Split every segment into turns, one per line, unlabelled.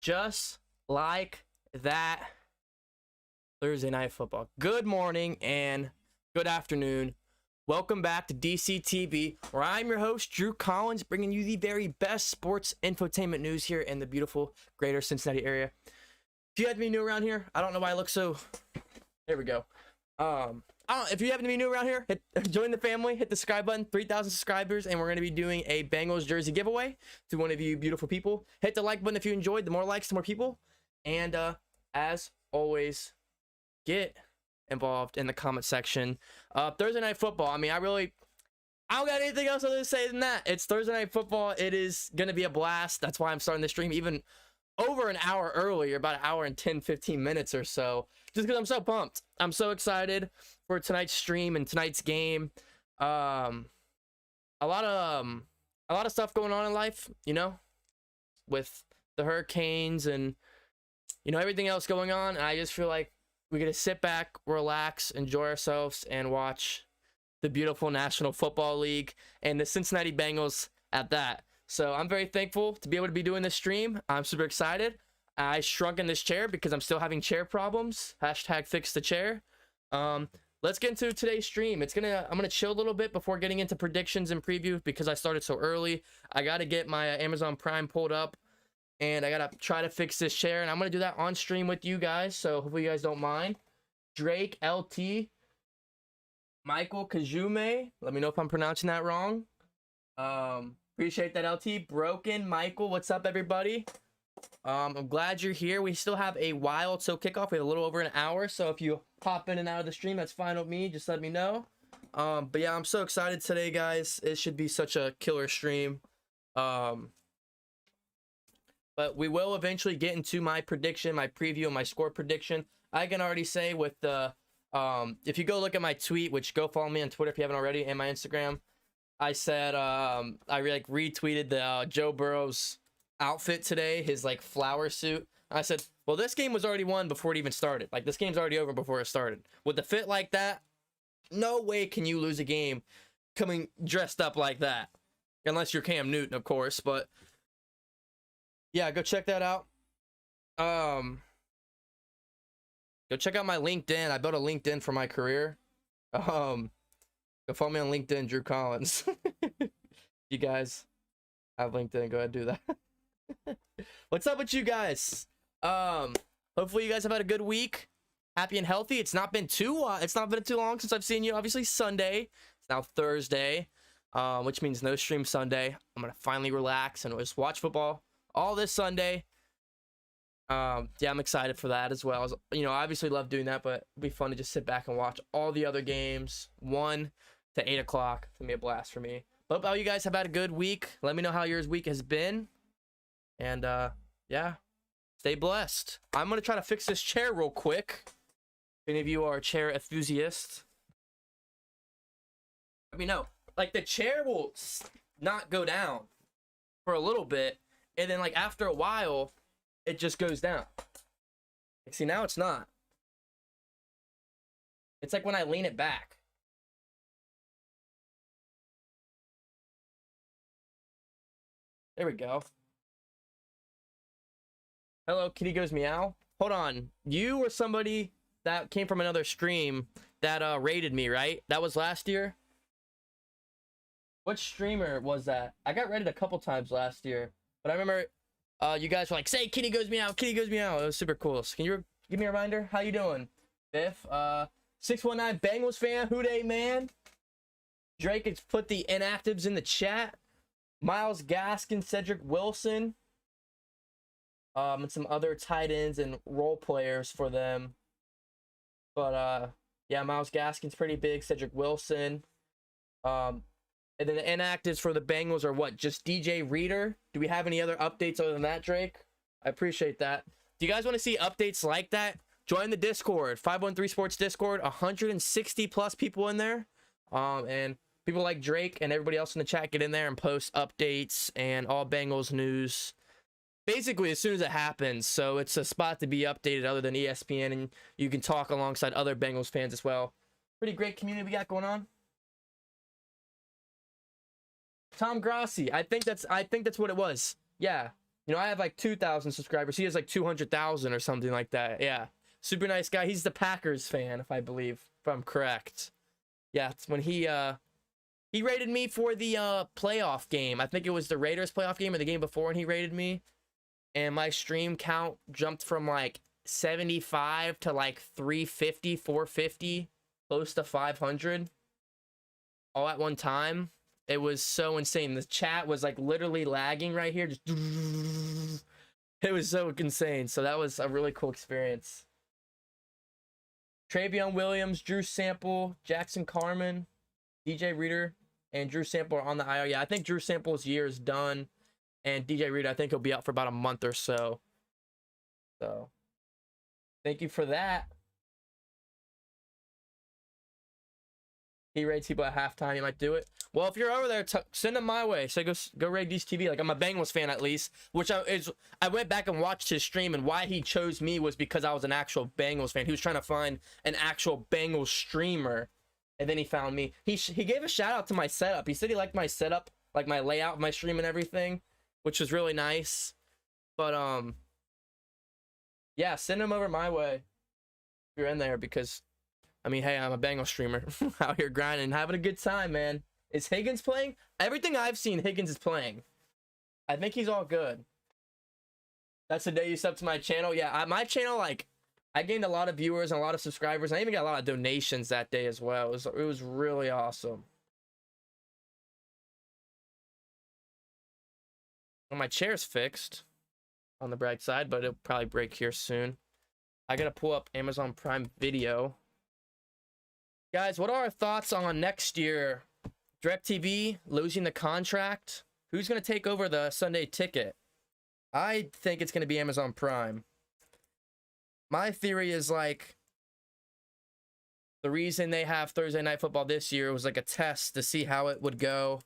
Just like that, Thursday Night Football. Good morning and good afternoon. Welcome back to DCTV, where I'm your host, Drew Collins, bringing you the very best sports infotainment news here in the beautiful greater Cincinnati area. If you happen to be new around here, I don't know why I look so... There we go. If you happen to be new around here, join the family, hit the subscribe button, 3,000 subscribers, and we're going to be doing a Bengals jersey giveaway to one of you beautiful people. Hit the like button if you enjoyed. The more likes, the more people. And as always, get involved in the comment section. Thursday Night Football. I mean, I don't got anything else other to say than that. It's Thursday Night Football. It is going to be a blast. That's why I'm starting the stream even over an hour earlier, about an hour and 10-15 minutes or so, just because I'm so pumped. I'm so excited for tonight's stream and tonight's game. A lot of stuff going on in life, you know, with the hurricanes and, you know, everything else going on. And I just feel like we get to sit back, relax, enjoy ourselves, and watch the beautiful National Football League and the Cincinnati Bengals at that. So I'm very thankful to be able to be doing this stream. I'm super excited. I shrunk in this chair because I'm still having chair problems. Hashtag fix the chair. Let's get into today's stream. I'm gonna chill a little bit before getting into predictions and preview because I started so early. I gotta get my Amazon Prime pulled up, and I gotta try to fix this chair, and I'm gonna do that on stream with you guys. So hopefully you guys don't mind. Drake LT, Michael Kajume. Let me know if I'm pronouncing that wrong. Appreciate that, LT. Broken Michael, what's up, everybody? I'm glad you're here. We still have a while till kickoff. We have a little over an hour, so if you pop in and out of the stream, that's fine with me. Just let me know. But yeah, I'm so excited today, guys. It should be such a killer stream. But we will eventually get into my prediction, my preview, and my score prediction. I can already say with the if you go look at my tweet, which go follow me on Twitter if you haven't already, and my Instagram. I said I retweeted the Joe Burrow's outfit today, his like flower suit. I said, well, this game was already won before it even started. Like, this game's already over before it started. With the fit like that, no way can you lose a game coming dressed up like that, unless you're Cam Newton, of course. But yeah, go check that out. Go check out my LinkedIn. I built a LinkedIn for my career. Go follow me on LinkedIn, Drew Collins. You guys have LinkedIn, go ahead and do that. What's up with you guys? Hopefully you guys have had a good week. Happy and healthy. It's not been too long since I've seen you. Obviously Sunday. It's now Thursday, which means no stream Sunday. I'm gonna finally relax and just watch football all this Sunday. Yeah, I'm excited for that as well. You know, I obviously love doing that, but it'll be fun to just sit back and watch all the other games. 1 to 8 o'clock. It's gonna be a blast for me. Hope all you guys have had a good week. Let me know how your week has been. And yeah, stay blessed. I'm gonna try to fix this chair real quick. If any of you are a chair enthusiast, let me know. Like, the chair will not go down for a little bit, and then like after a while, it just goes down. Like, see, now it's not. It's like when I lean it back. There we go. Hello, Kitty Goes Meow. Hold on. You were somebody that came from another stream that rated me, right? That was last year? What streamer was that? I got rated a couple times last year, but I remember you guys were like, say Kitty Goes Meow, Kitty Goes Meow. It was super cool. So can you give me a reminder? How you doing? Biff, 619 Bengals fan, who dey, man? Drake has put the inactives in the chat. Myles Gaskin, Cedric Wilson, and some other tight ends and role players for them. But yeah, Myles Gaskin's pretty big. Cedric Wilson, and then the inactives for the Bengals are what? Just DJ Reader. Do we have any other updates other than that, Drake? I appreciate that. Do you guys want to see updates like that? Join the Discord, 513 Sports Discord. 160 plus people in there, and people like Drake and everybody else in the chat get in there and post updates and all Bengals news basically as soon as it happens. So it's a spot to be updated other than ESPN, and you can talk alongside other Bengals fans as well. Pretty great community we got going on. Tom Grassi, I think that's what it was. Yeah, You know, I have like 2,000 subscribers. He has like 200,000 or something like that. Yeah. Super nice guy. He's the Packers fan, if I'm correct. Yeah, it's when he rated me for the playoff game. I think it was the Raiders playoff game or the game before, and he rated me. And my stream count jumped from like 75 to like 350, 450, close to 500 all at one time. It was so insane. The chat was like literally lagging right here. Just it was so insane. So that was a really cool experience. Travion Williams, Drew Sample, Jackson Carman, DJ Reader, and Drew Sample are on the IR. Yeah, I think Drew Sample's year is done. And DJ Reader, I think he'll be out for about a month or so. So, thank you for that. He rates people at halftime. You might do it. Well, if you're over there, send them my way. So go raid D's TV. Like, I'm a Bengals fan at least, which I went back and watched his stream, and why he chose me was because I was an actual Bengals fan. He was trying to find an actual Bengals streamer, and then he found me. He gave a shout out to my setup. He said he liked my setup, like my layout of my stream and everything, which was really nice. But yeah, send him over my way if you're in there, because I mean, hey, I'm a Bengals streamer out here grinding, having a good time, man. Is Higgins playing? Everything I've seen, Higgins is playing. I think he's all good. That's the day you sub to my channel. Yeah, my channel, like, I gained a lot of viewers and a lot of subscribers. I even got a lot of donations that day as well. It was really awesome. Well, my chair's fixed on the bright side, but it'll probably break here soon. I gotta pull up Amazon Prime Video. Guys, what are our thoughts on next year? DirecTV losing the contract? Who's going to take over the Sunday ticket? I think it's going to be Amazon Prime. My theory is, like, the reason they have Thursday Night Football this year was like a test to see how it would go.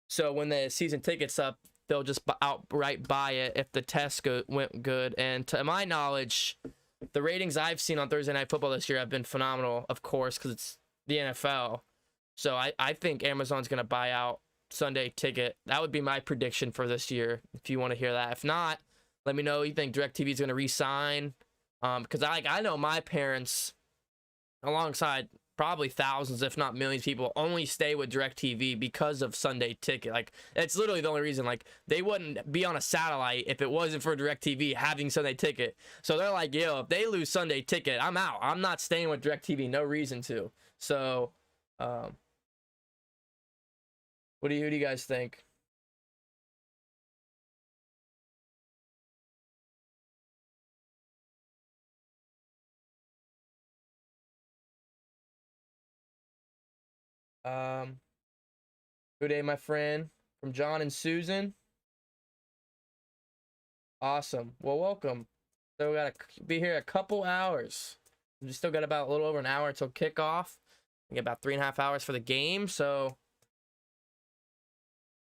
So when the season ticket's up, they'll just outright buy it if the test went good. And to my knowledge, the ratings I've seen on Thursday Night Football this year have been phenomenal, of course, because it's the NFL. So I think Amazon's going to buy out Sunday ticket. That would be my prediction for this year, if you want to hear that. If not, let me know you think DirecTV is going to re-sign. Because I know my parents, alongside probably thousands, if not millions of people, only stay with DirecTV because of Sunday ticket. Like, it's literally the only reason. Like, they wouldn't be on a satellite if it wasn't for DirecTV having Sunday ticket. So they're like, yo, if they lose Sunday ticket, I'm out. I'm not staying with DirecTV. No reason to. So, who do you guys think? Good day, my friend, from John and Susan. Awesome. Well, welcome. So we gotta be here a couple hours. We still got about a little over an hour until kickoff. We get about 3.5 hours for the game. So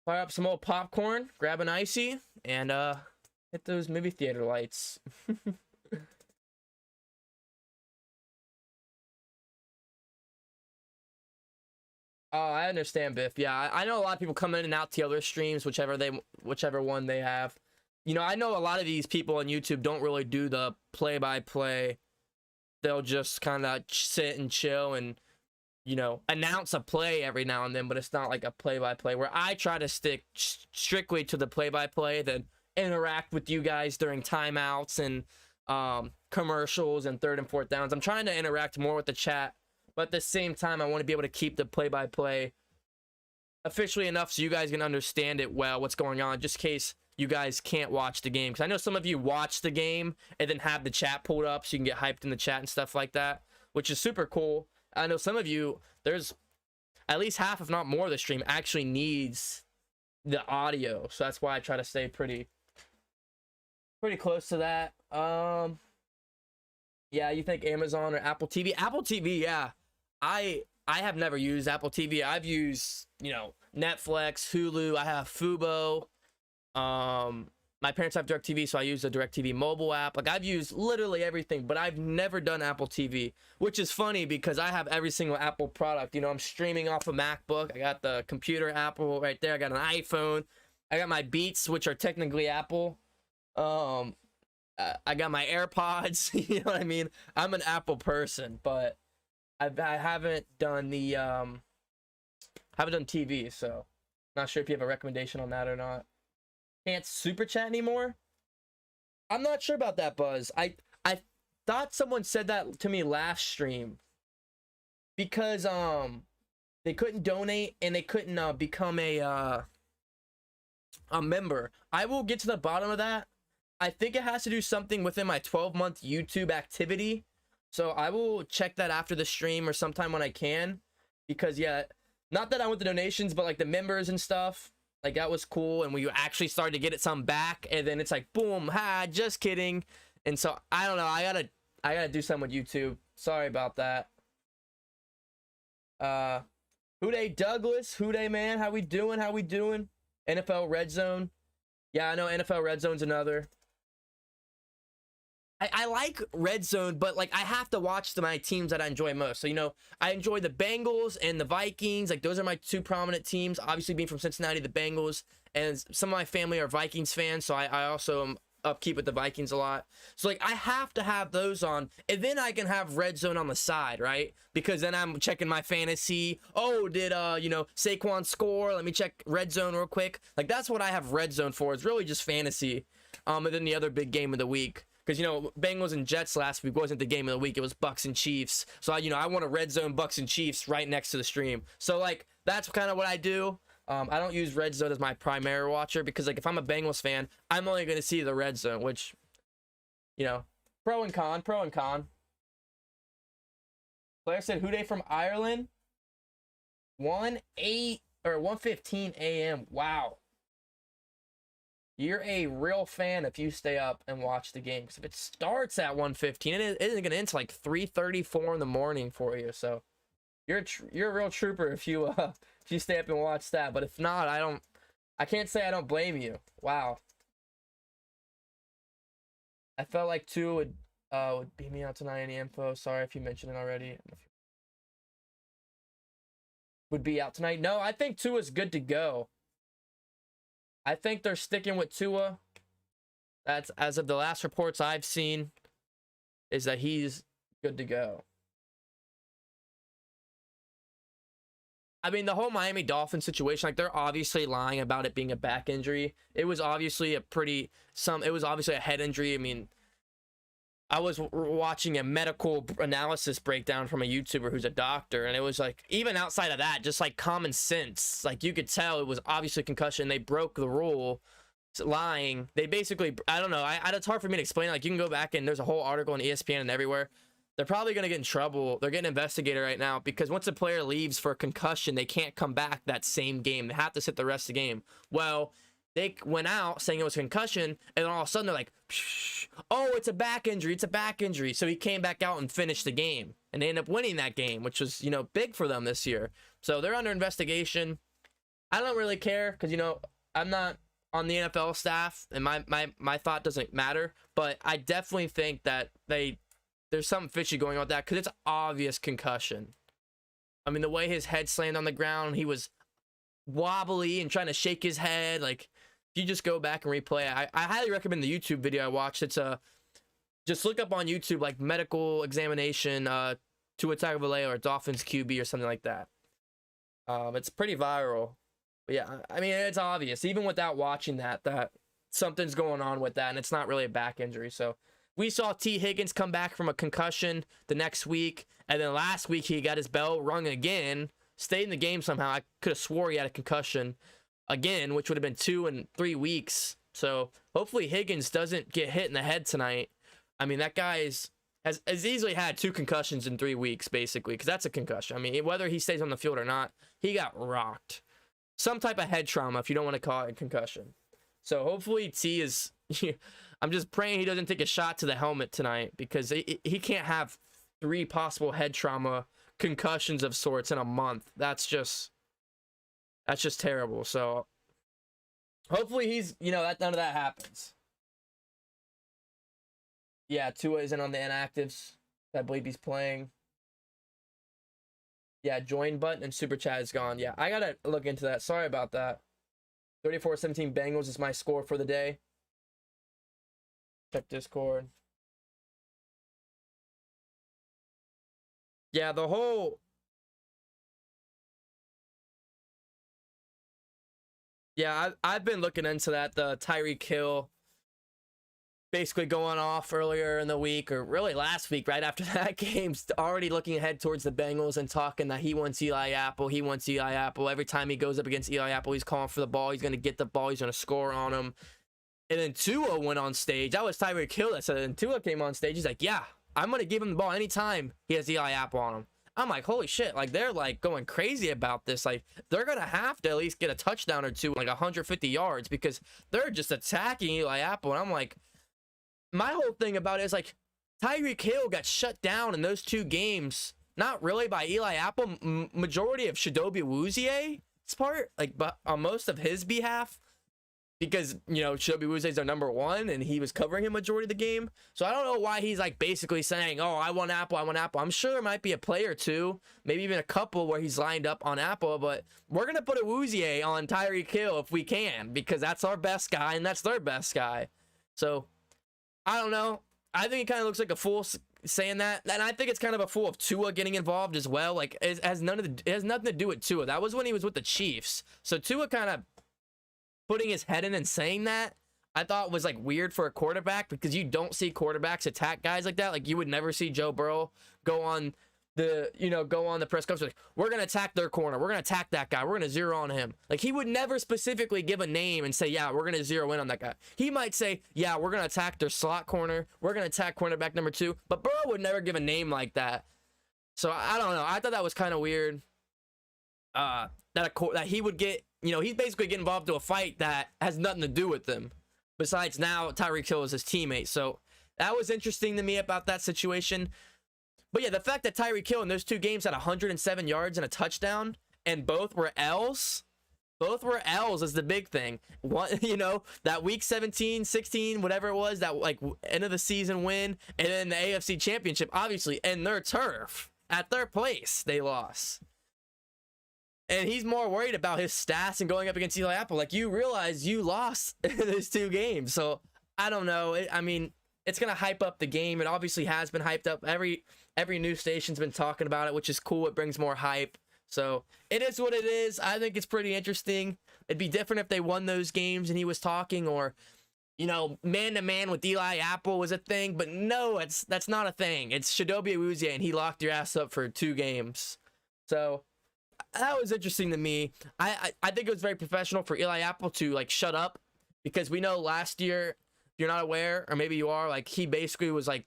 fire up some old popcorn, grab an icy, and hit those movie theater lights. Oh, I understand, Biff. Yeah, I know a lot of people come in and out to other streams, whichever one they have. You know, I know a lot of these people on YouTube don't really do the play-by-play. They'll just kind of sit and chill and, you know, announce a play every now and then, but it's not like a play-by-play. Where I try to stick strictly to the play-by-play, then interact with you guys during timeouts and commercials and 3rd and 4th downs. I'm trying to interact more with the chat. But at the same time, I want to be able to keep the play-by-play officially enough so you guys can understand it well, what's going on, just in case you guys can't watch the game. Because I know some of you watch the game and then have the chat pulled up so you can get hyped in the chat and stuff like that, which is super cool. I know some of you, there's at least half, if not more, of the stream actually needs the audio. So that's why I try to stay pretty close to that. Yeah, you think Amazon or Apple TV? Apple TV, yeah. I have never used Apple TV. I've used, you know, Netflix, Hulu. I have Fubo. My parents have DirecTV, so I use the DirecTV mobile app. Like, I've used literally everything, but I've never done Apple TV, which is funny because I have every single Apple product. You know, I'm streaming off a MacBook. I got the computer Apple right there. I got an iPhone. I got my Beats, which are technically Apple. I got my AirPods. You know what I mean? I'm an Apple person, but I haven't done the haven't done TV, so not sure if you have a recommendation on that or not. Can't super chat anymore. I'm not sure about that, Buzz. I thought someone said that to me last stream because they couldn't donate and they couldn't become a member. I will get to the bottom of that. I think it has to do something within my 12-month YouTube activity. So I will check that after the stream or sometime when I can. Because, yeah, not that I want the donations, but, like, the members and stuff. Like, that was cool. And we actually started to get it some back. And then it's like, boom, ha, just kidding. And so, I don't know. I gotta do something with YouTube. Sorry about that. Houday Douglas. Houday, man. How we doing? How we doing? NFL Red Zone. Yeah, I know NFL Red Zone's another. I like Red Zone, but like I have to watch my teams that I enjoy most. So, you know, I enjoy the Bengals and the Vikings. Like those are my two prominent teams. Obviously being from Cincinnati, the Bengals, and some of my family are Vikings fans. So I also am upkeep with the Vikings a lot. So like I have to have those on, and then I can have Red Zone on the side, right? Because then I'm checking my fantasy. Oh, did you know, Saquon score? Let me check Red Zone real quick. Like that's what I have Red Zone for. It's really just fantasy. And then the other big game of the week. Because, you know, Bengals and Jets last week wasn't the game of the week. It was Bucks and Chiefs. So, I want a Red Zone Bucks and Chiefs right next to the stream. So, like, that's kind of what I do. I don't use Red Zone as my primary watcher because, like, if I'm a Bengals fan, I'm only going to see the Red Zone, which, you know, pro and con. Claire said, Houday from Ireland? 1:15 a.m. Wow. You're a real fan if you stay up and watch the game. Because if it starts at 1:15, it isn't going to end until like 3:34 in the morning for you. So you're a real trooper if you stay up and watch that. But if not, I can't say I don't blame you. Wow. I felt like Tua would beat me out tonight. Any info? Sorry if you mentioned it already. Would be out tonight? No, I think Tua's good to go. I think they're sticking with Tua. That's as of the last reports I've seen, is that he's good to go. I mean, the whole Miami Dolphins situation, like they're obviously lying about it being a back injury. It was obviously it was obviously a head injury. I mean, I was watching a medical analysis breakdown from a YouTuber who's a doctor, and it was like, even outside of that, just like common sense, like you could tell it was obviously concussion. They broke the rule, lying. They basically, I don't know, it's hard for me to explain. Like you can go back and there's a whole article on ESPN and everywhere. They're probably going to get in trouble. They're getting investigated right now because once a player leaves for a concussion, they can't come back that same game. They have to sit the rest of the game. Well, they went out saying it was concussion, and then all of a sudden they're like, oh, it's a back injury. So he came back out and finished the game, and they ended up winning that game, which was, you know, big for them this year. So they're under investigation. I don't really care because, you know, I'm not on the NFL staff, and my thought doesn't matter. But I definitely think that there's something fishy going on with that because it's obvious concussion. I mean, the way his head slammed on the ground, he was wobbly and trying to shake his head. Like, if you just go back and replay it, I highly recommend the YouTube video I watched. It's just look up on YouTube like medical examination Tua Tagovailoa or Dolphins QB or something like that. It's pretty viral. But yeah, I mean, it's obvious even without watching that something's going on with that, and it's not really a back injury. So we saw T. Higgins come back from a concussion the next week, and then last week he got his bell rung again, stayed in the game somehow. I could have swore he had a concussion again, which would have been 2 and 3 weeks. So hopefully Higgins doesn't get hit in the head tonight. I mean, that guy has easily had 2 concussions in 3 weeks, basically, because that's a concussion. I mean, whether he stays on the field or not, he got rocked. Some type of head trauma, if you don't want to call it a concussion. So hopefully T is... I'm just praying he doesn't take a shot to the helmet tonight, because he can't have 3 possible head trauma concussions of sorts in a month. That's just terrible. So hopefully he's, you know, that none of that happens. Yeah, Tua isn't on the inactives. I believe he's playing. Yeah, join button and super chat is gone. Yeah, I gotta look into that. Sorry about that. 34-17 Bengals is my score for the day. Check Discord. Yeah, I've been looking into that. The Tyreek Hill basically going off earlier in the week, or really last week, right after that game, already looking ahead towards the Bengals and talking that he wants Eli Apple. He wants Eli Apple. Every time he goes up against Eli Apple, he's calling for the ball. He's going to get the ball. He's going to score on him. And then Tua went on stage. That was Tyreek Hill that said it. And Tua came on stage. He's like, yeah, I'm going to give him the ball anytime he has Eli Apple on him. I'm like, holy shit. Like, they're like going crazy about this. Like, they're going to have to at least get a touchdown or two, like 150 yards, because they're just attacking Eli Apple. And I'm like, my whole thing about it is like, Tyreek Hill got shut down in those two games, not really by Eli Apple, majority of Chidobe Awuzie's part, like, but on most of his behalf, because, you know, Chidobe Awuzie's their number one and he was covering him majority of the game. So I don't know why he's like basically saying, oh, I want Apple, I want Apple. I'm sure there might be a play or two, maybe even a couple where he's lined up on Apple, but we're going to put Awuzie on Tyreek Hill if we can, because that's our best guy and that's their best guy. So I don't know. I think it kind of looks like a fool saying that, and I think it's kind of a fool of Tua getting involved as well. Like, it has nothing to do with Tua. That was when he was with the Chiefs. So Tua kind of putting his head in and saying that, I thought was like weird for a quarterback, because you don't see quarterbacks attack guys like that. Like, you would never see Joe Burrow go on the press conference like, we're gonna attack their corner, we're gonna attack that guy, we're gonna zero on him. Like, he would never specifically give a name and say, yeah, we're gonna zero in on that guy. He might say, yeah, we're gonna attack their slot corner, we're gonna attack cornerback number 2, but Burrow would never give a name like that. So I don't know. I thought that was kind of weird. That he would get, you know, he's basically getting involved to a fight that has nothing to do with them. Besides, now Tyreek Hill is his teammate. So that was interesting to me about that situation. But yeah, the fact that Tyreek Hill in those two games had 107 yards and a touchdown, and both were L's is the big thing. One, you know, that week 17, 16, whatever it was, that like end of the season win, and then the AFC Championship, obviously, and their turf, at their place, they lost. And he's more worried about his stats and going up against Eli Apple. Like, you realize you lost those two games. So, I don't know. I mean, it's going to hype up the game. It obviously has been hyped up. Every news station's been talking about it, which is cool. It brings more hype. So, it is what it is. I think it's pretty interesting. It'd be different if they won those games and he was talking, or, you know, man-to-man with Eli Apple was a thing. But no, that's not a thing. It's Chidobe Awuzie, and he locked your ass up for 2 games. So that was interesting to me. I think it was very professional for Eli Apple to like shut up, because we know last year, if you're not aware, or maybe you are, like, he basically was like,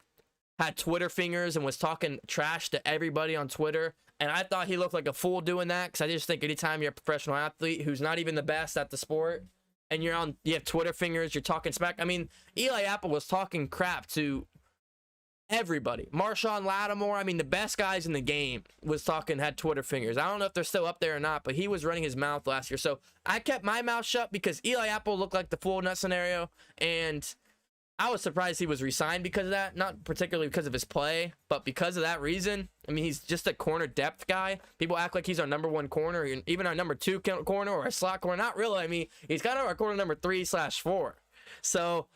had Twitter fingers and was talking trash to everybody on Twitter. And I thought he looked like a fool doing that, because I just think anytime you're a professional athlete who's not even the best at the sport, and you have Twitter fingers, you're talking smack. I mean, Eli Apple was talking crap to everybody. Marshawn Lattimore, I mean, the best guys in the game had Twitter fingers. I don't know if they're still up there or not, but he was running his mouth last year. So I kept my mouth shut, because Eli Apple looked like the fool in that scenario, and I was surprised he was re-signed because of that. Not particularly because of his play, but because of that reason. I mean, he's just a corner depth guy. People act like he's our number 1 corner, even our number 2 corner, or a slot corner. Not really. I mean, he's kind of our corner number 3/4. So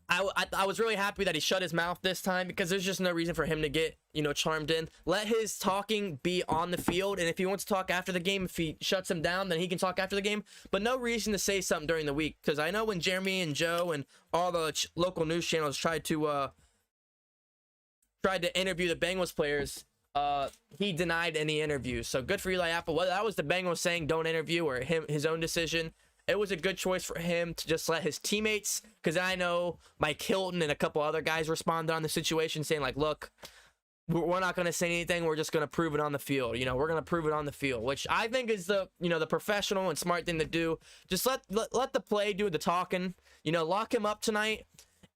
I was really happy that he shut his mouth this time, because there's just no reason for him to get, you know, charmed in. Let his talking be on the field, and if he wants to talk after the game, if he shuts him down, then he can talk after the game. But no reason to say something during the week, because I know when Jeremy and Joe and all the local news channels tried to interview the Bengals players, he denied any interviews. So good for Eli Apple. Whether that was the Bengals saying don't interview or his own decision, it was a good choice for him to just let his teammates, because I know Mike Hilton and a couple other guys responded on the situation saying, like, look, we're not going to say anything. We're just going to prove it on the field. You know, we're going to prove it on the field, which I think is the professional and smart thing to do. Just let the play do the talking. You know, lock him up tonight.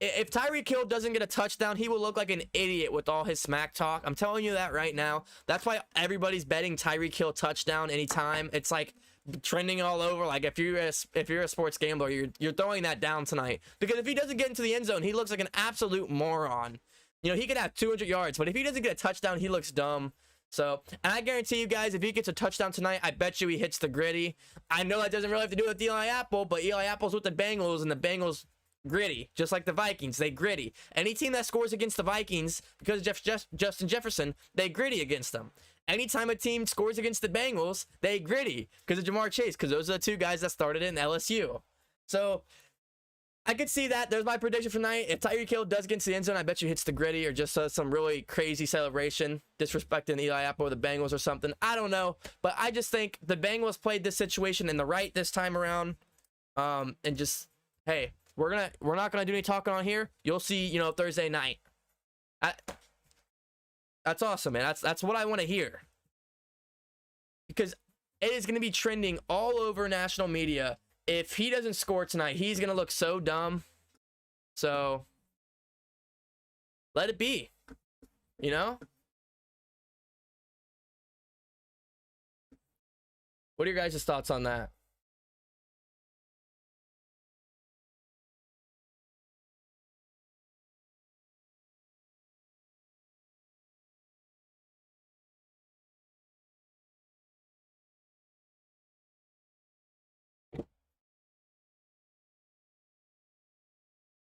If Tyreek Hill doesn't get a touchdown, he will look like an idiot with all his smack talk. I'm telling you that right now. That's why everybody's betting Tyreek Hill touchdown anytime. It's like trending all over. Like, if you're a sports gambler, you're throwing that down tonight, because if he doesn't get into the end zone, he looks like an absolute moron. You know, he could have 200 yards, but if he doesn't get a touchdown, he looks dumb. So, and I guarantee you guys, if he gets a touchdown tonight, I bet you he hits the gritty. I know that doesn't really have to do with Eli Apple, but Eli Apple's with the Bengals, and the Bengals gritty, just like the Vikings. They gritty. Any team that scores against the Vikings, because of Justin Jefferson, they gritty against them. Anytime a team scores against the Bengals, they gritty because of Jamar Chase, because those are the two guys that started it in LSU. So, I could see that. There's my prediction for tonight. If Tyreek Hill does get into the end zone, I bet you hits the gritty or just some really crazy celebration, disrespecting Eli Apple or the Bengals or something. I don't know. But I just think the Bengals played this situation in the right this time around. And just, hey, we're not gonna do any talking on here. You'll see, Thursday night. That's awesome, man. That's what I want to hear. Because it is gonna be trending all over national media. If he doesn't score tonight, he's going to look so dumb. So, let it be. What are your guys' thoughts on that?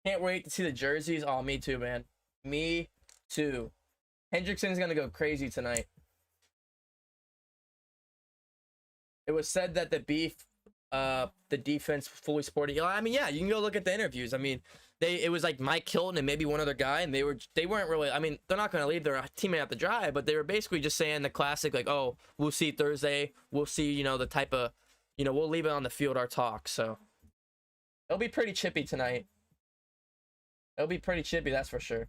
Can't wait to see the jerseys. Oh, me too, man. Me too. Hendrickson's going to go crazy tonight. It was said that the defense fully sporty. I mean, yeah, you can go look at the interviews. I mean, it was like Mike Hilton and maybe one other guy, and they weren't really, I mean, they're not going to leave their teammate out to dry, but they were basically just saying the classic, like, oh, we'll see Thursday. We'll see, the type of, we'll leave it on the field, our talk. So it'll be pretty chippy tonight. It'll be pretty chippy, that's for sure.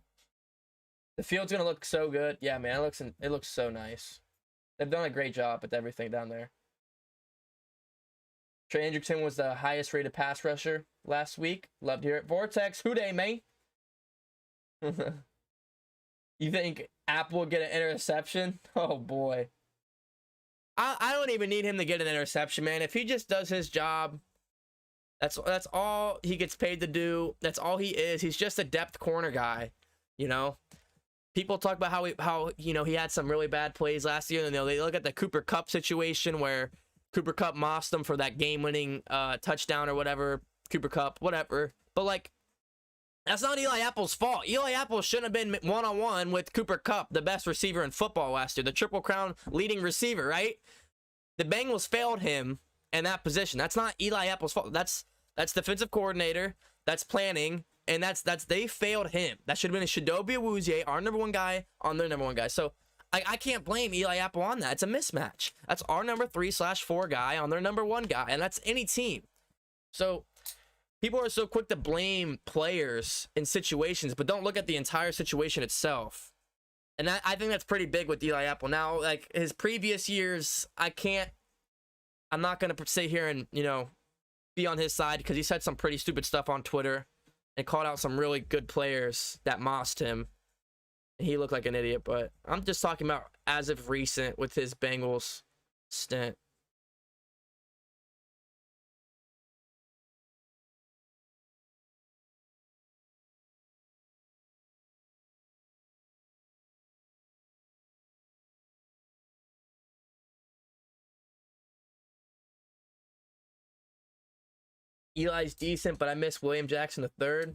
The field's gonna look so good. Yeah, man, it looks so nice. They've done a great job with everything down there. Trey Hendrickson was the highest rated pass rusher last week. Love to hear it. Vortex, who dey, man? You think Apple will get an interception? Oh boy. I don't even need him to get an interception, man. If he just does his job. That's all he gets paid to do. That's all he is. He's just a depth corner guy, People talk about how he had some really bad plays last year, and they look at the Cooper Kupp situation where Cooper Kupp mossed him for that game-winning touchdown or whatever. Cooper Kupp, whatever. But that's not Eli Apple's fault. Eli Apple shouldn't have been one-on-one with Cooper Kupp, the best receiver in football last year, the Triple Crown leading receiver, right? The Bengals failed him in that position. That's not Eli Apple's fault. That's defensive coordinator. That's planning, and that's they failed him. That should have been a Chidobe Awuzie, our number one guy, on their number one guy. So I can't blame Eli Apple on that. It's a mismatch. That's our number 3/4 guy on their number one guy, and that's any team. So people are so quick to blame players in situations, but don't look at the entire situation itself. And I think that's pretty big with Eli Apple. Now, like his previous years, I'm not gonna sit here and be on his side because he said some pretty stupid stuff on Twitter and called out some really good players that mossed him. He looked like an idiot, but I'm just talking about as of recent with his Bengals stint. Eli's decent, but I miss William Jackson III.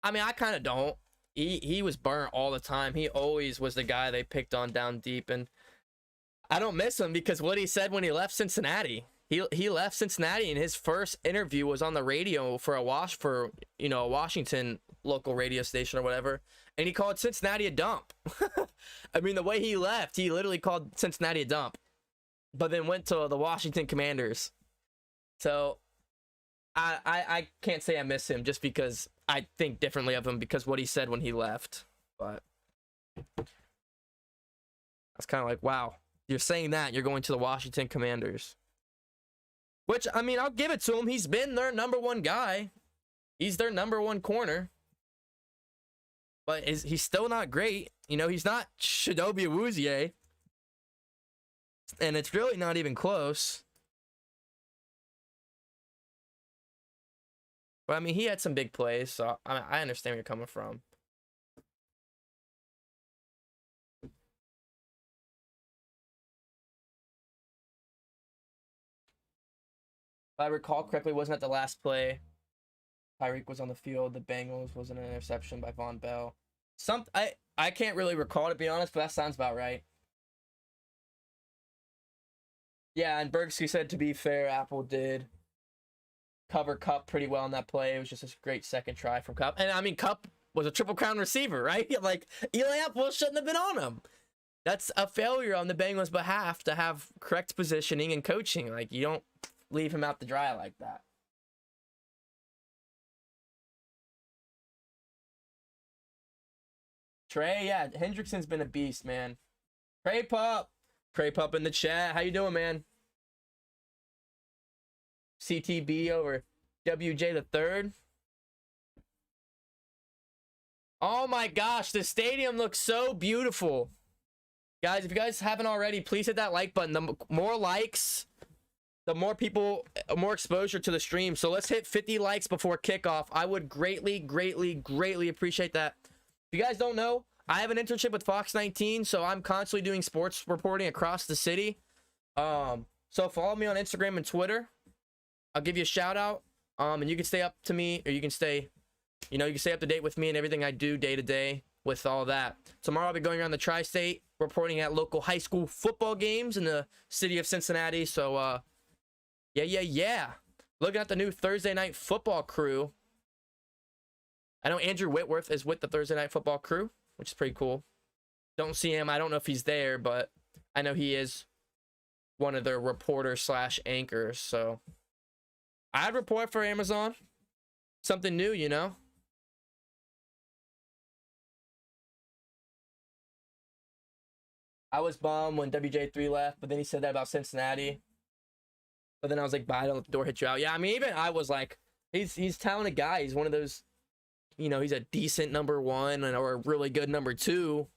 I mean, I kind of don't. He was burnt all the time. He always was the guy they picked on down deep, and I don't miss him because what he said when he left Cincinnati. He left Cincinnati, and his first interview was on the radio for a Washington local radio station or whatever, and he called Cincinnati a dump. I mean, the way he left, he literally called Cincinnati a dump, but then went to the Washington Commanders. So I can't say I miss him just because I think differently of him because what he said when he left. But that's kind of like, wow, you're saying that you're going to the Washington Commanders. Which, I mean, I'll give it to him. He's been their number one guy. He's their number one corner. But he's still not great. He's not Chidobe Awuzie. And it's really not even close. But, I mean, he had some big plays, so I understand where you're coming from. I recall correctly, wasn't at the last play. Tyreek was on the field. The Bengals was an interception by Von Bell. I can't really recall, to be honest, but that sounds about right. Yeah, and Bergsky said, to be fair, Apple did cover Cup pretty well in that play. It was just a great second try from Cup. And I mean, Cup was a Triple Crown receiver, right? Like, Eli Apple shouldn't have been on him. That's a failure on the Bengals' behalf to have correct positioning and coaching. Like, you don't leave him out to dry like that. Trey, yeah, Hendrickson's been a beast, man. Trey Pup in the chat. How you doing, man? CTB over WJ the third. Oh my gosh, the stadium looks so beautiful. Guys, if you guys haven't already, please hit that like button. The more likes, the more people, more exposure to the stream. So let's hit 50 likes before kickoff. I would greatly, greatly, greatly appreciate that. If you guys don't know, I have an internship with Fox 19, so I'm constantly doing sports reporting across the city. So follow me on Instagram and Twitter. I'll give you a shout out. And you can stay up to me, or you can stay, you can stay up to date with me and everything I do day to day with all that. Tomorrow I'll be going around the tri-state reporting at local high school football games in the city of Cincinnati. So yeah. Looking at the new Thursday night football crew. I know Andrew Whitworth is with the Thursday night football crew, which is pretty cool. Don't see him. I don't know if he's there, but I know he is one of their reporters / anchors. So I'd report for Amazon. Something new, I was bummed when WJ3 left, but then he said that about Cincinnati. But then I was like, bye, don't let the door hit you out. Yeah, I mean, even I was like, he's a talented guy. He's one of those, he's a decent number one or a really good number two.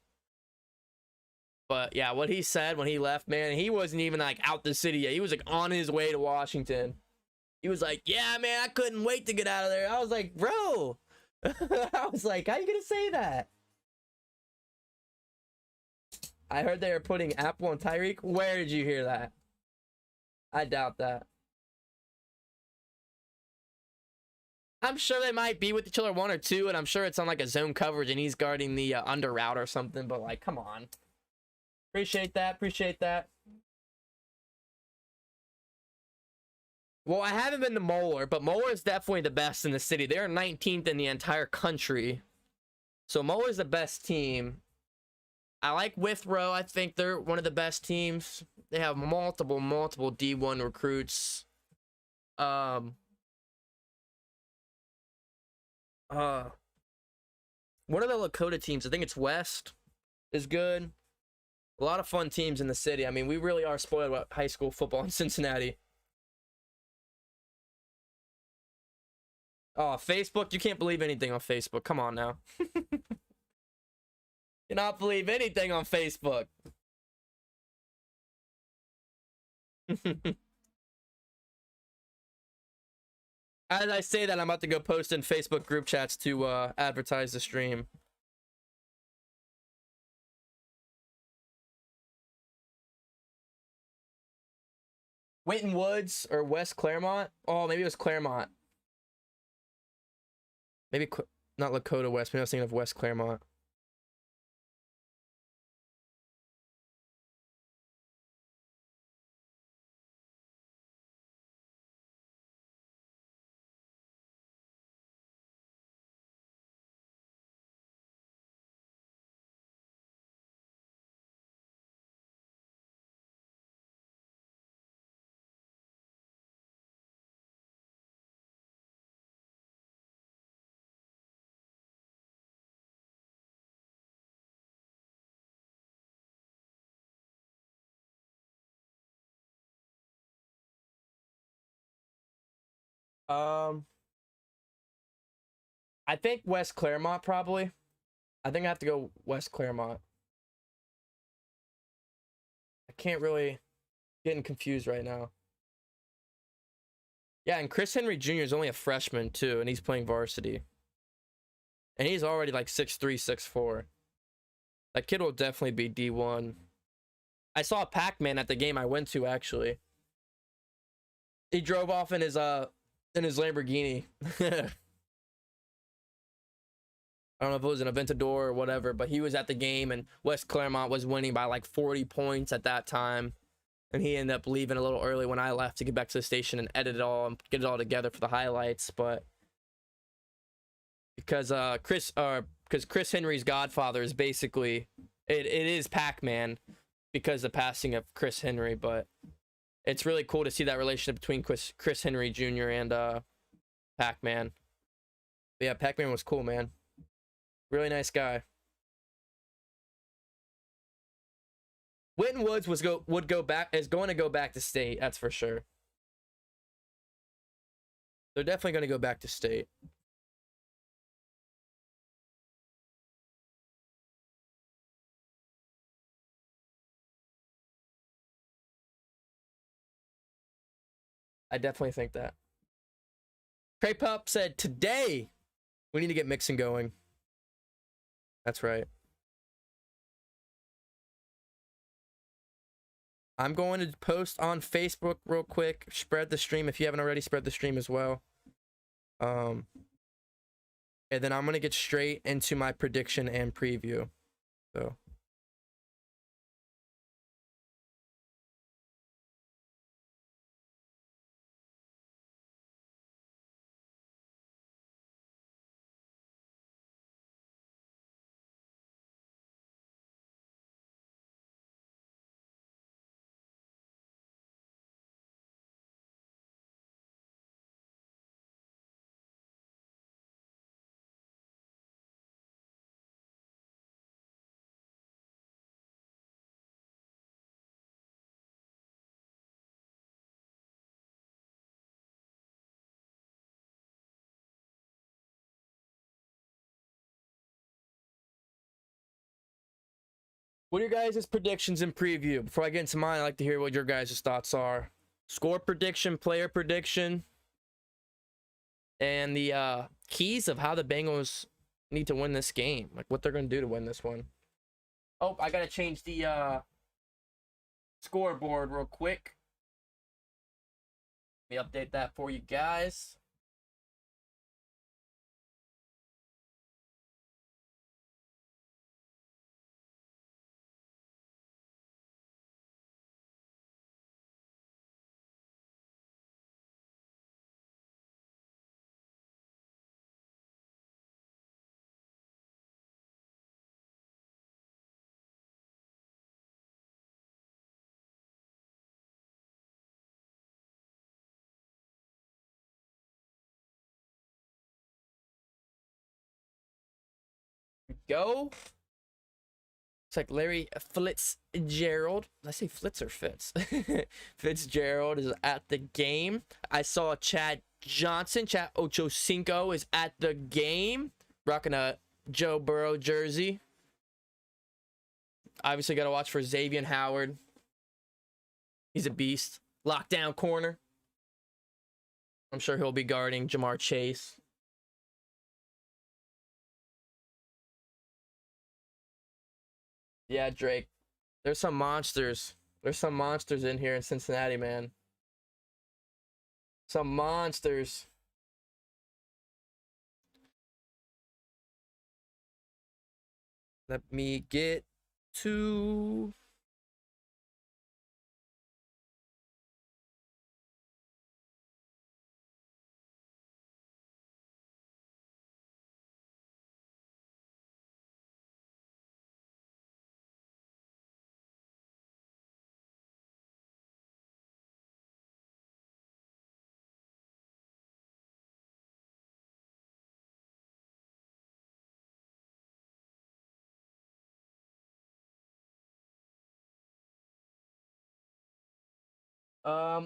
But yeah, what he said when he left, man, he wasn't even like out the city yet. He was like on his way to Washington. He was like, yeah, man, I couldn't wait to get out of there. I was like, bro. I was like, how you gonna say that? I heard they were putting Apple on Tyreek. Where did you hear that? I doubt that. I'm sure they might be with each other 1 or 2, and I'm sure it's on like a zone coverage and he's guarding the under route or something, but like, come on. Appreciate that. Well, I haven't been to Moeller, but Moeller is definitely the best in the city. They're 19th in the entire country. So Moeller's the best team. I like Withrow. I think they're one of the best teams. They have multiple D1 recruits. What are the Lakota teams? I think it's West is good. A lot of fun teams in the city. I mean, we really are spoiled with high school football in Cincinnati. Oh, Facebook? You can't believe anything on Facebook. Come on now. Cannot believe anything on Facebook. As I say that, I'm about to go post in Facebook group chats to advertise the stream. Winton Woods or West Claremont? Oh, maybe it was Claremont. Maybe not Lakota West. Maybe I was thinking of West Claremont. I think West Claremont probably. I think I have to go West Claremont. I can't really getting confused right now. Yeah, and Chris Henry Jr. is only a freshman too, and he's playing varsity. And he's already like 6'3", 6'4". That kid will definitely be D1. I saw Pac-Man at the game I went to, actually. He drove off in his Lamborghini. I don't know if it was an Aventador or whatever, but he was at the game, and West Claremont was winning by like 40 points at that time. And he ended up leaving a little early when I left to get back to the station and edit it all and get it all together for the highlights. But because Chris Henry's godfather is basically it is Pac-Man because of the passing of Chris Henry. But it's really cool to see that relationship between Chris Henry Jr. and Pac-Man. But yeah, Pac-Man was cool, man. Really nice guy. Winton Woods is going to go back to state. That's for sure. They're definitely going to go back to state. I definitely think that. Trey Pup said today we need to get Mixon going. That's right. I'm going to post on Facebook real quick. Spread the stream if you haven't already. Spread the stream as well. And then I'm going to get straight into my prediction and preview. So. What are your guys' predictions and preview? Before I get into mine, I'd like to hear what your guys' thoughts are. Score prediction, player prediction, and the keys of how the Bengals need to win this game. Like what they're going to do to win this one. Oh, I got to change the scoreboard real quick. Let me update that for you guys. Go. It's like Larry Fitzgerald. Did I say Flitz or Fitz? Fitzgerald is at the game. I saw Chad Johnson. Chad Ochocinco is at the game. Rocking a Joe Burrow jersey. Obviously got to watch for Xavier Howard. He's a beast. Lockdown corner. I'm sure he'll be guarding Jamar Chase. Yeah, Drake. There's some monsters. There's some monsters in here in Cincinnati, man. Some monsters. Let me get to...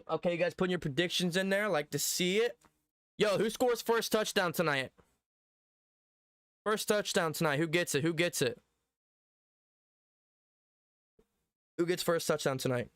Okay, you guys putting your predictions in there. Like to see it. Yo, who scores first touchdown tonight? First touchdown tonight. Who gets it? Who gets it? Who gets first touchdown tonight?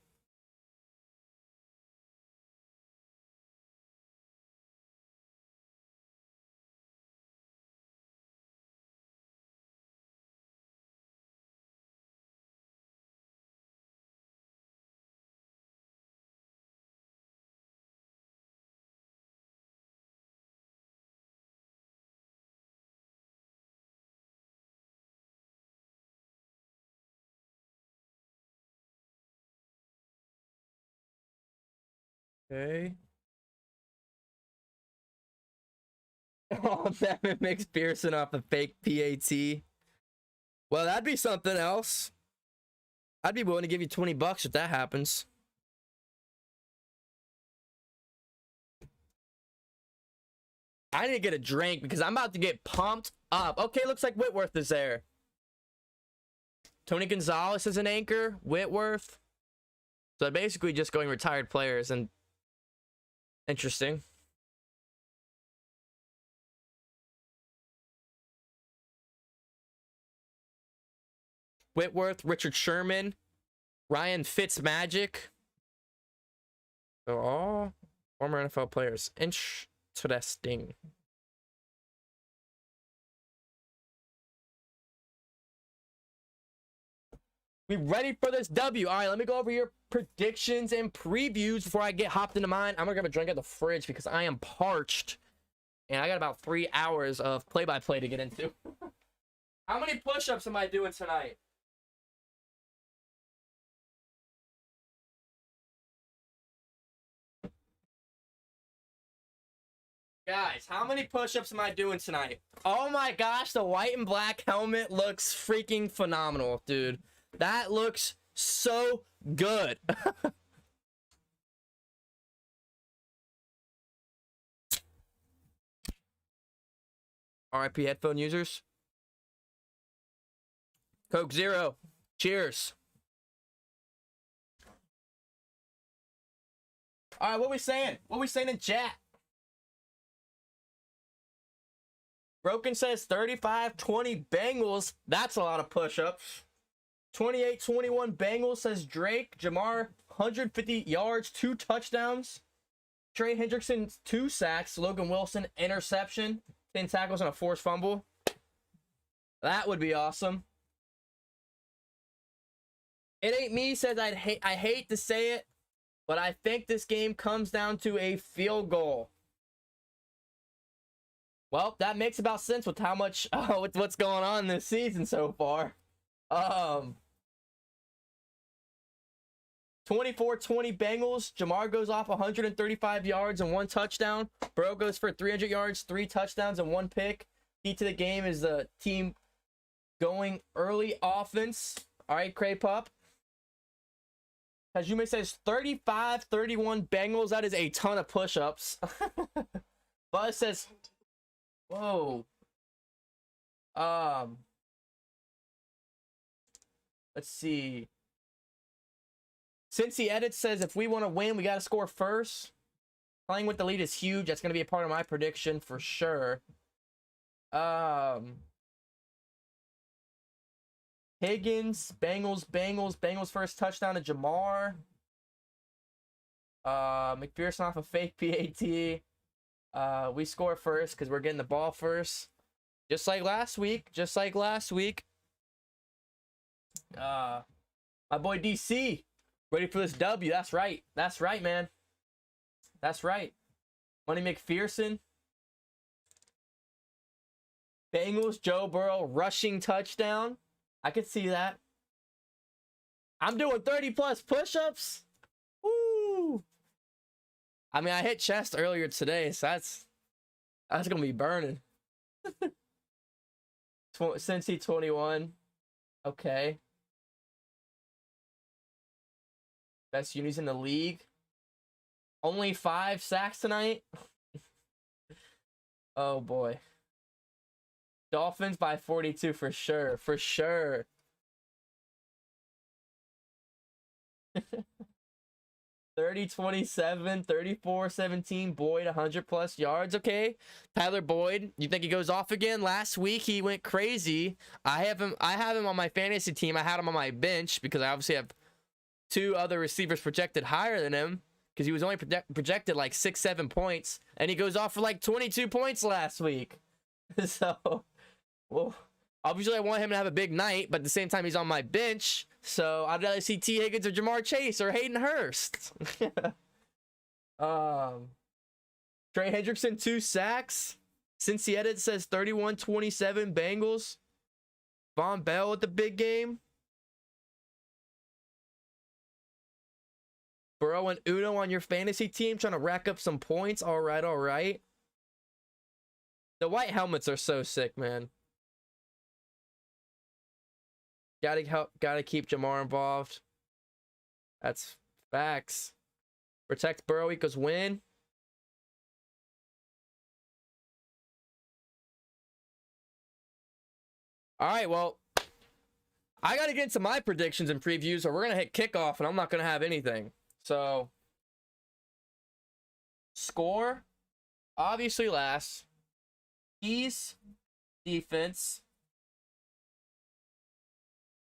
Okay. Oh, Devin McPherson off a fake PAT. Well, that'd be something else. I'd be willing to give you $20 if that happens. I need to get a drink because I'm about to get pumped up. Okay, looks like Whitworth is there. Tony Gonzalez is an anchor. Whitworth. So basically just going retired players, and interesting. Whitworth, Richard Sherman, Ryan Fitzmagic. They're all former NFL players. Interesting. We ready for this W? All right, let me go over your predictions and previews before I get hopped into mine. I'm gonna grab a drink at the fridge because I am parched, and I got about 3 hours of play-by-play to get into. How many push-ups am I doing tonight? Guys, how many push-ups am I doing tonight? Oh my gosh, the white and black helmet looks freaking phenomenal, dude. That looks so good. RIP headphone users. Coke Zero. Cheers. All right, what we saying? What we saying in chat? Broken says 35-20 Bengals. That's a lot of push-ups. 28-21 Bengals, says Drake. Jamar, 150 yards, 2 touchdowns. Trey Hendrickson, 2 sacks. Logan Wilson, interception. 10 tackles and a forced fumble. That would be awesome. It ain't me, says I hate to say it, but I think this game comes down to a field goal. Well, that makes about sense with how much with what's going on this season so far. 24-20 Bengals. Jamar goes off 135 yards and 1 touchdown. Burrow goes for 300 yards, 3 touchdowns, and 1 pick. Key to the game is the team going early offense. All right, Cray Pup. Kajume says 35-31 Bengals. That is a ton of push-ups. Buzz says, whoa. Let's see. Cincy Edit says if we want to win, we got to score first. Playing with the lead is huge. That's going to be a part of my prediction for sure. Higgins, Bengals first touchdown to Jamar. McPherson off a fake PAT. We score first because we're getting the ball first. Just like last week. My boy DC. Ready for this W. That's right, man. That's right. Money McPherson. Bengals, Joe Burrow, rushing touchdown. I could see that. I'm doing 30+ push-ups. Woo! I mean, I hit chest earlier today, so that's gonna be burning. Cincy 21. Okay. Best unis in the league. Only 5 sacks tonight. Oh boy. Dolphins by 42 for sure. 30-27, 34-17. Boyd 100+ yards. Okay. Tyler Boyd, you think he goes off again? Last week he went crazy. I have him on my fantasy team. I had him on my bench because I obviously have 2 other receivers projected higher than him because he was only projected like 6-7 points, and he goes off for like 22 points last week. So, well, obviously I want him to have a big night, but at the same time he's on my bench, so I'd rather see T. Higgins or Jamar Chase or Hayden Hurst. Trey Hendrickson 2 sacks. Cincy Edit says 31-27 Bengals. Von Bell at the big game. Burrow and Uno on your fantasy team trying to rack up some points. All right, all right. The white helmets are so sick, man. Gotta keep Jamar involved. That's facts. Protect Burrow equals win. All right, well, I got to get into my predictions and previews, or we're going to hit kickoff, and I'm not going to have anything. So, score, obviously last. Keys, defense.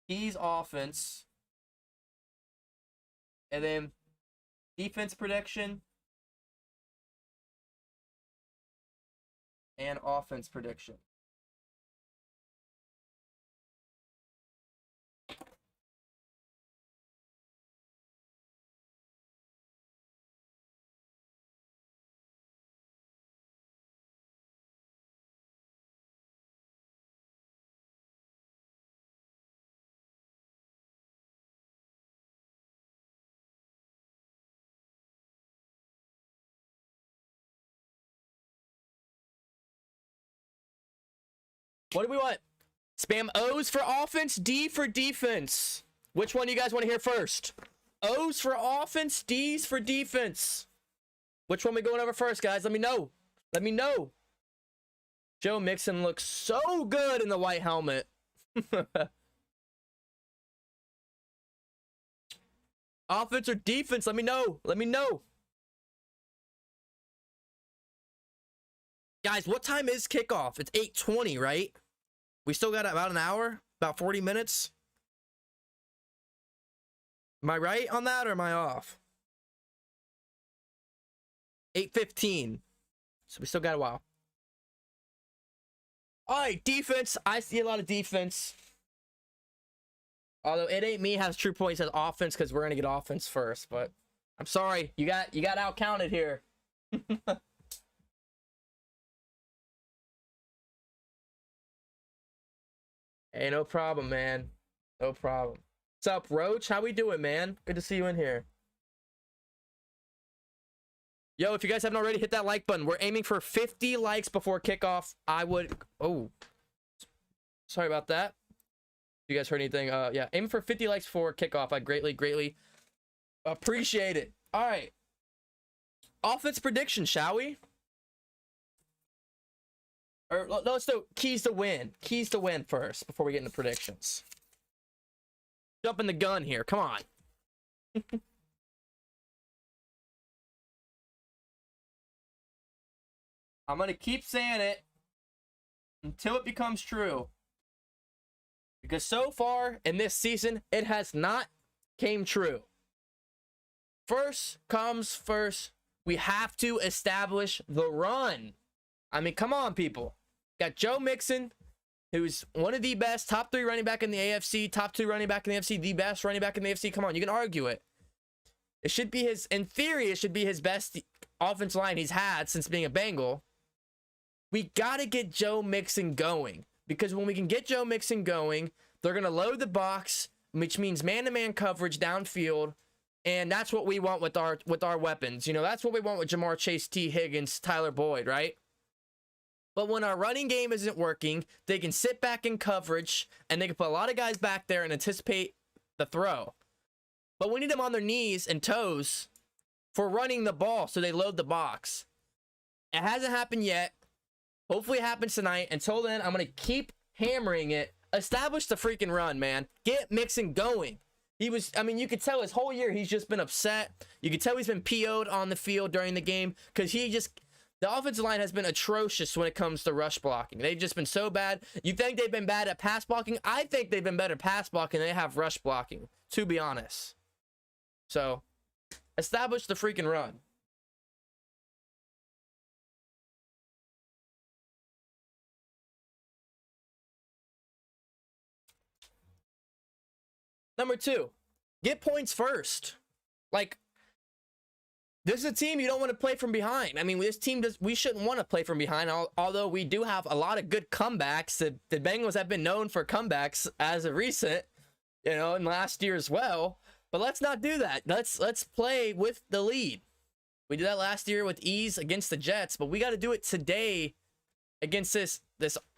Keys, offense. And then defense prediction and offense prediction. What do we want? Spam O's for offense, D for defense. Which one do you guys want to hear first? O's for offense, D's for defense. Which one we going over first, guys? Let me know. Let me know. Joe Mixon looks so good in the white helmet. Offense or defense? Let me know. Let me know. Guys, what time is kickoff? It's 8:20, right? We still got about an hour, about 40 minutes. Am I right on that or am I off? 8:15. So we still got a while. All right, defense. I see a lot of defense. Although it ain't me has true points as offense because we're going to get offense first. But I'm sorry. You got out counted here. Hey, no problem, man. No problem. What's up, Roach? How we doing, man? Good to see you in here. Yo, if you guys haven't already, hit that like button. We're aiming for 50 likes before kickoff. I would... Oh. Sorry about that. You guys heard anything? Yeah, aiming for 50 likes before kickoff. I greatly appreciate it. All right. Offense prediction, shall we? Or let's do keys to win. Keys to win first before we get into predictions. Jumping the gun here. Come on. I'm going to keep saying it until it becomes true. Because so far in this season, it has not came true. First comes first. We have to establish the run. I mean, come on, people. Got Joe Mixon, who's one of the best, top 3 running back in the AFC, top 2 running back in the AFC, the best running back in the AFC. Come on, you can argue it. It should be his, in theory, it should be his best offensive line he's had since being a Bengal. We got to get Joe Mixon going. Because when we can get Joe Mixon going, they're going to load the box, which means man-to-man coverage downfield. And that's what we want with our weapons. You know, that's what we want with Jamar Chase, T. Higgins, Tyler Boyd, right? But when our running game isn't working, they can sit back in coverage, and they can put a lot of guys back there and anticipate the throw. But we need them on their knees and toes for running the ball so they load the box. It hasn't happened yet. Hopefully it happens tonight. Until then, I'm going to keep hammering it. Establish the freaking run, man. Get Mixon going. He was, I mean, you could tell his whole year he's just been upset. You could tell he's been PO'd on the field during the game because the offensive line has been atrocious when it comes to rush blocking. They've just been so bad. You think they've been bad at pass blocking? I think they've been better at pass blocking than they have rush blocking, to be honest. So, establish the freaking run. Number 2, get points first. Like, this is a team you don't want to play from behind. I mean, this team we shouldn't want to play from behind, although we do have a lot of good comebacks. The Bengals have been known for comebacks as of recent, you know, and last year as well. But let's not do that. Let's play with the lead. We did that last year with ease against the Jets, but we got to do it today against this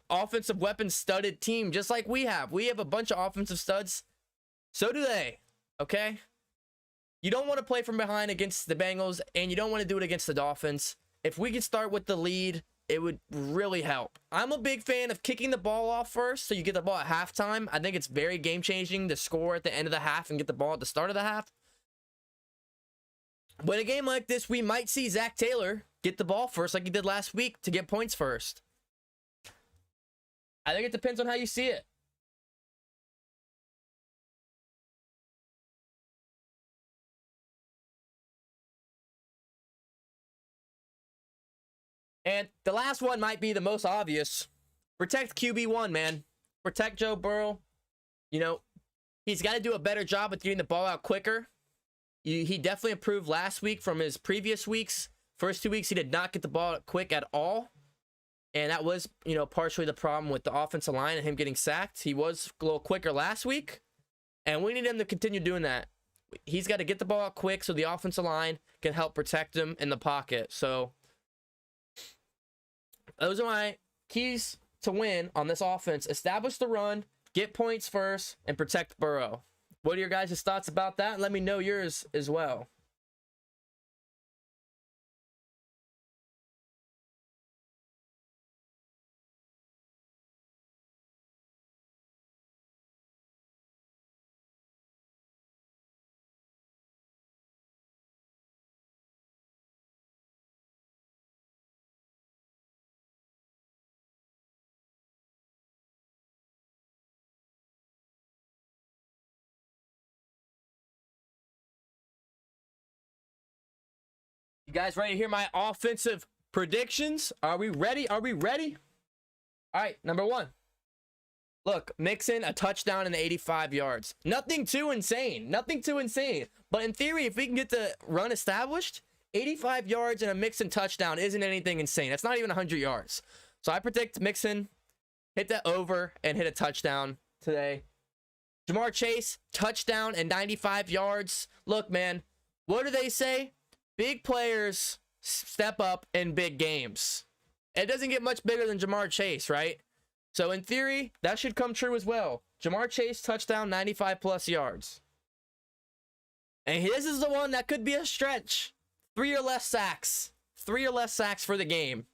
offensive weapon studded team, just like we have. We have a bunch of offensive studs. So do they. Okay? You don't want to play from behind against the Bengals, and you don't want to do it against the Dolphins. If we could start with the lead, it would really help. I'm a big fan of kicking the ball off first, so you get the ball at halftime. I think it's very game-changing to score at the end of the half and get the ball at the start of the half. But in a game like this, we might see Zach Taylor get the ball first like he did last week to get points first. I think it depends on how you see it. And the last one might be the most obvious. Protect QB1, man. Protect Joe Burrow. You know, he's got to do a better job with getting the ball out quicker. He definitely improved last week from his previous weeks. First 2 weeks, he did not get the ball out quick at all. And that was, you know, partially the problem with the offensive line and him getting sacked. He was a little quicker last week. And we need him to continue doing that. He's got to get the ball out quick so the offensive line can help protect him in the pocket. So those are my keys to win on this offense. Establish the run, get points first, and protect Burrow. What are your guys' thoughts about that? Let me know yours as well. You guys ready to hear my offensive predictions? Are we ready? Are we ready? All right, number one. Look, Mixon, a touchdown and 85 yards. Nothing too insane. Nothing too insane. But in theory, if we can get the run established, 85 yards and a Mixon touchdown isn't anything insane. That's not even 100 yards. So I predict Mixon hit that over and hit a touchdown today. Jamar Chase, touchdown and 95 yards. Look, man, what do they say? Big players step up in big games. It doesn't get much bigger than Jamar Chase, right? So in theory, that should come true as well. Jamar Chase, touchdown, 95 plus yards. And this is the one that could be a stretch. 3 or less sacks. 3 or less sacks for the game.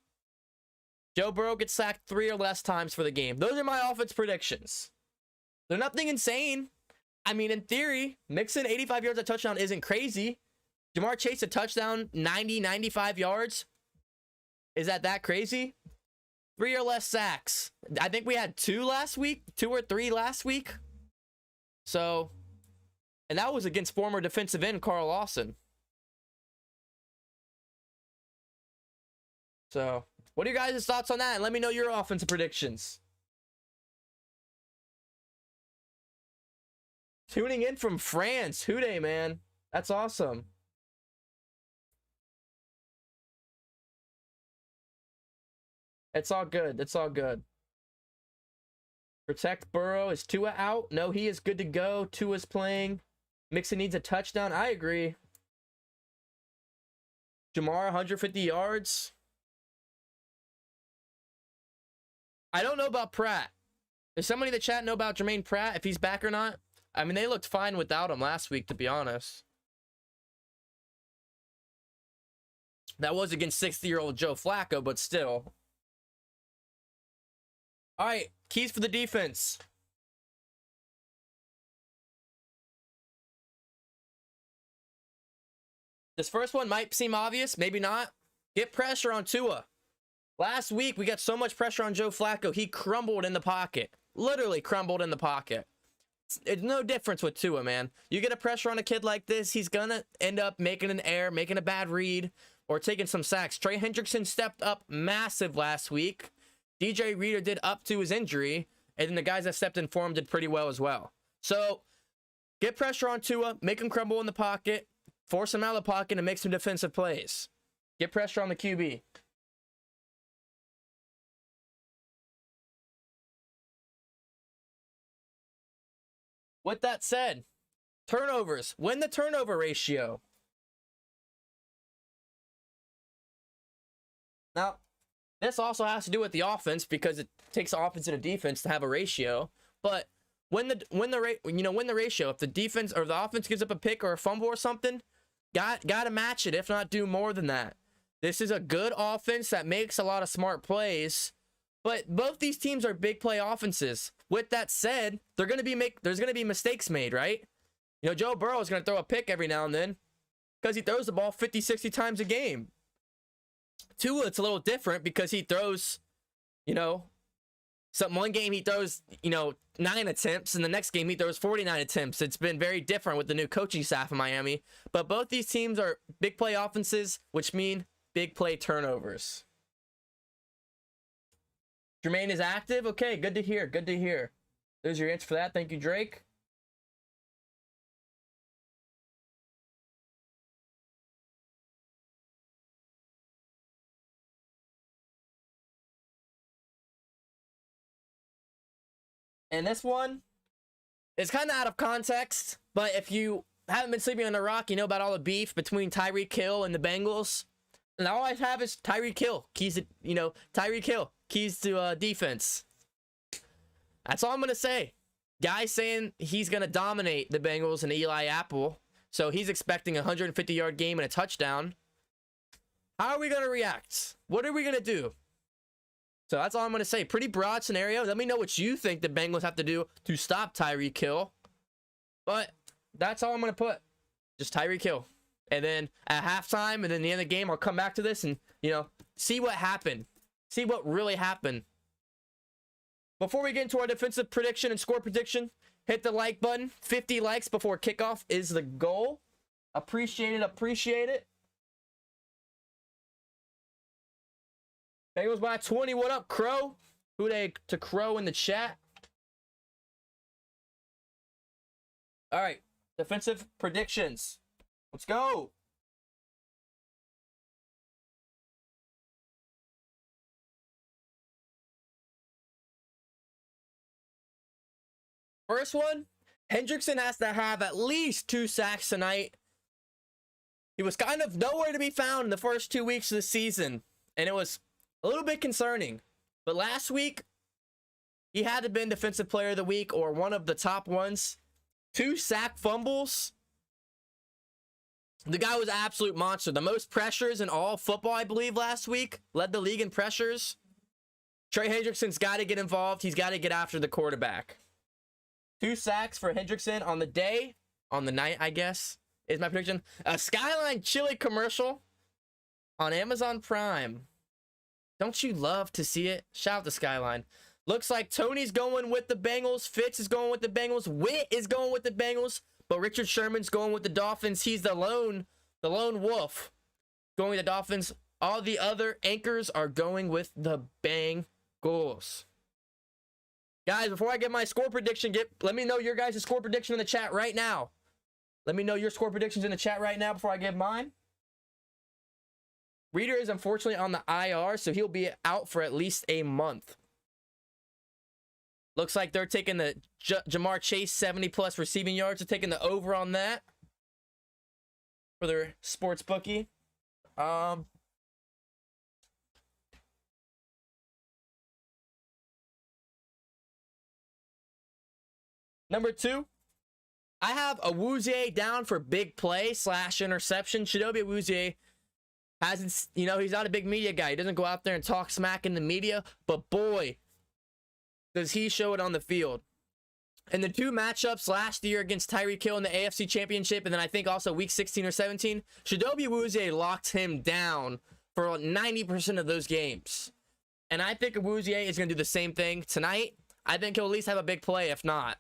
Joe Burrow gets sacked 3 or less times for the game. Those are my offense predictions. They're nothing insane. I mean, in theory, Mixon 85 yards a touchdown isn't crazy. Jamar Chase a touchdown, 90, 95 yards. Is that crazy? 3 or less sacks. I think we had 2 last week. 2 or 3 last week. So, and that was against former defensive end Carl Lawson. So, what are your guys' thoughts on that? And let me know your offensive predictions. Tuning in from France. Houday, man. That's awesome. It's all good. It's all good. Protect Burrow. Is Tua out? No, he is good to go. Tua's playing. Mixon needs a touchdown. I agree. Jamar, 150 yards. I don't know about Pratt. Does somebody in the chat know about Jermaine Pratt, if he's back or not? I mean, they looked fine without him last week, to be honest. That was against 60-year-old Joe Flacco, but still. All right, keys for the defense. This first one might seem obvious, maybe not. Get pressure on Tua. Last week, we got so much pressure on Joe Flacco, he crumbled in the pocket. Literally crumbled in the pocket. It's no difference with Tua, man. You get a pressure on a kid like this, he's going to end up making an error, making a bad read, or taking some sacks. Trey Hendrickson stepped up massive last week. DJ Reader did up to his injury, and then the guys that stepped in for him did pretty well as well. So, get pressure on Tua, make him crumble in the pocket, force him out of the pocket, and make some defensive plays. Get pressure on the QB. With that said, Turnovers. Win the turnover ratio. Now, this also has to do with the offense because it takes the offense and the defense to have a ratio. But win the ratio. If the defense or the offense gives up a pick or a fumble or something, got to match it. If not, do more than that. This is a good offense that makes a lot of smart plays. But both these teams are big play offenses. With that said, there's going to be mistakes made, right? You know, Joe Burrow is going to throw a pick every now and then because he throws the ball 50, 60 times a game. Tua, it's a little different because he throws, you know, one game he throws, 9 attempts, and the next game he throws 49 attempts. It's been very different with the new coaching staff in Miami. But both these teams are big play offenses, which mean big play turnovers. Jermaine is active. Okay, good to hear. Good to hear. There's your answer for that. Thank you, Drake. And this one is kind of out of context, but if you haven't been sleeping on the rock, you know about all the beef between Tyreek Hill and the Bengals. And all I have is Tyreek Hill. Tyreek Hill. Keys to defense. That's all I'm going to say. Guy saying he's going to dominate the Bengals and Eli Apple. So he's expecting a 150-yard game and a touchdown. How are we going to react? What are we going to do? So that's all I'm going to say. Pretty broad scenario. Let me know what you think the Bengals have to do to stop Tyreek Hill. But that's all I'm going to put. Just Tyreek Hill. And then at halftime and then the end of the game, I'll come back to this and, see what happened. See what really happened. Before we get into our defensive prediction and score prediction, hit the like button. 50 likes before kickoff is the goal. Appreciate it. Appreciate it. Bengals by 20. What up, Crow? Who they to Crow in the chat? All right. Defensive predictions. Let's go. First one, Hendrickson has to have at least 2 sacks tonight. He was kind of nowhere to be found in the first 2 weeks of the season, and it was a little bit concerning. But last week, he had to be Defensive Player of the Week or one of the top ones. 2 sack fumbles. The guy was an absolute monster. The most pressures in all football, I believe, last week. Led the league in pressures. Trey Hendrickson's got to get involved. He's got to get after the quarterback. 2 sacks for Hendrickson on the night, I guess, is my prediction. A Skyline Chili commercial on Amazon Prime. Don't you love to see it? Shout out to Skyline. Looks like Tony's going with the Bengals. Fitz is going with the Bengals. Witt is going with the Bengals. But Richard Sherman's going with the Dolphins. He's the lone wolf going with the Dolphins. All the other anchors are going with the Bengals. Guys, before I get my score prediction, let me know your guys' score prediction in the chat right now. Let me know your score predictions in the chat right now before I give mine. Reader is unfortunately on the IR, so he'll be out for at least a month. Looks like they're taking the Jamar Chase 70-plus receiving yards. They're taking the over on that for their sports bookie. Number 2, I have Awuzie down for big play / interception. Chidobe Awuzie hasn't, he's not a big media guy. He doesn't go out there and talk smack in the media, but boy, does he show it on the field. In the 2 matchups last year against Tyreek Hill in the AFC Championship, and then I think also week 16 or 17, Chidobe Awuzie locked him down for 90% of those games. And I think Awuzie is going to do the same thing tonight. I think he'll at least have a big play, if not.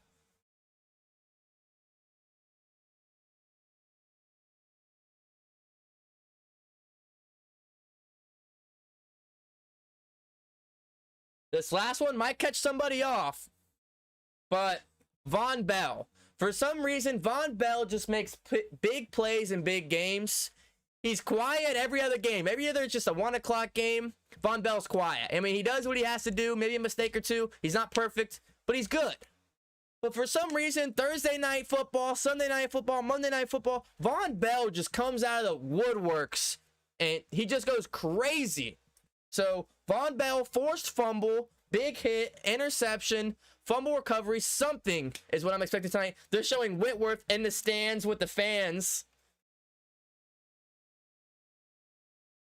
This last one might catch somebody off, but Von Bell. For some reason, Von Bell just makes big plays in big games. He's quiet every other game. Every other, it's just a 1 o'clock game. Von Bell's quiet. I mean, he does what he has to do, maybe a mistake or two. He's not perfect, but he's good. But for some reason, Thursday night football, Sunday night football, Monday night football, Von Bell just comes out of the woodworks and he just goes crazy. So Von Bell, forced fumble, big hit, interception, fumble recovery, something is what I'm expecting tonight. They're showing Whitworth in the stands with the fans.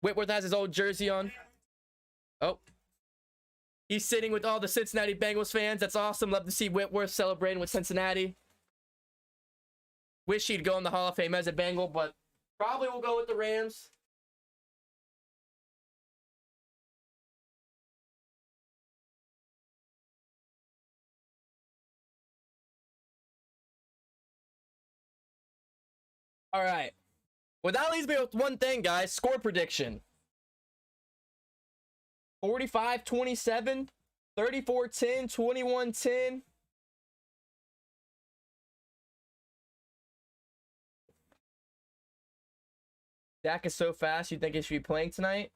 Whitworth has his old jersey on. Oh. He's sitting with all the Cincinnati Bengals fans. That's awesome. Love to see Whitworth celebrating with Cincinnati. Wish he'd go in the Hall of Fame as a Bengal, but probably will go with the Rams. All right. Well, that leaves me with one thing, guys. Score prediction. 45-27, 34-10, 21-10. Dak is so fast, you think he should be playing tonight?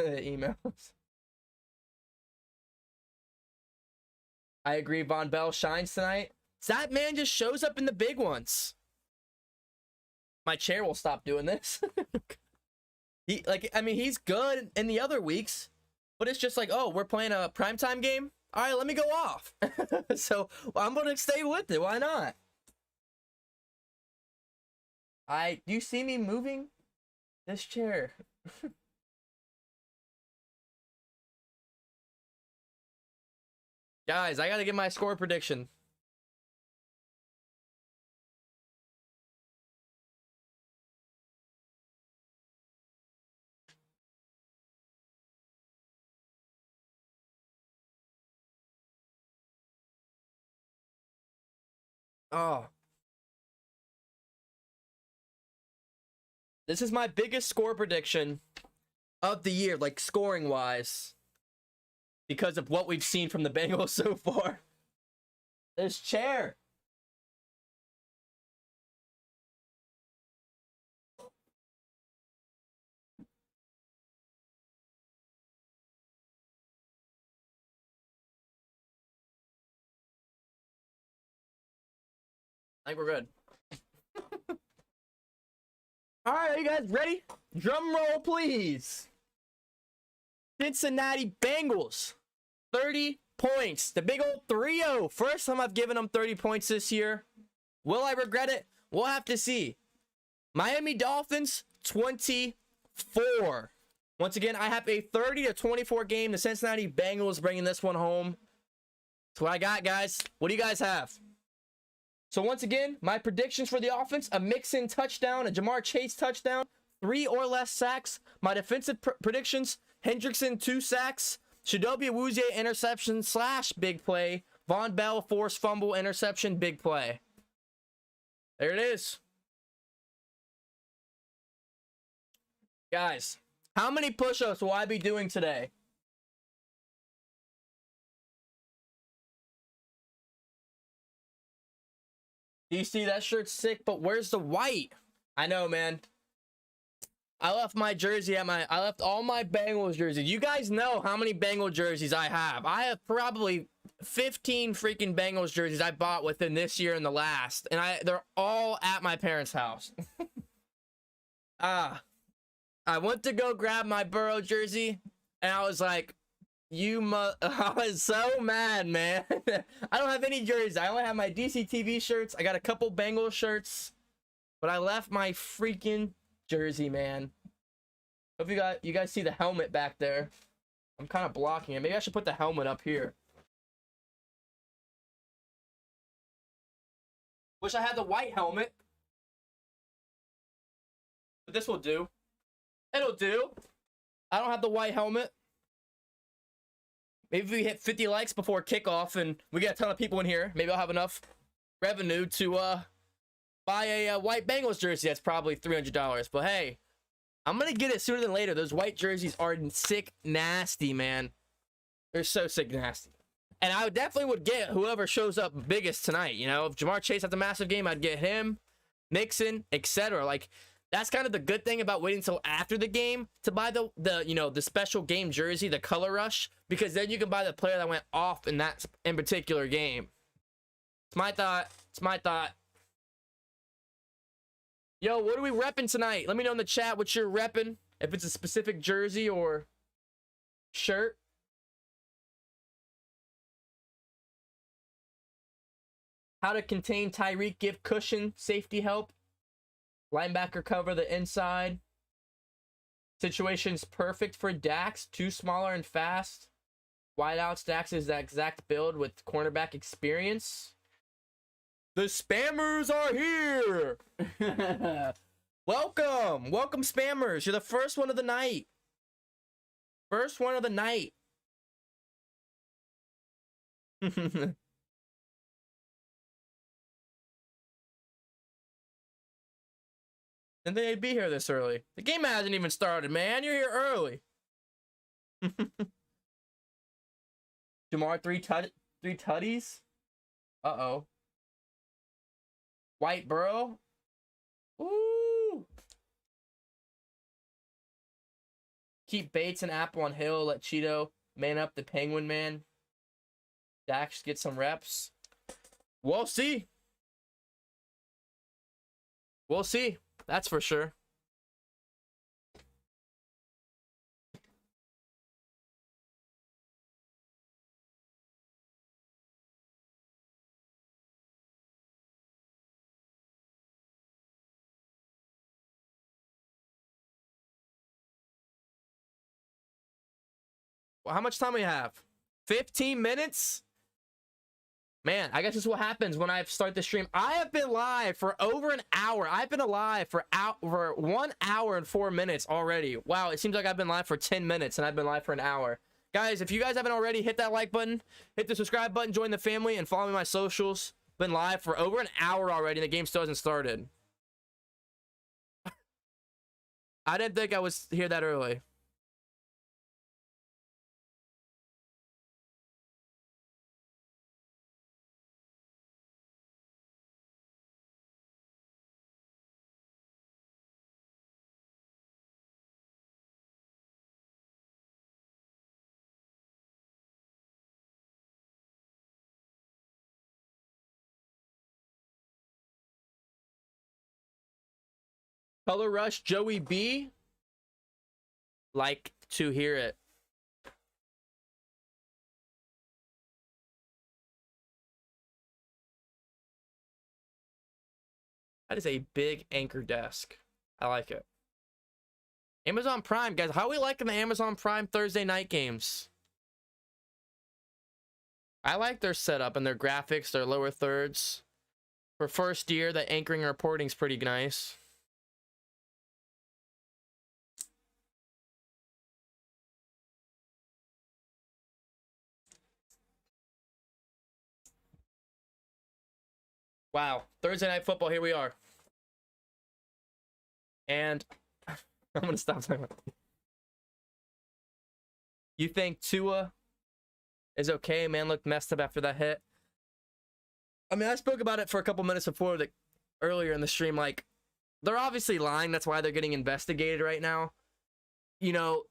Emails. I agree, Von Bell shines tonight. That man just shows up in the big ones. My chair will stop doing this. He's good in the other weeks, but it's just like, oh, we're playing a primetime game? All right, let me go off. So I'm going to stay with it. Why not? Do you see me moving this chair? Guys, I got to get my score prediction. Oh. This is my biggest score prediction of the year, like scoring-wise, because of what we've seen from the Bengals so far. This chair. I think we're good. All right, are you guys ready? Drum roll, please. Cincinnati Bengals, 30 points. The big old 3-0. First time I've given them 30 points this year. Will I regret it? We'll have to see. Miami Dolphins, 24. Once again, I have a 30-24 game. The Cincinnati Bengals bringing this one home. That's what I got, guys. What do you guys have? So once again, my predictions for the offense: a Mixon touchdown, a Jamar Chase touchdown, 3 or less sacks. My defensive predictions: Hendrickson 2 sacks, Chidobe Awuzie interception / big play, Von Bell forced fumble interception big play. There it is. Guys, how many push-ups will I be doing today? DC, that shirt's sick, but where's the white? I know, man. I left my jersey at I left all my Bengals jerseys. You guys know how many Bengal jerseys I have. I have probably 15 freaking Bengals jerseys I bought within this year and the last. And they're all at my parents' house. I went to go grab my Burrow jersey, and I was like, I was so mad, man. I don't have any jerseys. I only have my DC TV shirts. I got a couple Bengals shirts, but I left my freaking jersey, man. Hope you guys see the helmet back there. I'm kind of blocking it. Maybe I should put the helmet up here. Wish I had the white helmet, but this will do. It'll do. I don't have the white helmet. Maybe if we hit 50 likes before kickoff and we get a ton of people in here, maybe I'll have enough revenue to buy a white Bengals jersey. That's probably $300. But hey, I'm going to get it sooner than later. Those white jerseys are sick nasty, man. They're so sick nasty. And I definitely would get whoever shows up biggest tonight. You know, if Jamar Chase has a massive game, I'd get him, Mixon, etc. Like, That's kind of the good thing about waiting until after the game to buy the special game jersey, the color rush, because then you can buy the player that went off in that in particular game. It's my thought. It's my thought. Yo, what are we repping tonight? Let me know in the chat what you're repping. If it's a specific jersey or shirt. How to contain Tyreek, give cushion, safety help. Linebacker cover the inside. Situation's perfect for Dax. Too smaller and fast. Wideouts, Dax is that exact build with cornerback experience. The spammers are here. Welcome. Welcome, spammers. You're the first one of the night. First one of the night. And they'd be here this early. The game hasn't even started, man. You're here early. Jamar, three tutties. Uh-oh. White Burrow. Ooh. Keep Bates and Apple on Hill. Let Cheeto man up the Penguin man. Dax get some reps. We'll see. We'll see. That's for sure. Well, how much time we have? 15 minutes? Man, I guess this is what happens when I start the stream. I have been live for over an hour. I've been alive for 1 hour and 4 minutes already. Wow, it seems like I've been live for 10 minutes and I've been live for an hour. Guys, if you guys haven't already, hit that like button, hit the subscribe button, join the family, and follow me on my socials. Been live for over an hour already and the game still hasn't started. I didn't think I was here that early. Color Rush, Joey B. Like to hear it. That is a big anchor desk. I like it. Amazon Prime, guys. How are we liking the Amazon Prime Thursday night games? I like their setup and their graphics, their lower thirds. For first year, the anchoring and reporting is pretty nice. Wow, Thursday night football, here we are. And I'm gonna stop talking about it. You think Tua is okay? Man looked messed up after that hit. I mean, I spoke about it for a couple minutes before earlier in the stream. Like, they're obviously lying. That's why they're getting investigated right now. You know,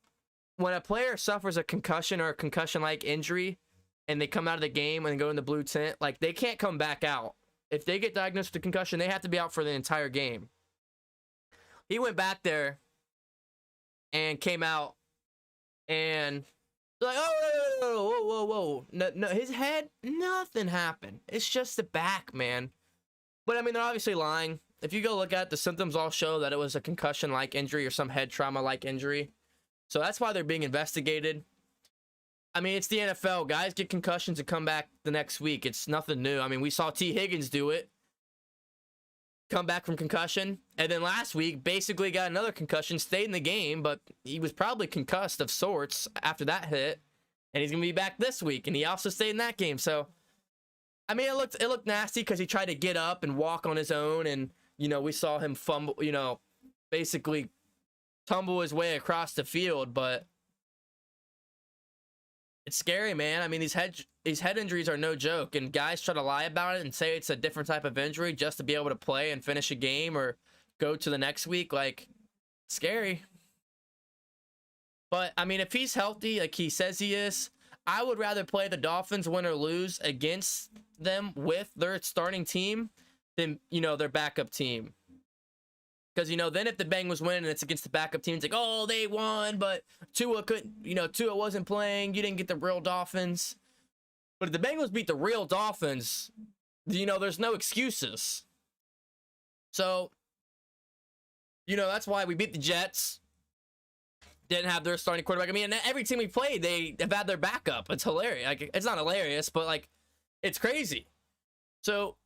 when a player suffers a concussion or a concussion-like injury and they come out of the game and go in the blue tent, like, they can't come back out. If they get diagnosed with a concussion, they have to be out for the entire game. He went back there and came out and like, oh, whoa. No, his head, nothing happened. It's just the back, man. But, I mean, they're obviously lying. If you go look at the symptoms, all show that it was a concussion-like injury or some head trauma-like injury. So that's why they're being investigated. I mean, it's the NFL. Guys get concussions and come back the next week. It's nothing new. I mean, we saw T. Higgins do it. Come back from concussion. And then last week, basically got another concussion, stayed in the game, but he was probably concussed of sorts after that hit. And he's going to be back this week. And he also stayed in that game. So, I mean, it looked nasty because he tried to get up and walk on his own. And, you know, we saw him fumble, you know, basically tumble his way across the field. But it's scary, man. I mean, these head injuries are no joke, and guys try to lie about it and say it's a different type of injury just to be able to play and finish a game or go to the next week, like, scary. But, I mean, if he's healthy, like he says he is, I would rather play the Dolphins win or lose against them with their starting team than, you know, their backup team. Because, you know, then if the Bengals win and it's against the backup team, it's like, oh, they won, but Tua couldn't, you know, Tua wasn't playing. You didn't get the real Dolphins. But if the Bengals beat the real Dolphins, you know, there's no excuses. So, you know, that's why we beat the Jets. Didn't have their starting quarterback. I mean, every team we played, they have had their backup. It's hilarious. Like, it's not hilarious, but, like, it's crazy. So,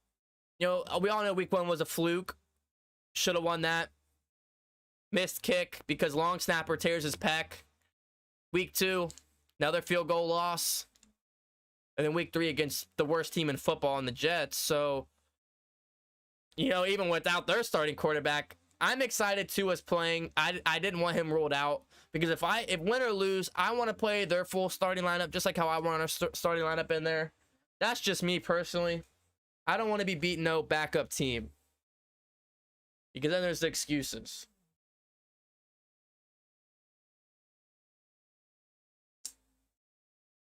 you know, we all know week 1 was a fluke. Should have won that. Missed kick because long snapper tears his pec. Week 2, another field goal loss. And then week 3 against the worst team in football in the Jets. So, you know, even without their starting quarterback, I'm excited Tua's playing. I didn't want him ruled out because if win or lose, I want to play their full starting lineup just like how I want our starting lineup in there. That's just me personally. I don't want to be beating no backup team because then there's the excuses.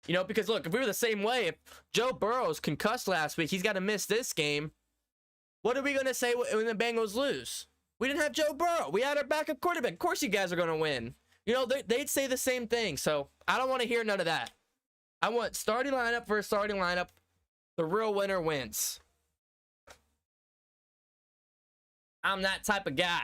You know, because look, if we were the same way, if Joe Burrow's concussed last week, he's got to miss this game. What are we going to say when the Bengals lose? We didn't have Joe Burrow. We had our backup quarterback. Of course you guys are going to win. You know, they'd say the same thing. So I don't want to hear none of that. I want starting lineup for a starting lineup. The real winner wins. I'm that type of guy.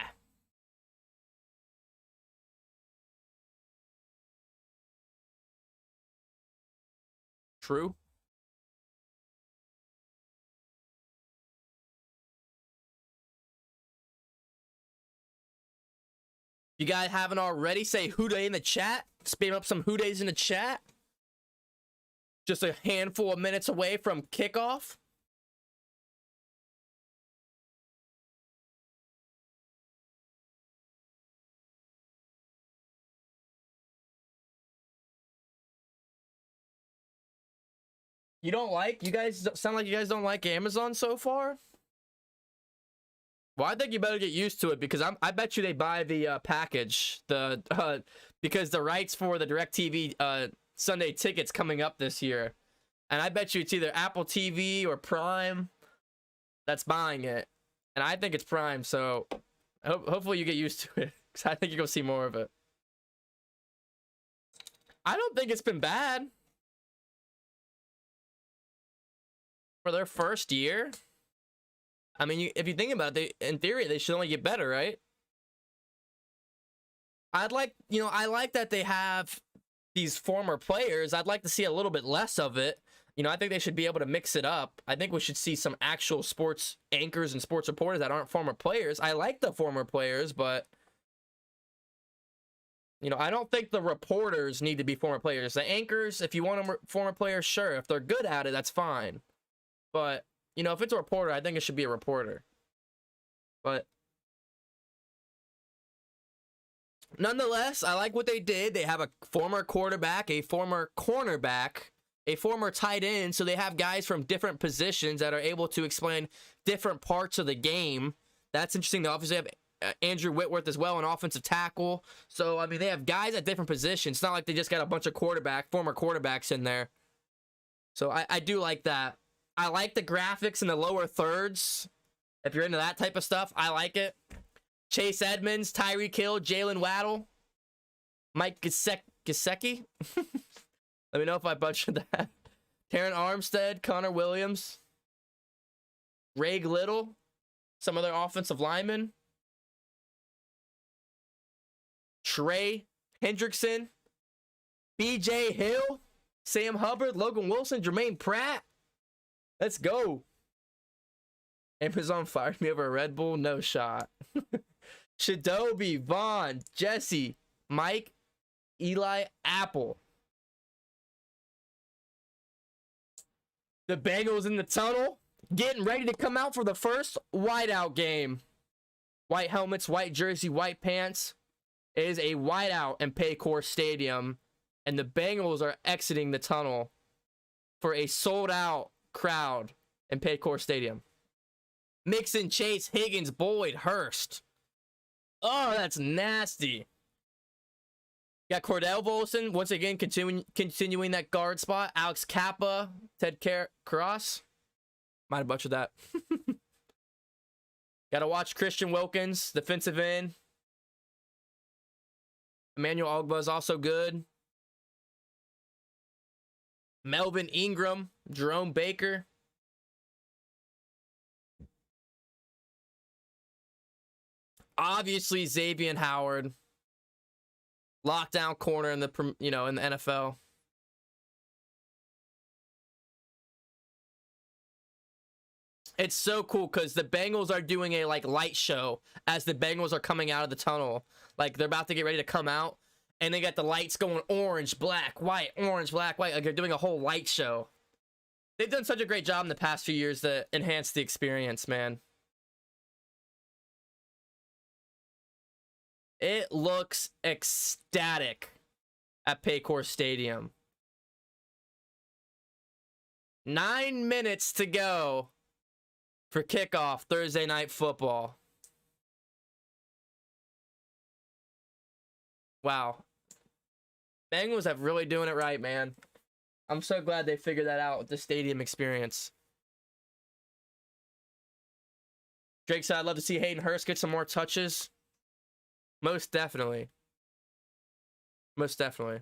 True. You guys haven't already, say Who Dey in the chat. Spam up some Who Days in the chat. Just a handful of minutes away from kickoff. You don't like? You guys sound like you guys don't like Amazon so far? Well, I think you better get used to it because I bet you they buy the package, because the rights for the DirecTV Sunday tickets coming up this year, and I bet you it's either Apple TV or Prime that's buying it, and I think it's Prime. So hopefully you get used to it because I think you're gonna see more of it. I don't think it's been bad for their first year. I mean, if you think about it, in theory, they should only get better, right? I like that they have these former players. I'd like to see a little bit less of it. You know, I think they should be able to mix it up. I think we should see some actual sports anchors and sports reporters that aren't former players. I like the former players, but, you know, I don't think the reporters need to be former players. The anchors, if you want them former players, sure. If they're good at it, that's fine. But, you know, if it's a reporter, I think it should be a reporter. But nonetheless, I like what they did. They have a former quarterback, a former cornerback, a former tight end. So they have guys from different positions that are able to explain different parts of the game. That's interesting. They obviously have Andrew Whitworth as well, an offensive tackle. So, I mean, they have guys at different positions. It's not like they just got a bunch of former quarterbacks in there. So I do like that. I like the graphics in the lower thirds. If you're into that type of stuff, I like it. Chase Edmonds, Tyreek Hill, Jalen Waddle, Mike Gesicki. Let me know if I butchered that. Terran Armstead, Connor Williams, Ray Little, some other offensive linemen. Trey Hendrickson, BJ Hill, Sam Hubbard, Logan Wilson, Jermaine Pratt. Let's go. Amazon fired me over a Red Bull. No shot. Shadobi, Vaughn, Jesse, Mike, Eli, Apple. The Bengals in the tunnel, getting ready to come out for the first whiteout game. White helmets, white jersey, white pants. It is a whiteout in Paycor Stadium, and the Bengals are exiting the tunnel for a sold-out crowd in Paycor Stadium. Mixon, Chase, Higgins, Boyd, Hurst. Oh, that's nasty. Got Cordell Volson once again continuing that guard spot. Alex Kappa, Ted Cross. Might have butchered that. Got to watch Christian Wilkins, defensive end. Emmanuel Ogbah is also good. Melvin Ingram, Jerome Baker. Obviously, Xavier Howard. Lockdown corner in the, in the NFL. It's so cool because the Bengals are doing a light show as the Bengals are coming out of the tunnel. Like they're about to get ready to come out, and they got the lights going orange, black, white, orange, black, white. Like they're doing a whole light show. They've done such a great job in the past few years to enhance the experience, man. It looks ecstatic at Paycor Stadium. 9 minutes to go for kickoff Thursday Night Football. Wow. Bengals have really doing it right, man. I'm so glad they figured that out with the stadium experience. Drake said, I'd love to see Hayden Hurst get some more touches. Most definitely. Most definitely.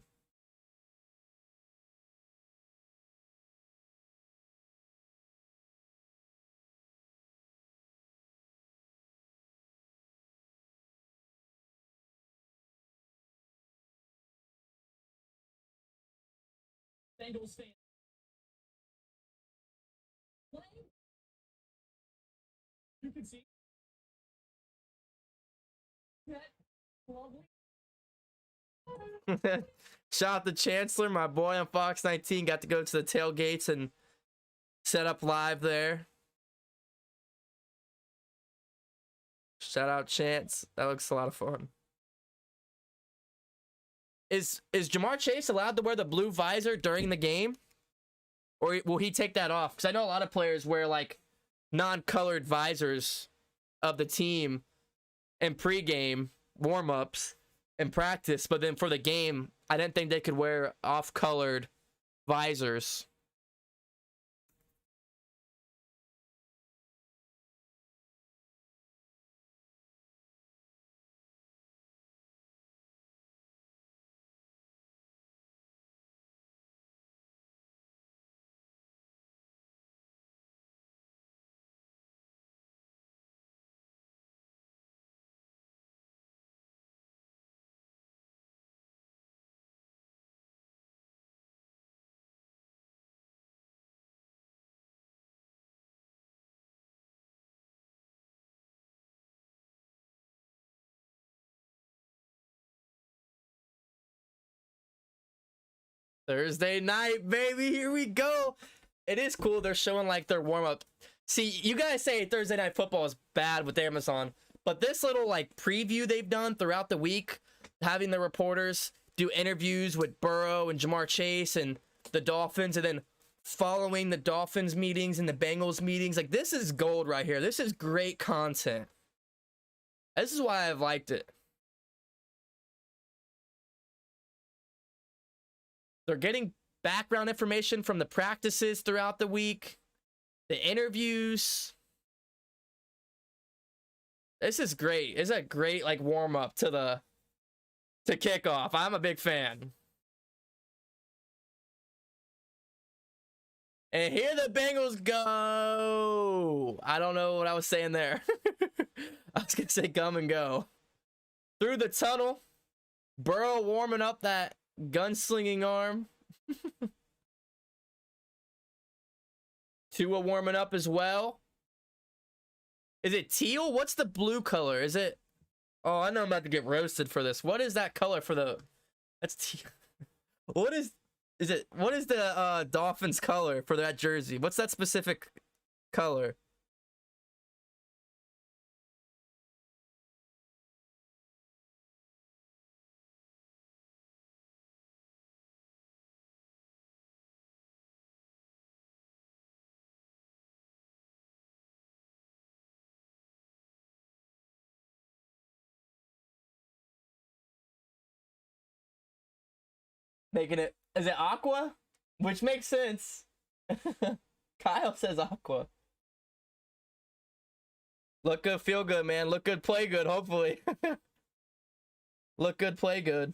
Bengals fan. You can see that. Shout out to Chancellor, my boy on Fox 19. Got to go to the tailgates and set up live there. Shout out Chance. That looks a lot of fun. Is Jamar Chase allowed to wear the blue visor during the game? Or will he take that off? Because I know a lot of players wear non-colored visors of the team in pregame warm-ups and practice, but then for the game, I didn't think they could wear off-colored visors. Thursday night, baby. Here we go. It is cool. They're showing their warm up. See, you guys say Thursday Night Football is bad with Amazon, but this little preview they've done throughout the week, having the reporters do interviews with Burrow and Jamar Chase and the Dolphins, and then following the Dolphins meetings and the Bengals meetings, this is gold right here. This is great content. This is why I've liked it. They're getting background information from the practices throughout the week, the interviews. This is great. It's a great warm up to kickoff. I'm a big fan. And here the Bengals go. I don't know what I was saying there. I was gonna say come and go. Through the tunnel. Burrow warming up that gunslinging arm. Tua warming up as well. Is it teal? What's the blue color? Is it? Oh, I know I'm about to get roasted for this. What is that color for the? That's teal. What is it? What is the Dolphins color for that jersey? What's that specific color? Making it, is it Aqua? Which makes sense. Kyle says Aqua. Look good, feel good, man. Look good, play good, hopefully. Look good, play good.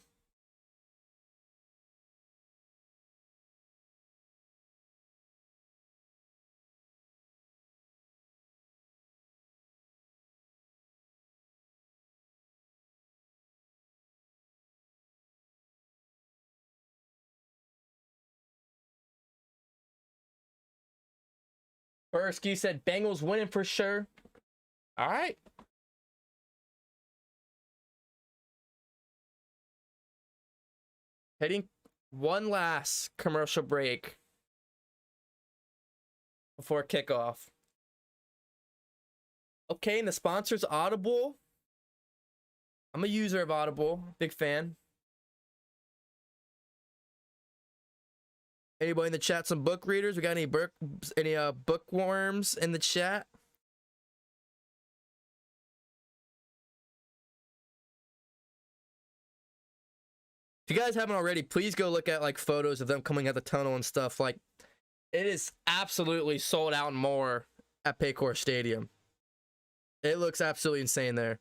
Bursky said Bengals winning for sure. All right. Hitting one last commercial break before kickoff. Okay, and the sponsor's Audible. I'm a user of Audible, big fan. Anybody in the chat, some book readers? We got any bookworms in the chat? If you guys haven't already, please go look at like photos of them coming out the tunnel and stuff. Like, it is absolutely sold out and more at Paycor Stadium. It looks absolutely insane there.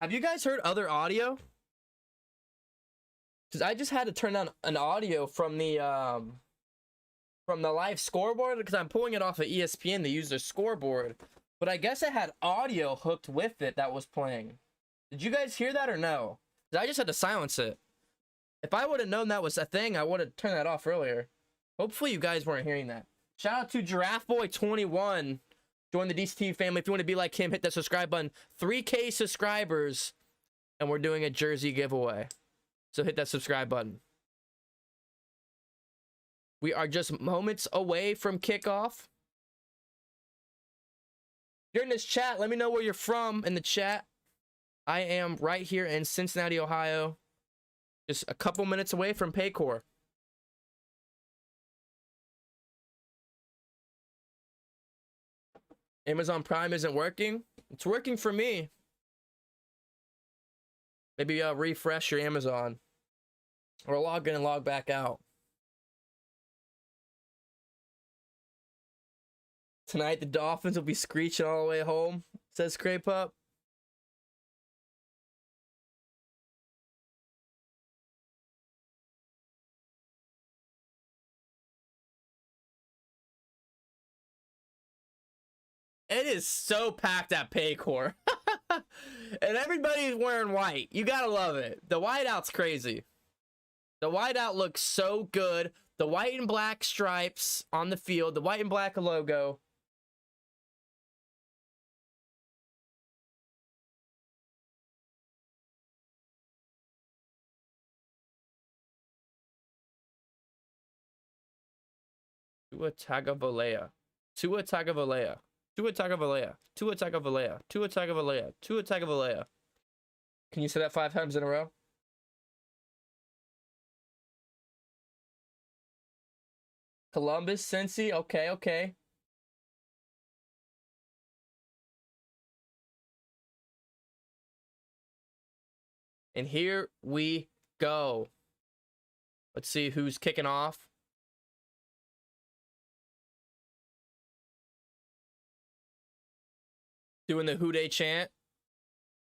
Have you guys heard other audio? Because I just had to turn on an audio from the live scoreboard because I'm pulling it off of ESPN to use their scoreboard. But I guess it had audio hooked with it that was playing. Did you guys hear that or no? 'Cause I just had to silence it. If I would have known that was a thing, I would have turned that off earlier. Hopefully you guys weren't hearing that. Shout out to Giraffe Boy 21. Join the DCT family. If you want to be like him, hit that subscribe button. 3K subscribers, and we're doing a jersey giveaway. So hit that subscribe button. We are just moments away from kickoff. If you're in this chat, let me know where you're from in the chat. I am right here in Cincinnati, Ohio. Just a couple minutes away from Paycor. Amazon Prime isn't working. It's working for me. Maybe refresh your Amazon. Or log in and log back out. Tonight, the Dolphins will be screeching all the way home, says Cray Pup. It is so packed at Paycor. And everybody's wearing white. You gotta love it. The whiteout's crazy. The whiteout looks so good. The white and black stripes on the field. The white and black logo. Tua Tagovailoa. Tua Tagovailoa. Tua Tagovailoa. Tua Tagovailoa. Tua Tagovailoa. Tua Tagovailoa. Can you say that 5 times in a row? Columbus, Cincy. Okay, okay. And here we go. Let's see who's kicking off. Doing the Who Dey chant,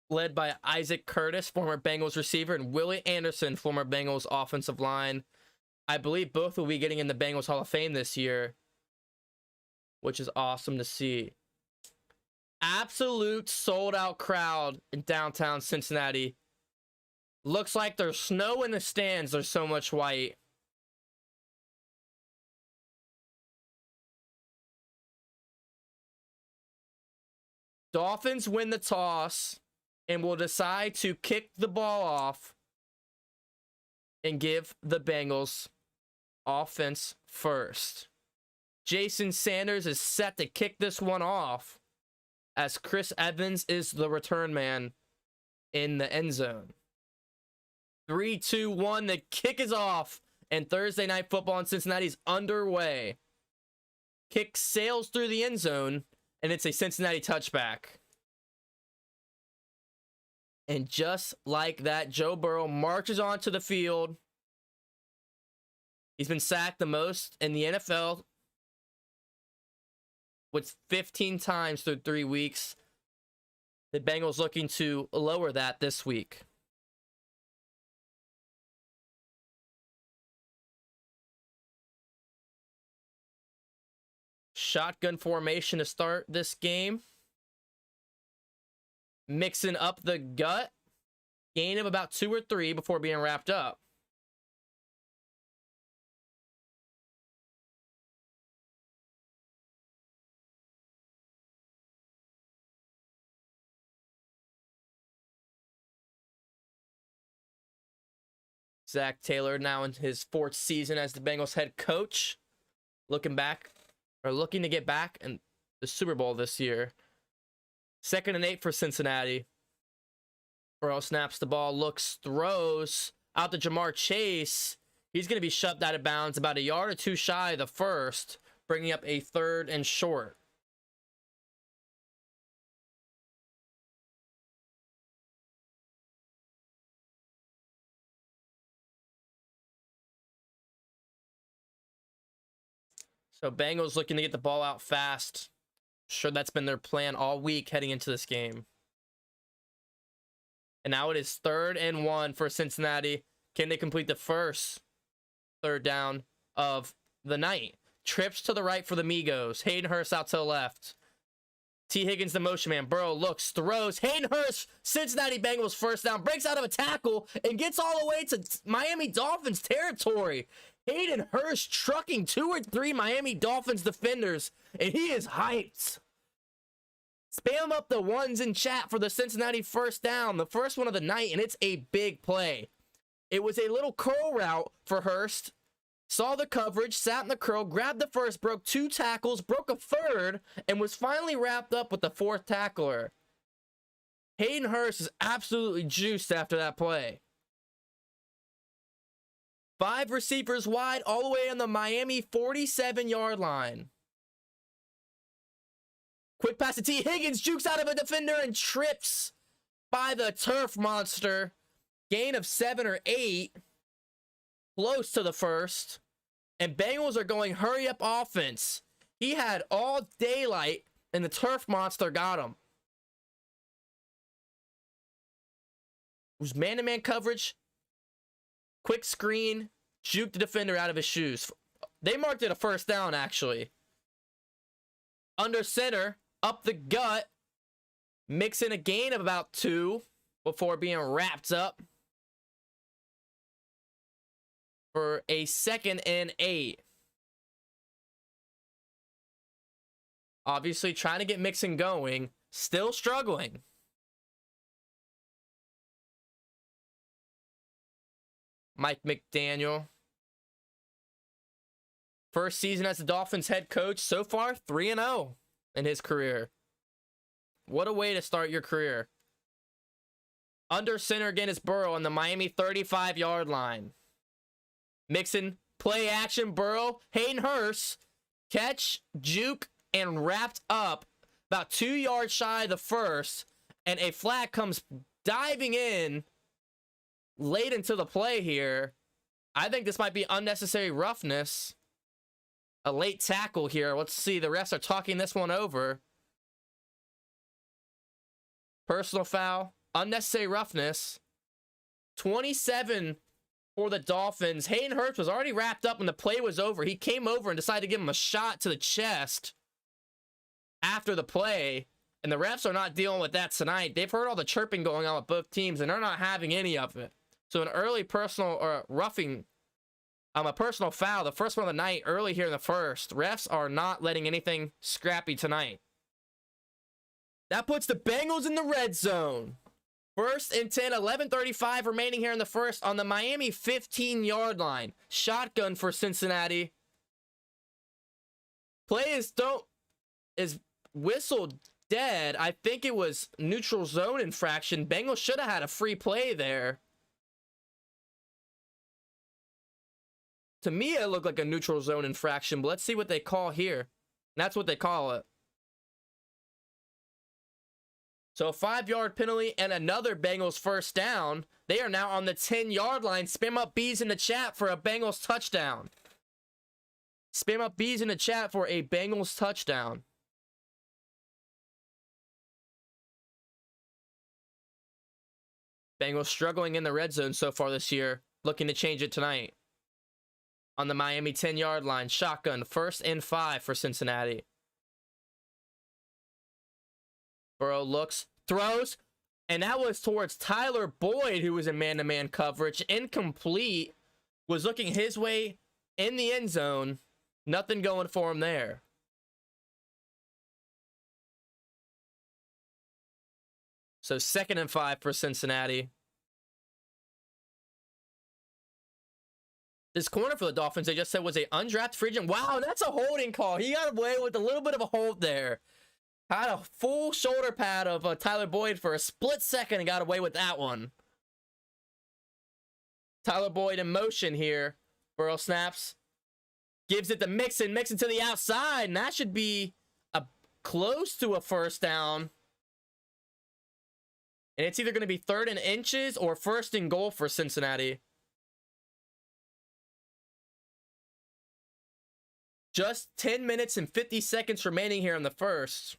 led by Isaac Curtis, former Bengals receiver, and Willie Anderson, former Bengals offensive line. I believe both will be getting in the Bengals Hall of Fame this year, which is awesome to see. Absolute sold-out crowd in downtown Cincinnati. Looks like there's snow in the stands. There's so much white. Dolphins win the toss and will decide to kick the ball off and give the Bengals offense first. Jason Sanders is set to kick this one off as Chris Evans is the return man in the end zone. 3, 2, 1, the kick is off, and Thursday Night Football in Cincinnati is underway. Kick sails through the end zone, and it's a Cincinnati touchback. And just like that, Joe Burrow marches onto the field. He's been sacked the most in the NFL, with 15 times through 3 weeks. The Bengals looking to lower that this week. Shotgun formation to start this game. Mixing up the gut. Gain of about 2 or 3 before being wrapped up. Zach Taylor now in his 4th season as the Bengals head coach. Looking to get back in the Super Bowl this year. 2nd and 8 for Cincinnati. Burrow snaps the ball, looks, throws out to Jamar Chase. He's going to be shoved out of bounds about 1 yard or 2 shy of the first, bringing up a 3rd and short. So Bengals looking to get the ball out fast. Sure, that's been their plan all week heading into this game. And now it is 3rd and 1 for Cincinnati. Can they complete the first 3rd down of the night? Trips to the right for the Migos. Hayden Hurst out to the left. T. Higgins, the motion man. Burrow looks, throws. Hayden Hurst, Cincinnati Bengals first down. Breaks out of a tackle and gets all the way to Miami Dolphins territory. Hayden Hurst trucking 2 or 3 Miami Dolphins defenders, and he is hyped. Spam up the ones in chat for the Cincinnati first down, the first one of the night, and it's a big play. It was a little curl route for Hurst. Saw the coverage, sat in the curl, grabbed the first, broke 2 tackles, broke a 3rd, and was finally wrapped up with the 4th tackler. Hayden Hurst is absolutely juiced after that play. 5 receivers wide, all the way on the Miami 47-yard line. Quick pass to T. Higgins, jukes out of a defender and trips by the turf monster. Gain of 7 or 8. Close to the first. And Bengals are going hurry-up offense. He had all daylight, and the turf monster got him. It was man-to-man coverage. Quick screen, juke the defender out of his shoes. They marked it a first down, actually. Under center, up the gut, mixing a gain of about 2 before being wrapped up for a 2nd and 8. Obviously trying to get Mixon going, still struggling. Mike McDaniel. First season as the Dolphins head coach. So far, 3-0 in his career. What a way to start your career. Under center again is Burrow on the Miami 35-yard line. Mixon, play action, Burrow. Hayden Hurst, catch, juke, and wrapped up about 2 yards shy of the first. And a flag comes diving in late into the play here. I think this might be unnecessary roughness. A late tackle here. Let's see. The refs are talking this one over. Personal foul. Unnecessary roughness. 27 for the Dolphins. Hayden Hurst was already wrapped up when the play was over. He came over and decided to give him a shot to the chest after the play. And the refs are not dealing with that tonight. They've heard all the chirping going on with both teams, and they're not having any of it. So an early personal or roughing, a personal foul, the first one of the night, early here in the first. Refs are not letting anything scrappy tonight. That puts the Bengals in the red zone. First and 10, 11:35 remaining here in the first on the Miami 15-yard line. Shotgun for Cincinnati. Play is whistled dead. I think it was neutral zone infraction. Bengals should have had a free play there. To me, it looked like a neutral zone infraction, but let's see what they call here. And that's what they call it. So a 5-yard penalty and another Bengals first down. They are now on the 10-yard line. Spam up B's in the chat for a Bengals touchdown. Spam up B's in the chat for a Bengals touchdown. Bengals struggling in the red zone so far this year. Looking to change it tonight. On the Miami 10-yard line. Shotgun. First and 5 for Cincinnati. Burrow looks, throws, and that was towards Tyler Boyd, who was in man-to-man coverage. Incomplete. Was looking his way in the end zone. Nothing going for him there. So 2nd and 5 for Cincinnati. This corner for the Dolphins, they just said, was a undrafted free agent. Wow, that's a holding call. He got away with a little bit of a hold there. Had a full shoulder pad of Tyler Boyd for a split second and got away with that one. Tyler Boyd in motion here. Burrow snaps. Gives it to Mixon. Mixon to the outside. And that should be close to a first down. And it's either going to be 3rd and inches or 1st and goal for Cincinnati. Just 10 minutes and 50 seconds remaining here in the first.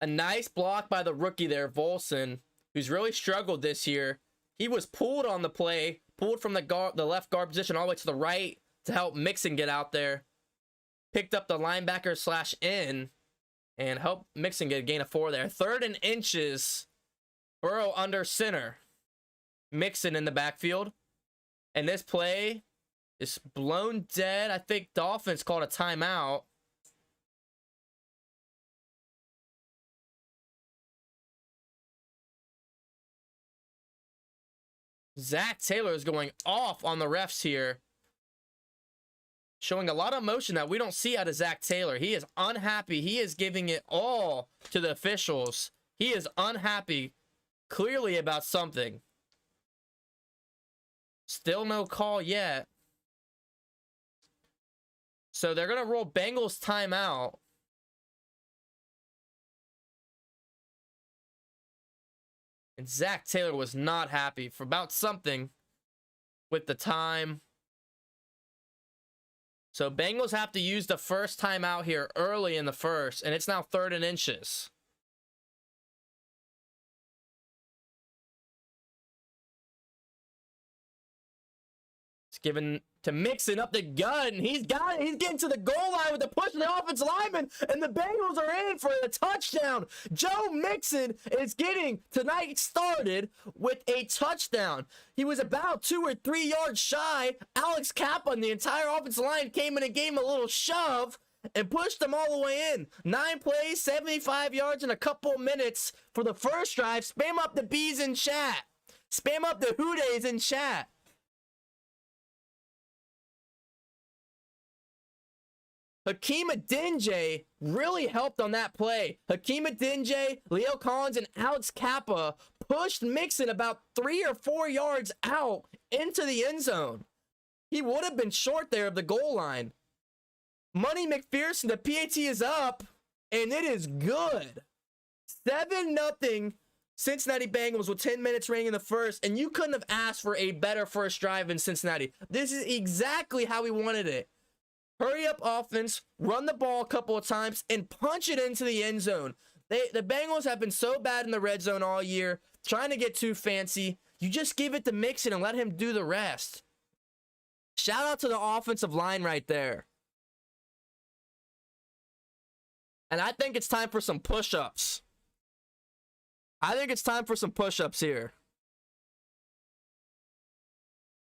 A nice block by the rookie there, Volson, who's really struggled this year. He was pulled on the play, pulled from the left guard position all the way to the right to help Mixon get out there. Picked up the linebacker / in and helped Mixon get a gain of 4 there. 3rd and inches. Burrow under center. Mixon in the backfield. And this play is blown dead. I think Dolphins called a timeout. Zach Taylor is going off on the refs here. Showing a lot of emotion that we don't see out of Zach Taylor. He is unhappy. He is giving it all to the officials. He is unhappy, clearly, about something. Still no call yet. So they're going to roll Bengals timeout. And Zach Taylor was not happy for about something with the time. So Bengals have to use the first timeout here early in the first. And it's now 3rd and inches. It's given to Mixon up the gun. He's got it. He's getting to the goal line with the push of the offensive lineman, and the Bengals are in for the touchdown. Joe Mixon is getting tonight started with a touchdown. He was about 2 or 3 yards shy. Alex Kappa and the entire offensive line came in and gave him a little shove and pushed him all the way in. 9 plays, 75 yards in a couple minutes for the first drive. Spam up the B's in chat. Spam up the Who Days in chat. Hakeem Adeniji really helped on that play. Hakeem Adeniji, Leo Collins, and Alex Kappa pushed Mixon about 3 or 4 yards out into the end zone. He would have been short there of the goal line. Money McPherson, the PAT is up, and it is good. 7-0 Cincinnati Bengals with 10 minutes remaining in the first, and you couldn't have asked for a better first drive in Cincinnati. This is exactly how we wanted it. Hurry up offense, run the ball a couple of times, and punch it into the end zone. The Bengals have been so bad in the red zone all year, trying to get too fancy. You just give it to Mixon and let him do the rest. Shout out to the offensive line right there. And I think it's time for some push-ups. I think it's time for some push-ups here.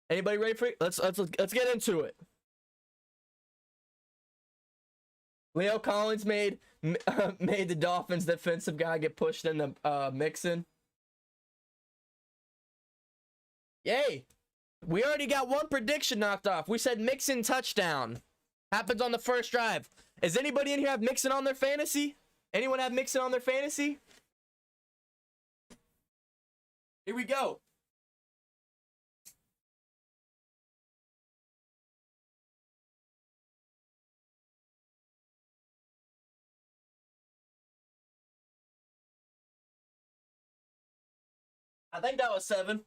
Anybody ready for it? Let's get into it. Leo Collins made the Dolphins defensive guy get pushed in the Mixon. Yay! We already got one prediction knocked off. We said Mixon touchdown. Happens on the first drive. Does anybody in here have Mixon on their fantasy? Anyone have Mixon on their fantasy? Here we go. I think that was 7.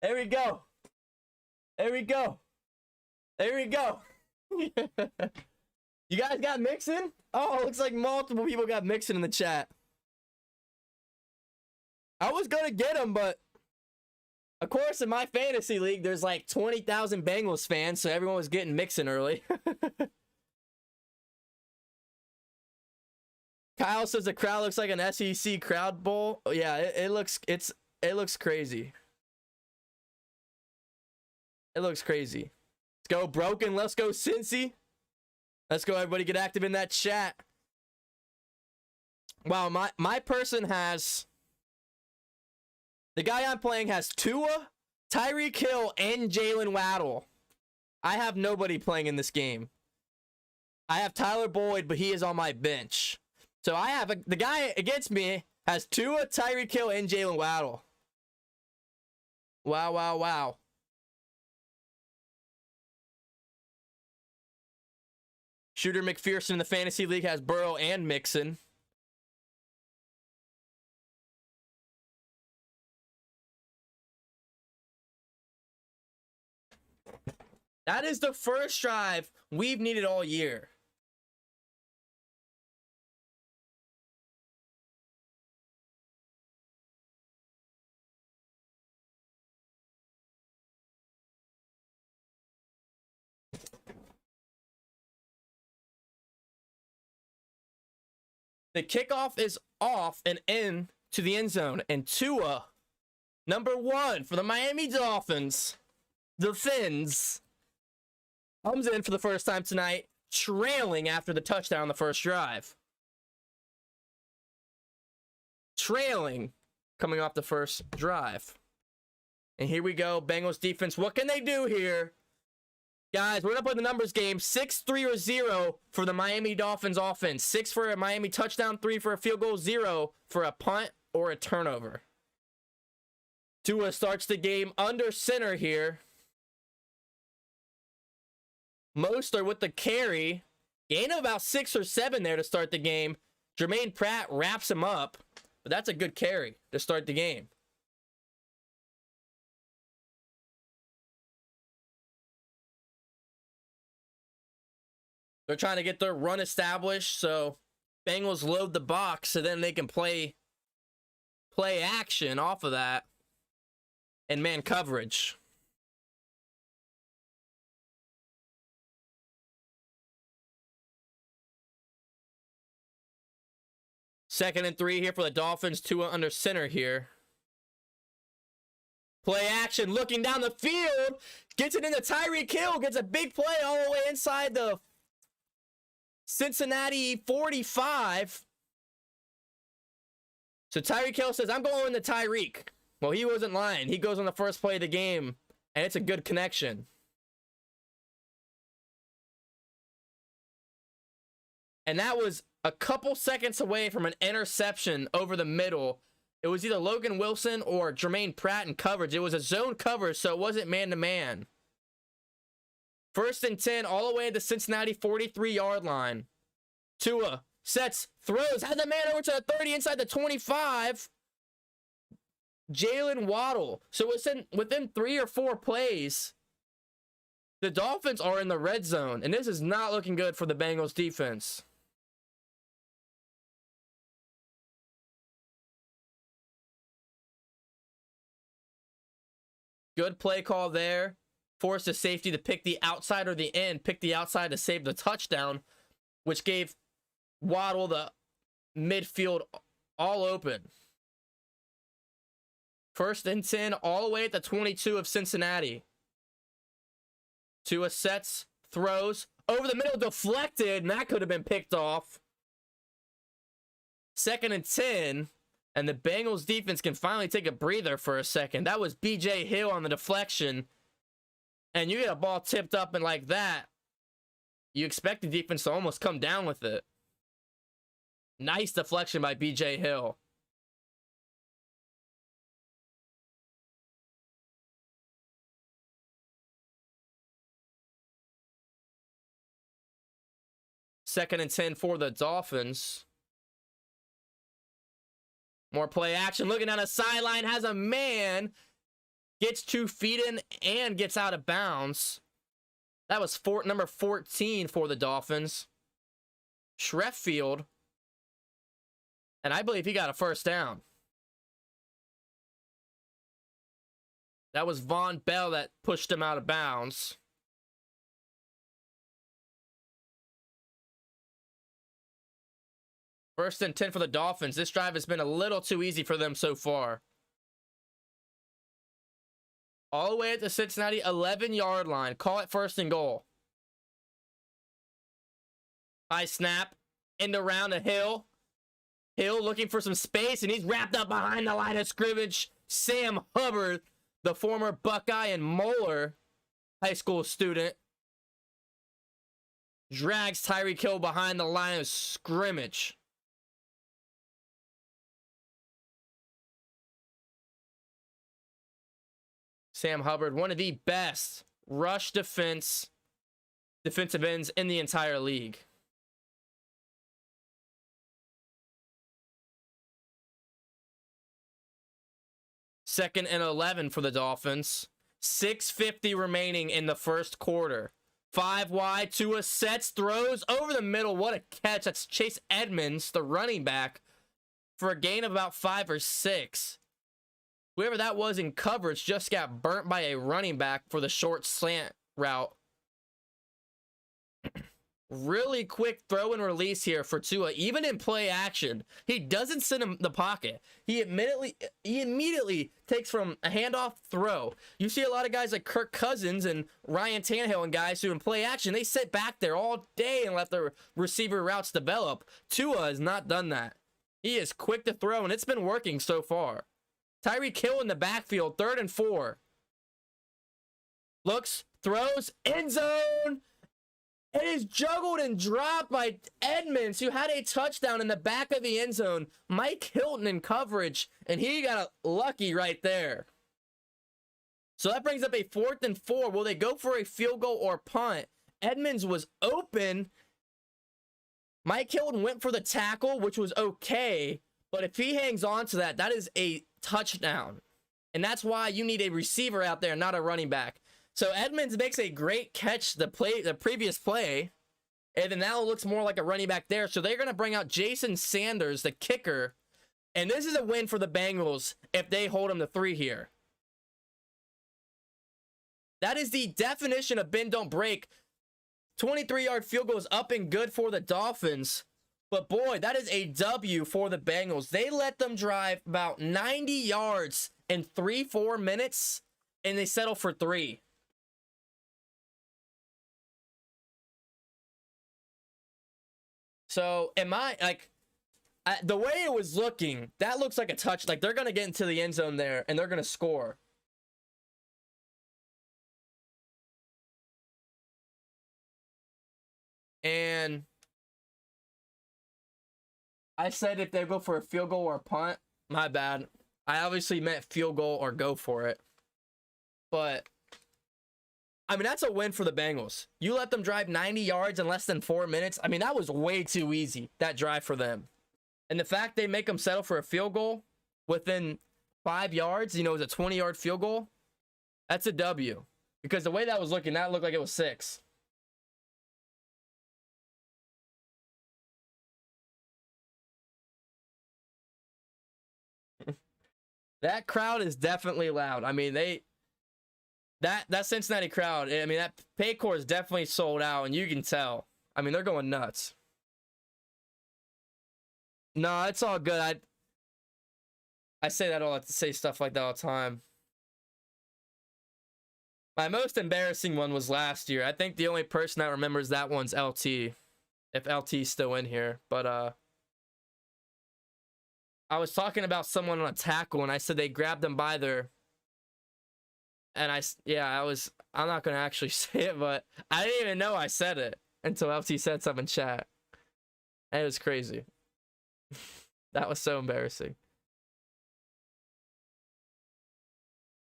There we go. There we go. There we go. You guys got Mixon? Oh, looks like multiple people got Mixon in the chat. I was going to get him, but of course in my fantasy league, there's like 20,000 Bengals fans, so everyone was getting Mixon early. Kyle says the crowd looks like an SEC crowd bowl. Oh, yeah, it looks crazy. It looks crazy. Let's go Broken. Let's go Cincy. Let's go everybody, get active in that chat. Wow, my person has, the guy I'm playing has Tua, Tyreek Hill, and Jalen Waddle. I have nobody playing in this game. I have Tyler Boyd, but he is on my bench. So I have the guy against me has Tua, Tyreek Hill, and Jalen Waddle. Wow, wow, wow. Shooter McPherson in the fantasy league has Burrow and Mixon. That is the first drive we've needed all year. The kickoff is off and in to the end zone. And Tua, number 1 for the Miami Dolphins, the Fins, comes in for the first time tonight, trailing after the touchdown on the first drive. Trailing coming off the first drive. And here we go, Bengals defense. What can they do here? Guys, we're going to play the numbers game. 6-3 or 0 for the Miami Dolphins offense. 6 for a Miami touchdown, 3 for a field goal, 0 for a punt or a turnover. Tua starts the game under center here. Mostert with the carry. Gain of about 6 or 7 there to start the game. Jermaine Pratt wraps him up. But that's a good carry to start the game. They're trying to get their run established, so Bengals load the box so then they can play action off of that and man coverage. Second and 3 here for the Dolphins. Tua under center here. Play action, looking down the field. Gets it into Tyreek Hill. Gets a big play all the way inside the Cincinnati 45. So Tyreek Hill says, I'm going to Tyreek. Well, he wasn't lying. He goes on the first play of the game, and it's a good connection. And that was a couple seconds away from an interception over the middle. It was either Logan Wilson or Jermaine Pratt in coverage. It was a zone coverage, so it wasn't man-to-man. First and 10, all the way to the Cincinnati 43-yard line. Tua sets, throws, has the man over to the 30 inside the 25. Jalen Waddle. So within 3 or 4 plays, the Dolphins are in the red zone, and this is not looking good for the Bengals defense. Good play call there. Forced a safety to pick the outside or the end. Pick the outside to save the touchdown. which gave Waddle the midfield all open. 1st and 10 all the way at the 22 of Cincinnati. Tua sets, throws, over the middle, deflected, and that could have been picked off. 2nd and 10, and the Bengals defense can finally take a breather for a second. That was B.J. Hill on the deflection, and you get a ball tipped up and like that, you expect the defense to almost come down with it. Nice deflection by B.J. Hill. Second and 10 for the Dolphins. More play action. Looking down a sideline. Has a man. Gets 2 feet in and gets out of bounds. That was number 14 for the Dolphins. Shreffield. And I believe he got a first down. That was Von Bell that pushed him out of bounds. First and 10 for the Dolphins. This drive has been a little too easy for them so far. All the way at the Cincinnati 11-yard line. Call it 1st and goal. High snap. End around to Hill. Hill looking for some space, and he's wrapped up behind the line of scrimmage. Sam Hubbard, the former Buckeye and Moeller high school student, drags Tyreek Hill behind the line of scrimmage. Sam Hubbard, one of the best rush defensive ends in the entire league. Second and 11 for the Dolphins. 6:50 remaining in the first quarter. 5 wide, Tua sets, throws over the middle. What a catch. That's Chase Edmonds, the running back, for a gain of about 5 or 6. Whoever that was in coverage just got burnt by a running back for the short slant route. Really quick throw and release here for Tua, even in play action. He doesn't sit in the pocket. He immediately takes from a handoff throw. You see a lot of guys like Kirk Cousins and Ryan Tannehill and guys who in play action, they sit back there all day and let their receiver routes develop. Tua has not done that. He is quick to throw, and it's been working so far. Tyreek Hill in the backfield, 3rd and 4. Looks, throws, end zone. It is juggled and dropped by Edmonds, who had a touchdown in the back of the end zone. Mike Hilton in coverage, and he got lucky right there. So that brings up a 4th and 4. Will they go for a field goal or punt? Edmonds was open. Mike Hilton went for the tackle, which was okay. But if he hangs on to that, that is a touchdown. And that's why you need a receiver out there, not a running back. So Edmonds makes a great catch the previous play, and then now it looks more like a running back there. So they're going to bring out Jason Sanders, the kicker, and this is a win for the Bengals if they hold him to 3 here. That is the definition of bend don't break. 23-yard field goal is up and good for the Dolphins, but boy, that is a W for the Bengals. They let them drive about 90 yards in 3-4 minutes, and they settle for 3. So, the way it was looking, that looks like a touch. Like, they're going to get into the end zone there, and they're going to score. And I said if they go for a field goal or a punt, my bad. I obviously meant field goal or go for it. But, I mean, that's a win for the Bengals. You let them drive 90 yards in less than 4 minutes. I mean, that was way too easy, that drive for them. And the fact they make them settle for a field goal within 5 yards, you know, it's a 20-yard field goal, that's a W. Because the way that was looking, that looked like it was 6. That crowd is definitely loud. I mean, that Cincinnati crowd, I mean, that Paycor is definitely sold out, and you can tell. I mean, they're going nuts. No, it's all good. I say that all say stuff like that all the time. My most embarrassing one was last year. I think the only person that remembers that one's LT, if LT's still in here. But I was talking about someone on a tackle, and I said they grabbed them by their. And I'm not gonna actually say it, but I didn't even know I said it until LT said something in chat. And it was crazy. That was so embarrassing.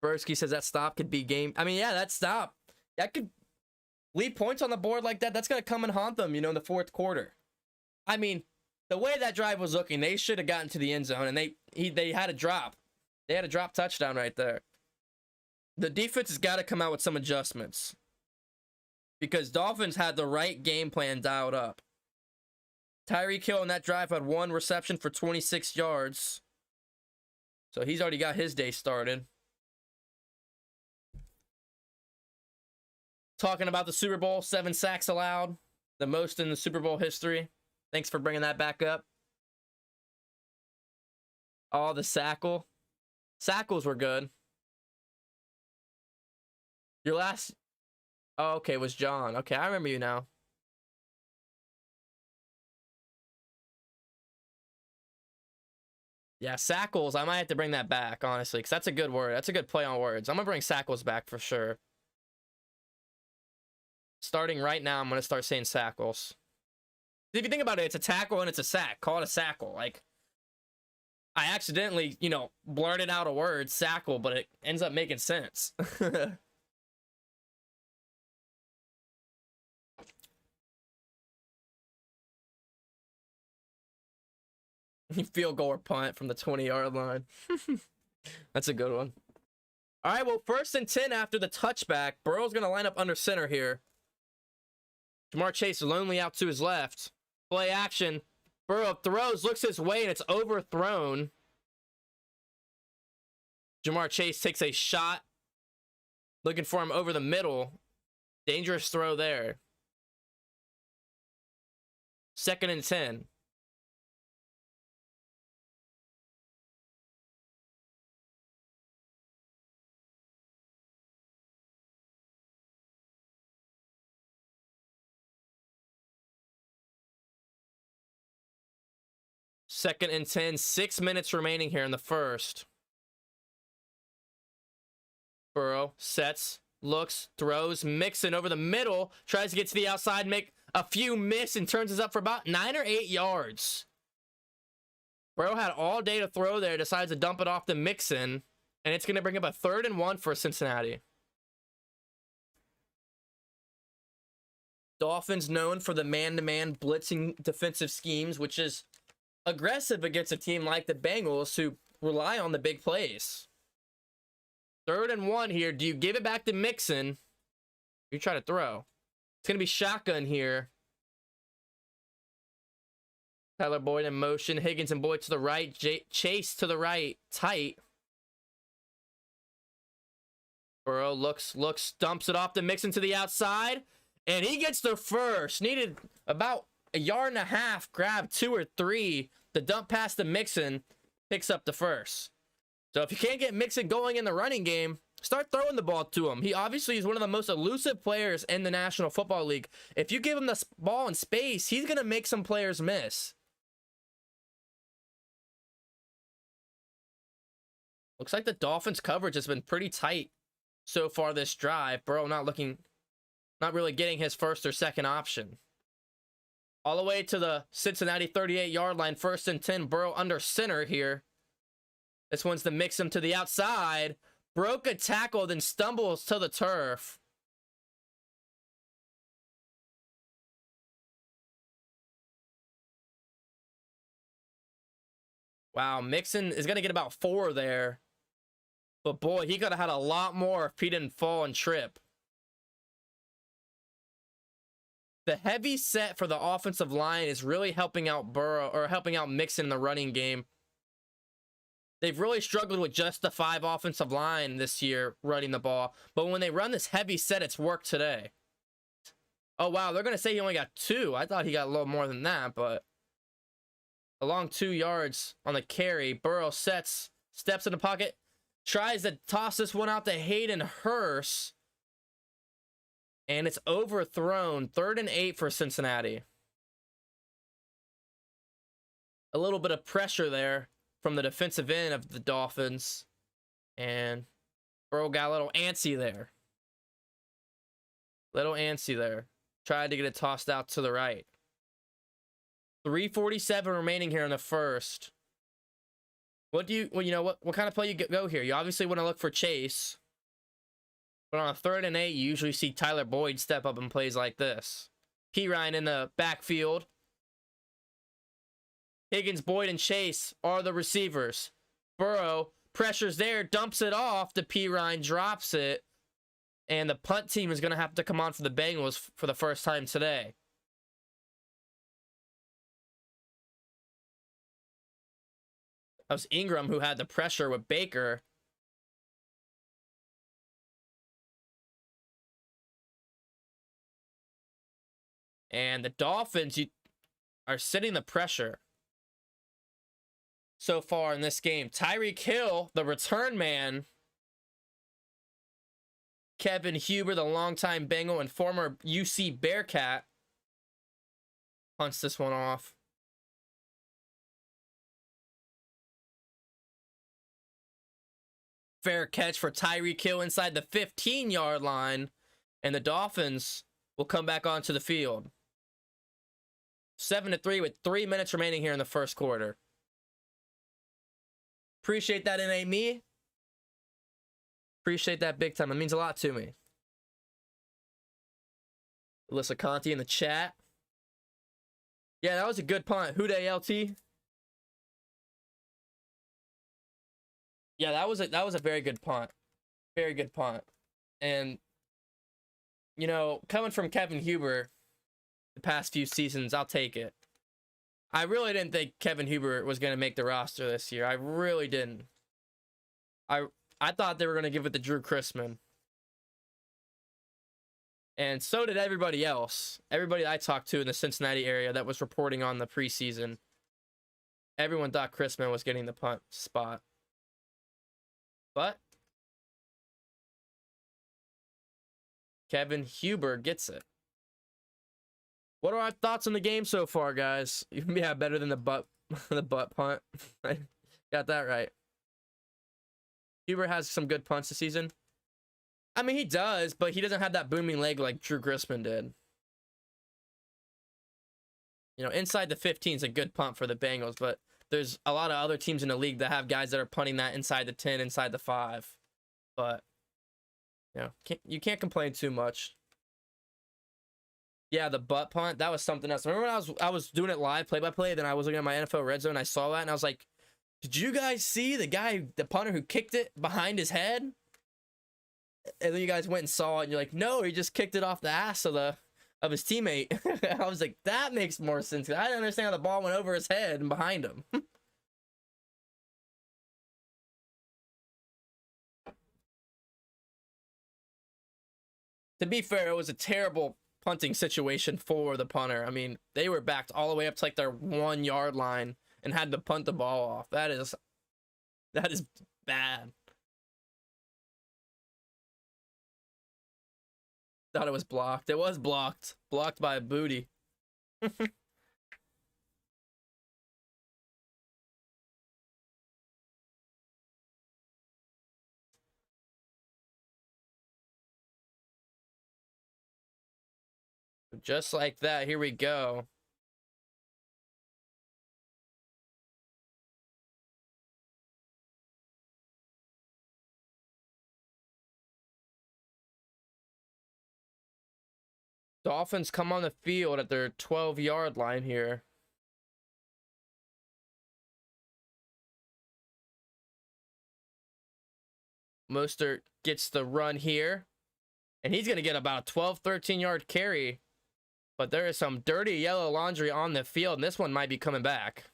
Bursky says that stop could be game. I mean, yeah, that stop. That could leave points on the board like that. That's going to come and haunt them, in the fourth quarter. I mean, the way that drive was looking, they should have gotten to the end zone, and they had a drop. They had a drop touchdown right there. The defense has got to come out with some adjustments because Dolphins had the right game plan dialed up. Tyreek Hill in that drive had 1 reception for 26 yards. So he's already got his day started. Talking about the Super Bowl, 7 sacks allowed, the most in the Super Bowl history. Thanks for bringing that back up. Oh, the sackles were good. Your last, oh, okay, was John. Okay, I remember you now. Yeah, sackles, I might have to bring that back, honestly, because that's a good word. That's a good play on words. I'm going to bring sackles back for sure. Starting right now, I'm going to start saying sackles. If you think about it, it's a tackle and it's a sack. Call it a sackle. Like, I accidentally, blurted out a word, sackle, but it ends up making sense. Field goal or punt from the 20-yard line. That's a good one. All right, well, 1st and 10 after the touchback. Burrow's going to line up under center here. Jamar Chase lonely out to his left. Play action. Burrow throws, looks his way, and it's overthrown. Jamar Chase takes a shot. Looking for him over the middle. Dangerous throw there. 2nd and 10. Second and 10, 6 minutes remaining here in the first. Burrow sets, looks, throws, Mixon over the middle, tries to get to the outside, make a few miss, and turns us up for about 9 or 8 yards. Burrow had all day to throw there, decides to dump it off to Mixon, and it's going to bring up a 3rd and 1 for Cincinnati. Dolphins known for the man-to-man blitzing defensive schemes, which is aggressive against a team like the Bengals who rely on the big plays. 3rd and 1 here. Do you give it back to Mixon? You try to throw. It's going to be shotgun here. Tyler Boyd in motion. Higgins and Boyd to the right. Chase to the right. Tight. Burrow looks, dumps it off to Mixon to the outside. And he gets the first. Needed about a yard and a half, grab 2 or 3. The dump pass to Mixon picks up the first. So if you can't get Mixon going in the running game, start throwing the ball to him. He obviously is one of the most elusive players in the National Football League. If you give him the ball in space, he's going to make some players miss. Looks like the Dolphins' coverage has been pretty tight so far this drive. Burrow not really getting his first or second option. All the way to the Cincinnati 38-yard line, 1st and 10. Burrow under center here. This one's to mix him to the outside. Broke a tackle, then stumbles to the turf. Wow, Mixon is going to get about 4 there. But boy, he could have had a lot more if he didn't fall and trip. The heavy set for the offensive line is really helping out Burrow, or helping out Mixon in the running game. They've really struggled with just the 5 offensive line this year running the ball. But when they run this heavy set, it's worked today. Oh, wow, they're going to say he only got 2. I thought he got a little more than that, but along 2 yards on the carry. Burrow steps in the pocket, tries to toss this one out to Hayden Hurst, and it's overthrown. 3rd and 8 for Cincinnati. A little bit of pressure there from the defensive end of the Dolphins, and Burrow got a little antsy there. Tried to get it tossed out to the right. 3:47 remaining here in the first. What kind of play you go here? You obviously want to look for Chase. But on a 3rd and 8, you usually see Tyler Boyd step up in plays like this. P. Ryan in the backfield. Higgins, Boyd, and Chase are the receivers. Burrow pressures there, dumps it off. The P. Ryan drops it. And the punt team is going to have to come on for the Bengals for the first time today. That was Ingram who had the pressure with Baker. And the Dolphins are sitting the pressure so far in this game. Tyreek Hill, the return man. Kevin Huber, the longtime Bengal and former UC Bearcat, punts this one off. Fair catch for Tyreek Hill inside the 15-yard line, and the Dolphins will come back onto the field. 7-3 with 3 minutes remaining here in the first quarter. Appreciate that, N.A. Me. Appreciate that big time. It means a lot to me. Alyssa Conti in the chat. Yeah, that was a good punt. Houday LT. Yeah, that was a very good punt. Very good punt. And coming from Kevin Huber the past few seasons, I'll take it. I really didn't think Kevin Huber was going to make the roster this year. I really didn't. I thought they were going to give it to Drew Chrisman. And so did everybody else. Everybody I talked to in the Cincinnati area that was reporting on the preseason. Everyone thought Chrisman was getting the punt spot. But Kevin Huber gets it. What are our thoughts on the game so far, guys? Yeah, better than the butt punt. Got that right. Huber has some good punts this season. I mean, he does, but he doesn't have that booming leg like Drew Chrisman did. Inside the 15 is a good punt for the Bengals, but there's a lot of other teams in the league that have guys that are punting that inside the 10, inside the 5. But, you can't complain too much. Yeah, the butt punt, that was something else. Remember when I was doing it live, play-by-play, then I was looking at my NFL Red Zone, and I saw that, and I was like, did you guys see the punter who kicked it behind his head? And then you guys went and saw it, and you're like, no, he just kicked it off the ass of his teammate. I was like, that makes more sense. I didn't understand how the ball went over his head and behind him. To be fair, it was a terrible punting situation for the punter. I mean, they were backed all the way up to like their 1 yard line and had to punt the ball off. That is bad. Thought it was blocked. It was blocked. Blocked by a booty. Just like that, here we go. Dolphins come on the field at their 12-yard line here. Mostert gets the run here. And he's going to get about a 12, 13-yard carry. But there is some dirty yellow laundry on the field, and this one might be coming back.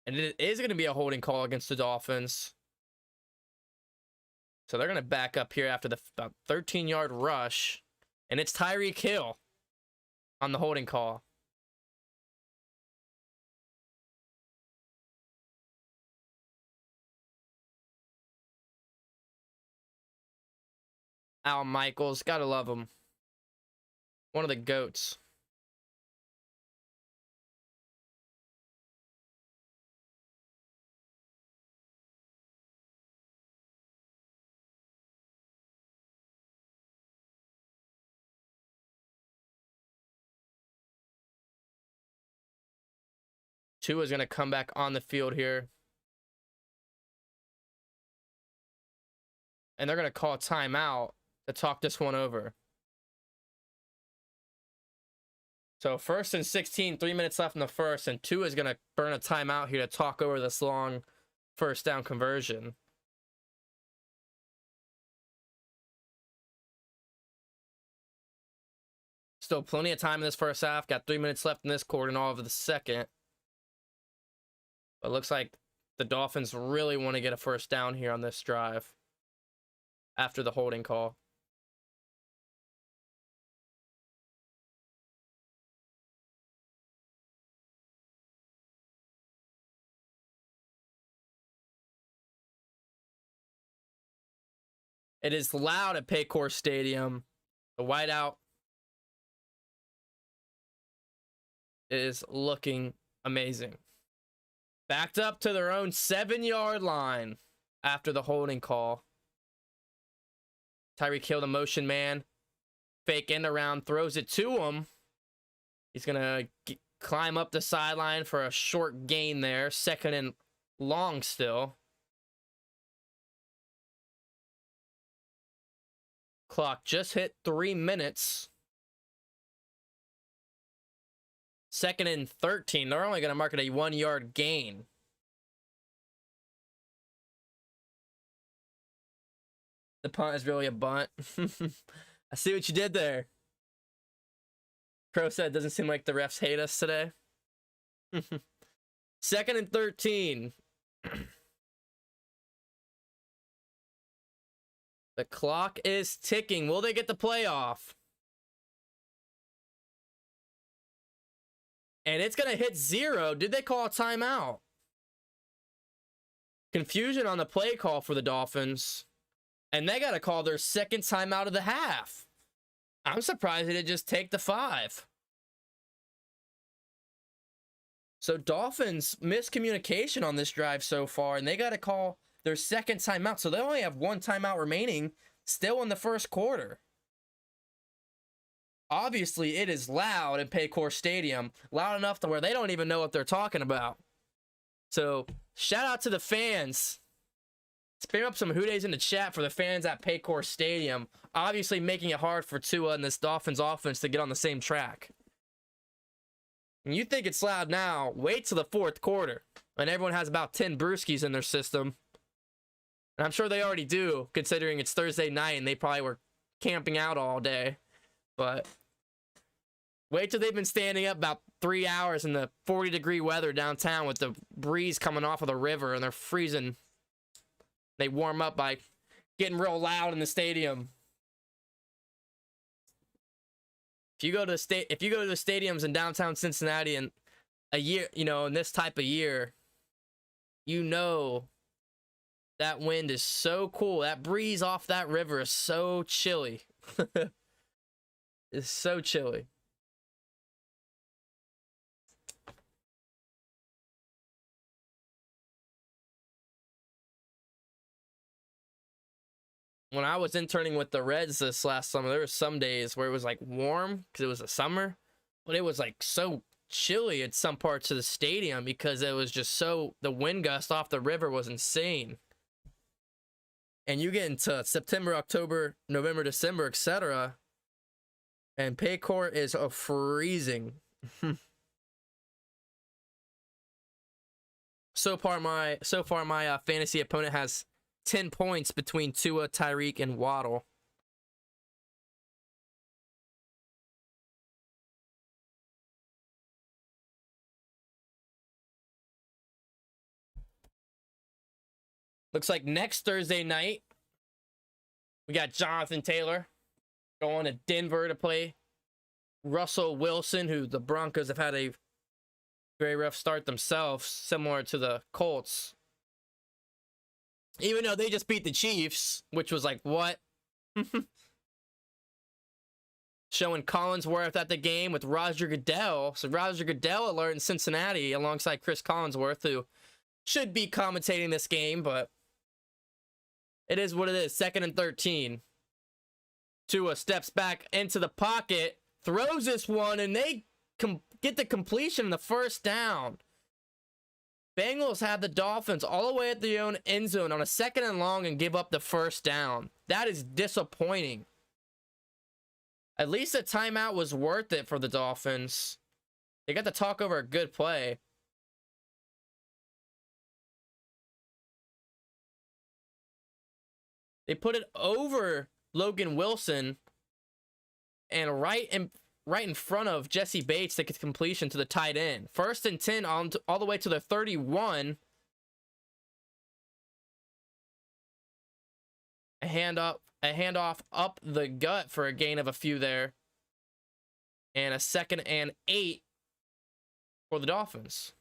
And it is going to be a holding call against the Dolphins. So they're going to back up here after the about 13-yard rush. And it's Tyreek Hill on the holding call. Al Michaels, gotta love him. One of the GOATs. Tua's gonna come back on the field here. And they're gonna call a timeout to talk this one over. So 1st and 16, 3 minutes left in the first, and Tua's gonna burn a timeout here to talk over this long first down conversion. Still plenty of time in this first half. Got 3 minutes left in this quarter and all of the second. But it looks like the Dolphins really want to get a first down here on this drive after the holding call. It is loud at Paycor Stadium. The whiteout is looking amazing. Backed up to their own 7-yard line after the holding call. Tyreek Hill, the motion man. Fake end around, throws it to him. He's going to climb up the sideline for a short gain there. 2nd and long still. Clock just hit 3 minutes. 2nd and 13. They're only going to mark it a 1-yard gain. The punt is really a bunt. I see what you did there. Crow said, doesn't seem like the refs hate us today. 2nd and 13. The clock is ticking. Will they get the playoff? And it's going to hit 0. Did they call a timeout? Confusion on the play call for the Dolphins. And they got to call their 2nd timeout of the half. I'm surprised they didn't just take the 5. So Dolphins miscommunication on this drive so far, and they got to call their 2nd timeout. So they only have 1 timeout remaining still in the first quarter. Obviously, it is loud at Paycor Stadium. Loud enough to where they don't even know what they're talking about. So, shout out to the fans. Spam up some hoodays in the chat for the fans at Paycor Stadium. Obviously, making it hard for Tua and this Dolphins offense to get on the same track. And you think it's loud now, wait till the 4th quarter. And everyone has about 10 brewskis in their system. And I'm sure they already do, considering it's Thursday night and they probably were camping out all day. But wait till they've been standing up about 3 hours in the 40-degree weather downtown with the breeze coming off of the river and they're freezing. They warm up by getting real loud in the stadium. If you go to the stadiums in downtown Cincinnati in a year, in this type of year, that wind is so cool. That breeze off that river is so chilly. It's so chilly. When I was interning with the Reds this last summer, there were some days where it was like warm because it was a summer, but it was like so chilly at some parts of the stadium because it was just the wind gust off the river was insane. And you get into September, October, November, December, etc., and Paycor is freezing. So far, my fantasy opponent has 10 points between Tua, Tyreek, and Waddle. Looks like next Thursday night, we got Jonathan Taylor going to Denver to play Russell Wilson, who the Broncos have had a very rough start themselves, similar to the Colts. Even though they just beat the Chiefs, which was like, what? Showing Collinsworth at the game with Roger Goodell. So Roger Goodell alert in Cincinnati alongside Chris Collinsworth, who should be commentating this game, but it is what it is. 2nd and 13. Tua steps back into the pocket, throws this one, and they get the completion in the first down. Bengals have the Dolphins all the way at their own end zone on a 2nd and long and give up the first down. That is disappointing. At least the timeout was worth it for the Dolphins. They got to talk over a good play. They put it over Logan Wilson and right in front of Jesse Bates to get completion to the tight end. 1st and 10 all the way to the 31. A handoff up the gut for a gain of a few there. And a 2nd and 8 for the Dolphins.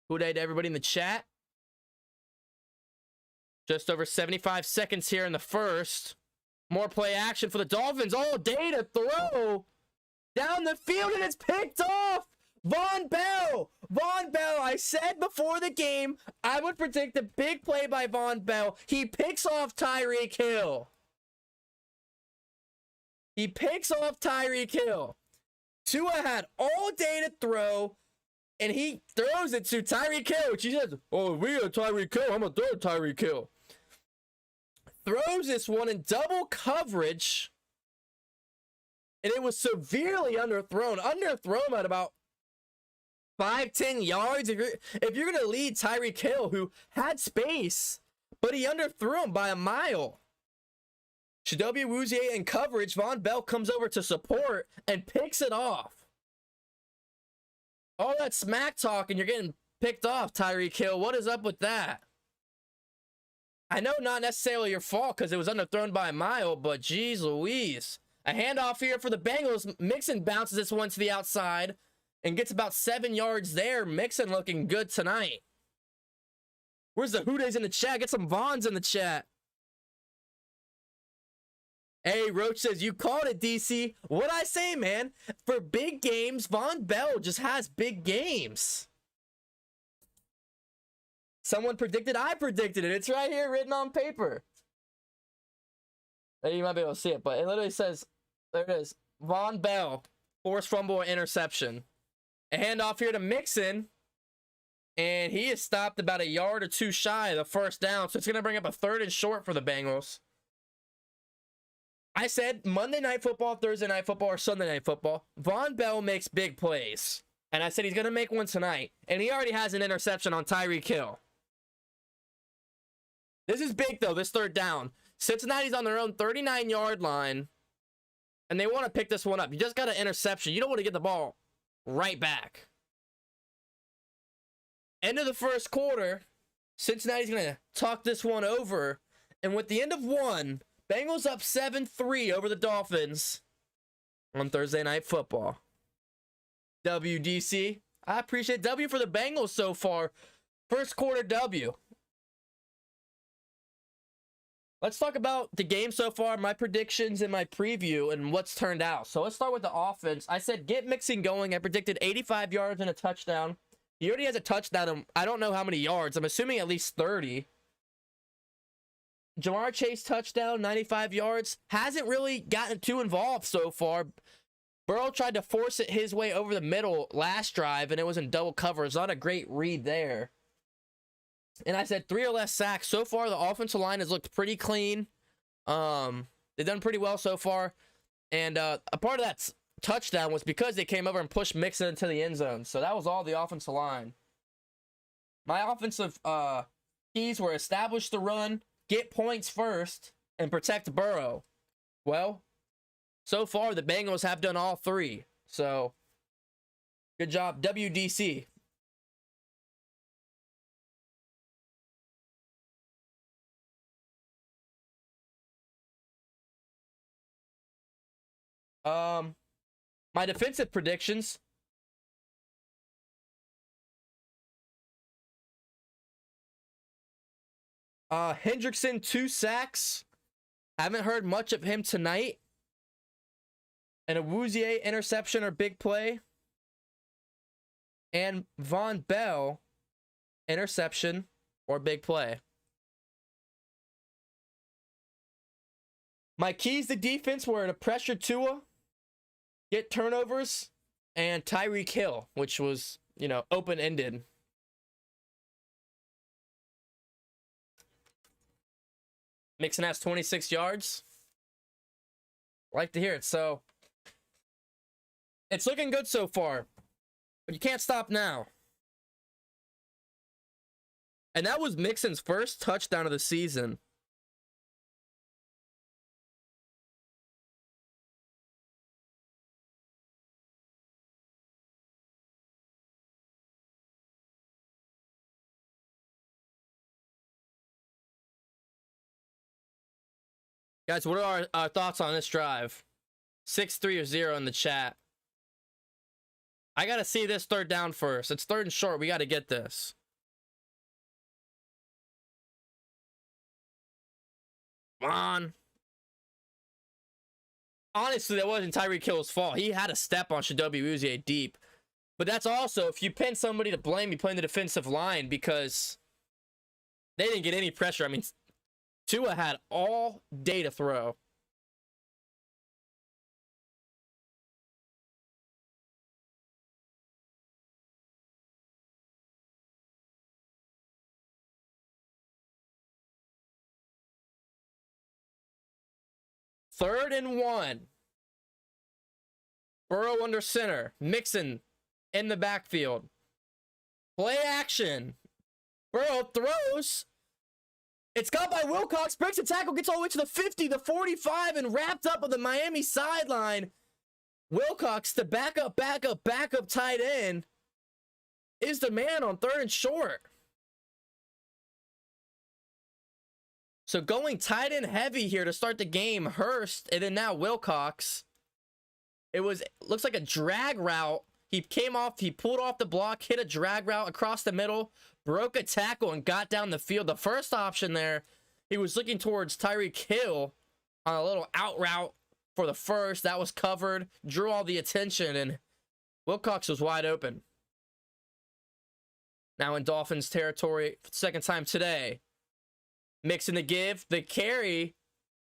Good day to everybody in the chat. Just over 75 seconds here in the first. More play action for the Dolphins all day to throw down the field, and it's picked off. Von Bell. Von Bell, I said before the game, I would predict a big play by Von Bell. He picks off Tyreek Hill. He picks off Tyreek Hill. Tua had all day to throw, and he throws it to Tyreek Hill, which he says, oh, we got Tyreek Hill. I'm going to throw Tyreek Hill. Throws this one in double coverage, and it was severely underthrown. Underthrown at about 5-10 yards. If you're going to lead Tyreek Hill, who had space, but he underthrew him by a mile. Chidobe Awuzie in coverage. Von Bell comes over to support and picks it off. All that smack talk and you're getting picked off, Tyreek Hill. What is up with that? I know not necessarily your fault because it was underthrown by a mile, but geez Louise. A handoff here for the Bengals. Mixon bounces this one to the outside and gets about 7 yards there. Mixon looking good tonight. Where's the Houdays in the chat? Get some Vons in the chat. Hey, Roach says, you called it, DC. What'd I say, man? For big games, Von Bell just has big games. Someone predicted, I predicted it. It's right here written on paper. You might be able to see it, but it literally says, there it is. Von Bell, forced fumble or interception. A handoff here to Mixon. And he is stopped about a yard or two shy of the first down. So it's going to bring up a 3rd and short for the Bengals. I said Monday Night Football, Thursday Night Football, or Sunday Night Football, Von Bell makes big plays. And I said he's going to make one tonight. And he already has an interception on Tyreek Hill. This is big, though, this 3rd down. Cincinnati's on their own 39-yard line. And they want to pick this one up. You just got an interception. You don't want to get the ball right back. End of the first quarter, Cincinnati's going to talk this one over. And with the end of one, Bengals up 7-3 over the Dolphins on Thursday Night Football. WDC. I appreciate W for the Bengals so far. First quarter W. Let's talk about the game so far, my predictions and my preview, and what's turned out. So let's start with the offense. I said get Mixon going. I predicted 85 yards and a touchdown. He already has a touchdown. I don't know how many yards. I'm assuming at least 30. Jamar Chase touchdown, 95 yards. Hasn't really gotten too involved so far. Burrow tried to force it his way over the middle last drive, and it was in double coverage. Not a great read there. And I said 3 or less sacks. So far, the offensive line has looked pretty clean. They've done pretty well so far. And a part of that touchdown was because they came over and pushed Mixon into the end zone. So that was all the offensive line. My offensive keys were establish the run, get points first, and protect Burrow. Well, so far the Bengals have done all three. So, good job, WDC. My defensive predictions. Hendrickson, 2 sacks. Haven't heard much of him tonight. And a Wouzier interception or big play. And Von Bell, interception or big play. My keys to defense were to pressure Tua, get turnovers, and Tyreek Hill, which was, open-ended. Mixon has 26 yards. Like to hear it. So, it's looking good so far. But you can't stop now. And that was Mixon's first touchdown of the season. Guys, what are our thoughts on this drive? 6-3 or 0 in the chat. I got to see this third down first. It's third and short. We got to get this. Come on. Honestly, that wasn't Tyreek Hill's fault. He had a step on Shadobi Wouzier deep. But that's also, if you pin somebody to blame, you playing the defensive line because they didn't get any pressure. I mean, Tua had all day to throw. Third and 1. Burrow under center. Mixon in the backfield. Play action. Burrow throws. It's got by Wilcox. Breaks a tackle. Gets all the way to the 50, the 45, and wrapped up on the Miami sideline. Wilcox, the backup tight end, is the man on third and short. So going tight end heavy here to start the game. Hurst, and then now Wilcox. Looks like a drag route. He pulled off the block, hit a drag route across the middle, broke a tackle, and got down the field. The first option there, he was looking towards Tyreek Hill on a little out route for the first. That was covered, drew all the attention, and Wilcox was wide open. Now in Dolphins territory for the second time today. Mixing the give, the carry.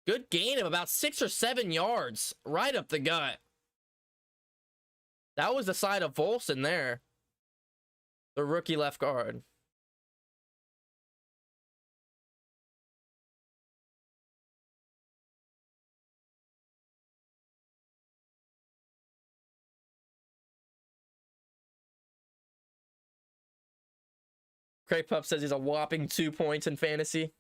Good gain of about 6 or 7 yards. Right up the gut. That was the side of Volson there. The rookie left guard. Craig Pup says he's a whopping 2 points in fantasy.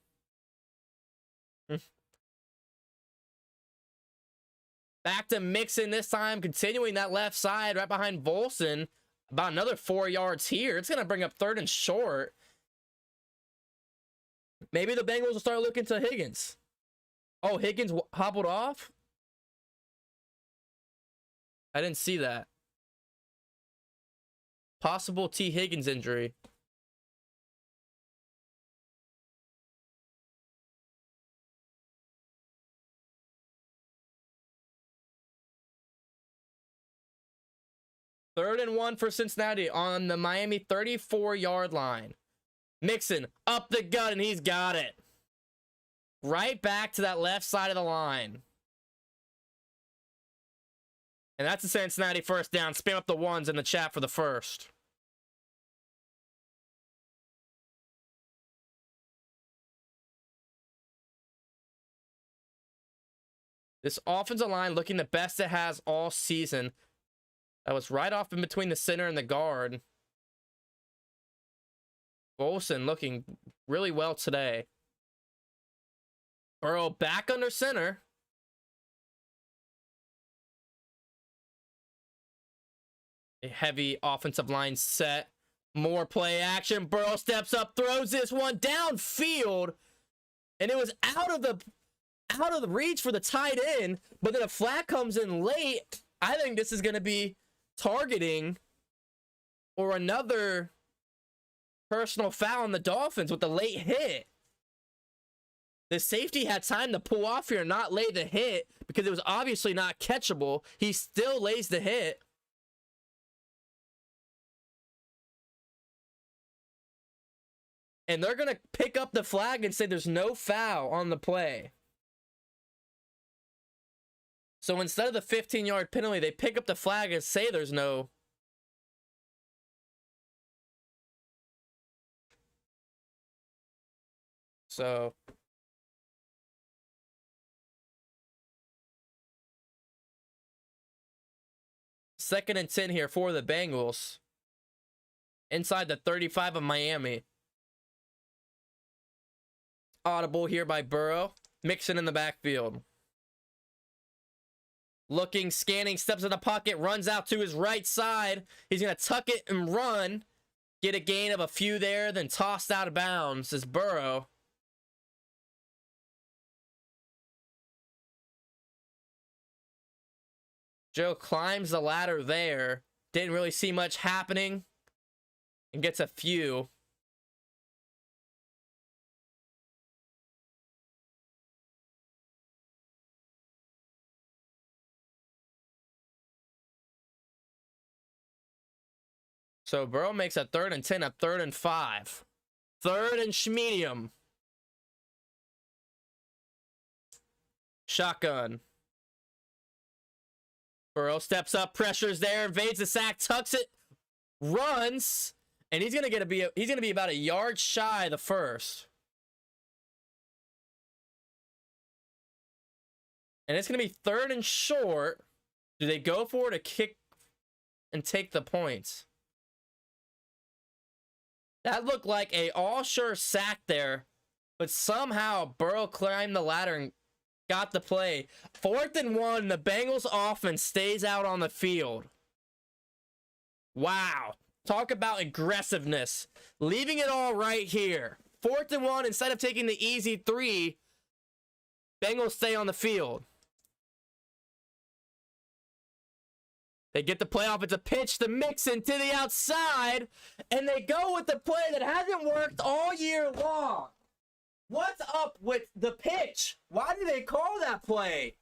Back to Mixon this time, continuing that left side right behind Volson. About another 4 yards here. It's going to bring up third and short. Maybe the Bengals will start looking to Higgins. Oh, Higgins hobbled off? I didn't see that. Possible T. Higgins injury. Third and 1 for Cincinnati on the Miami 34-yard line. Mixon up the gut, and he's got it. Right back to that left side of the line. And that's a Cincinnati first down. Spam up the ones in the chat for the first. This offensive line looking the best it has all season. That was right off in between the center and the guard. Bolson looking really well today. Burrow back under center. A heavy offensive line set. More play action. Burrow steps up, throws this one downfield, and it was out of the reach for the tight end. But then a flag comes in late. I think this is going to be targeting or another personal foul on the Dolphins with the late hit. The safety had time to pull off here and not lay the hit because it was obviously not catchable. He still lays the hit. And they're going to pick up the flag and say there's no foul on the play. So instead of the 15-yard penalty, they pick up the flag and say there's no. So second and 10 here for the Bengals. Inside the 35 of Miami. Audible here by Burrow. Mixon in the backfield. Looking, scanning, steps in the pocket, runs out to his right side. He's going to tuck it and run. Get a gain of a few there, then tossed out of bounds is Burrow. Joe climbs the ladder there. Didn't really see much happening. And gets a few. So Burrow makes a 3rd and 10, a 3rd and 5. 3rd and medium. Shotgun. Burrow steps up, pressures there, invades the sack, tucks it, runs, and he's gonna be about a yard shy of the first. And it's gonna be 3rd and short. Do they go for it, a kick and take the points? That looked like a all-sure sack there, but somehow Burrow climbed the ladder and got the play. 4th and 1, the Bengals offense stays out on the field. Wow. Talk about aggressiveness. Leaving it all right here. 4th and 1, instead of taking the easy 3, Bengals stay on the field. They get the play off. It's a pitch to Mixon to the outside. And they go with the play that hasn't worked all year long. What's up with the pitch? Why do they call that play?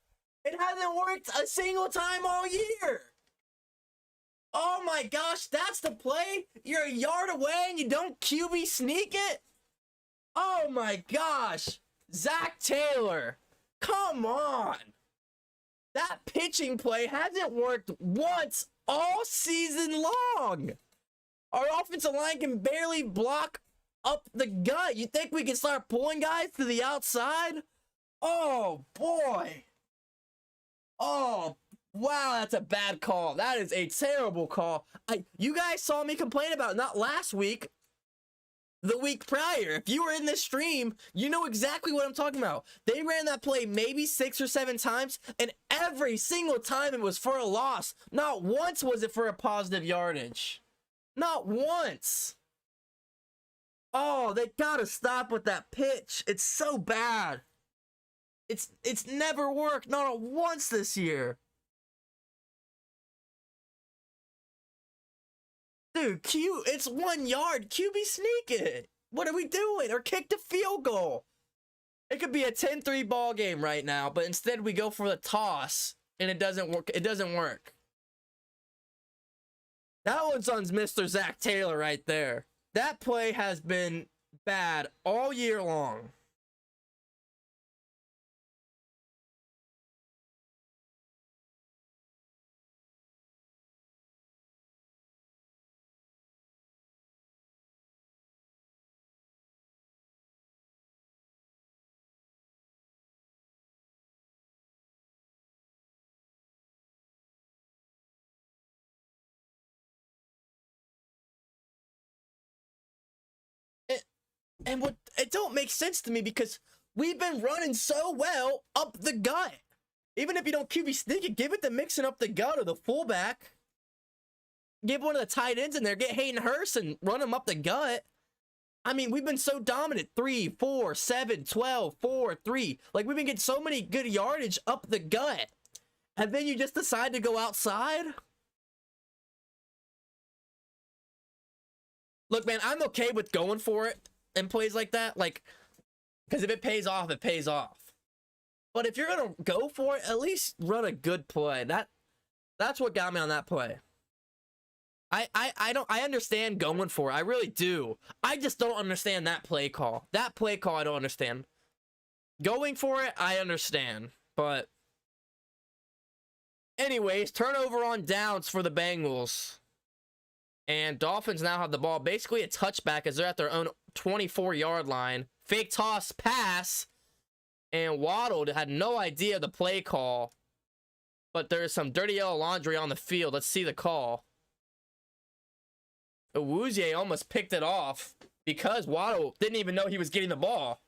It hasn't worked a single time all year. Oh my gosh, that's the play? You're a yard away and you don't QB sneak it? Oh my gosh. Zach Taylor. Come on. That pitching play hasn't worked once all season long. Our offensive line can barely block up the gut. You think we can start pulling guys to the outside? Oh, boy. Oh, wow, that's a bad call. That is a terrible call. You guys saw me complain about it, not last week. The week prior. If you were in this stream, you know exactly what I'm talking about. They ran that play maybe 6 or 7 times, and every single time it was for a loss. Not once was it for a positive yardage. Not once. Oh, they gotta stop with that pitch. It's so bad. It's never worked. Not once this year. Dude, it's 1 yard. QB sneak it. What are we doing? Or kick the field goal. It could be a 10-3 ball game right now, but instead we go for the toss, and it doesn't work. It doesn't work. That one's on Mr. Zach Taylor right there. That play has been bad all year long. And what it don't make sense to me because we've been running so well up the gut. Even if you don't QB sneak it, give it to Mixon up the gut or the fullback. Give one of the tight ends in there, get Hayden Hurst and run him up the gut. I mean, we've been so dominant. 3, 4, 7, 12, 4, 3. Like, we've been getting so many good yardage up the gut. And then you just decide to go outside? Look, man, I'm okay with going for it in plays like that. Like, because if it pays off, it pays off. But if you're going to go for it, at least run a good play. That's what got me on that play. I understand going for it. I really do. I just don't understand that play call. That play call I don't understand. Going for it, I understand. But anyways, turnover on downs for the Bengals. And Dolphins now have the ball. Basically a touchback as they're at their own 24-yard line. Fake toss pass. And Waddle had no idea the play call. But there's some dirty yellow laundry on the field. Let's see the call. Awuzie almost picked it off because Waddle didn't even know he was getting the ball.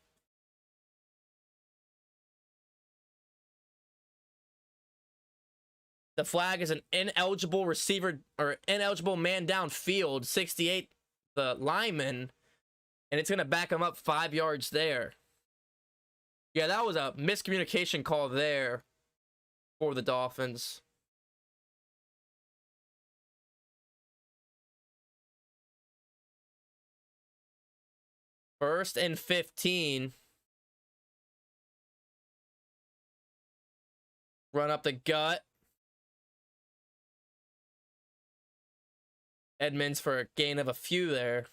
The flag is an ineligible receiver or ineligible man downfield, 68, the lineman, and it's going to back him up 5 yards there. Yeah, that was a miscommunication call there for the Dolphins. First and 15. Run up the gut. Edmonds for a gain of a few there.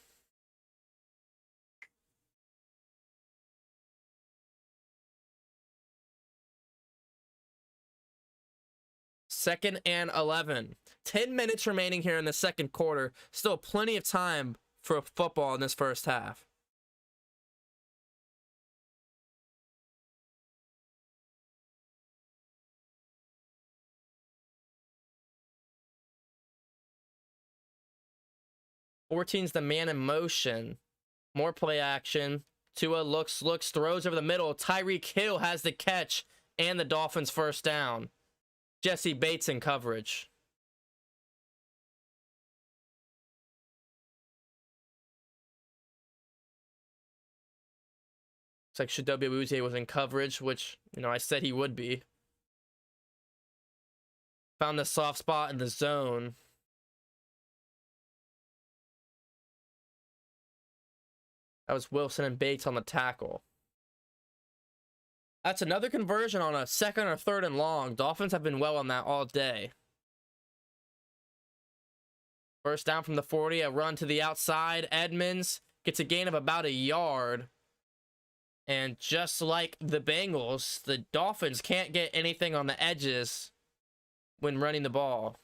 Second and 11. 10 minutes remaining here in the second quarter. Still plenty of time for football in this first half. Fourteen's the man in motion. More play action. Tua looks, throws over the middle. Tyreek Hill has the catch and the Dolphins first down. Jesse Bates in coverage. Looks like Chidobe Awuzie was in coverage, which, you know, I said he would be. Found the soft spot in the zone. That was Wilson and Bates on the tackle. That's another conversion on a second or third and long. Dolphins have been well on that all day. First down from the 40, a run to the outside. Edmonds gets a gain of about a yard. And just like the Bengals, the Dolphins can't get anything on the edges when running the ball.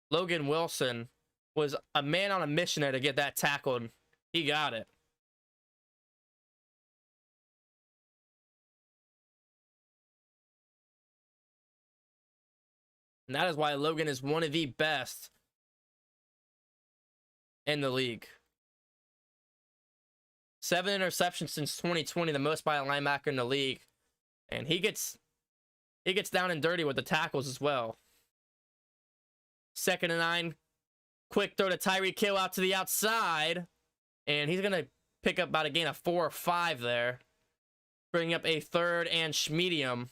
Logan Wilson was a man on a mission there to get that tackled. He got it. And that is why Logan is one of the best in the league. 7 interceptions since 2020, the most by a linebacker in the league. And he gets down and dirty with the tackles as well. Second and 9. Quick throw to Tyreek Hill out to the outside. And he's going to pick up about a gain of 4 or 5 there. Bringing up a third and medium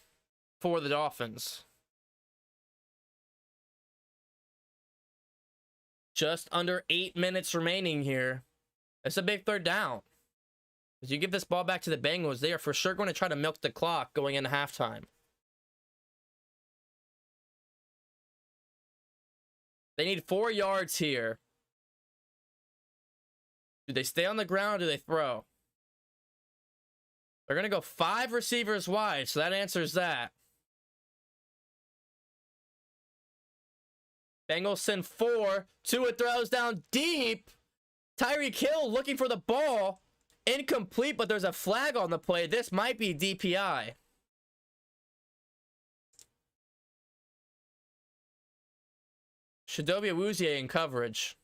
for the Dolphins. Just under 8 minutes remaining here. It's a big third down. As you give this ball back to the Bengals, they are for sure going to try to milk the clock going into halftime. They need 4 yards here. Do they stay on the ground or do they throw? They're going to go 5 receivers wide, so that answers that. Bengals send 4. Tua throws down deep. Tyreek Hill looking for the ball. Incomplete, but there's a flag on the play. This might be DPI. Chidobe Awuzie in coverage.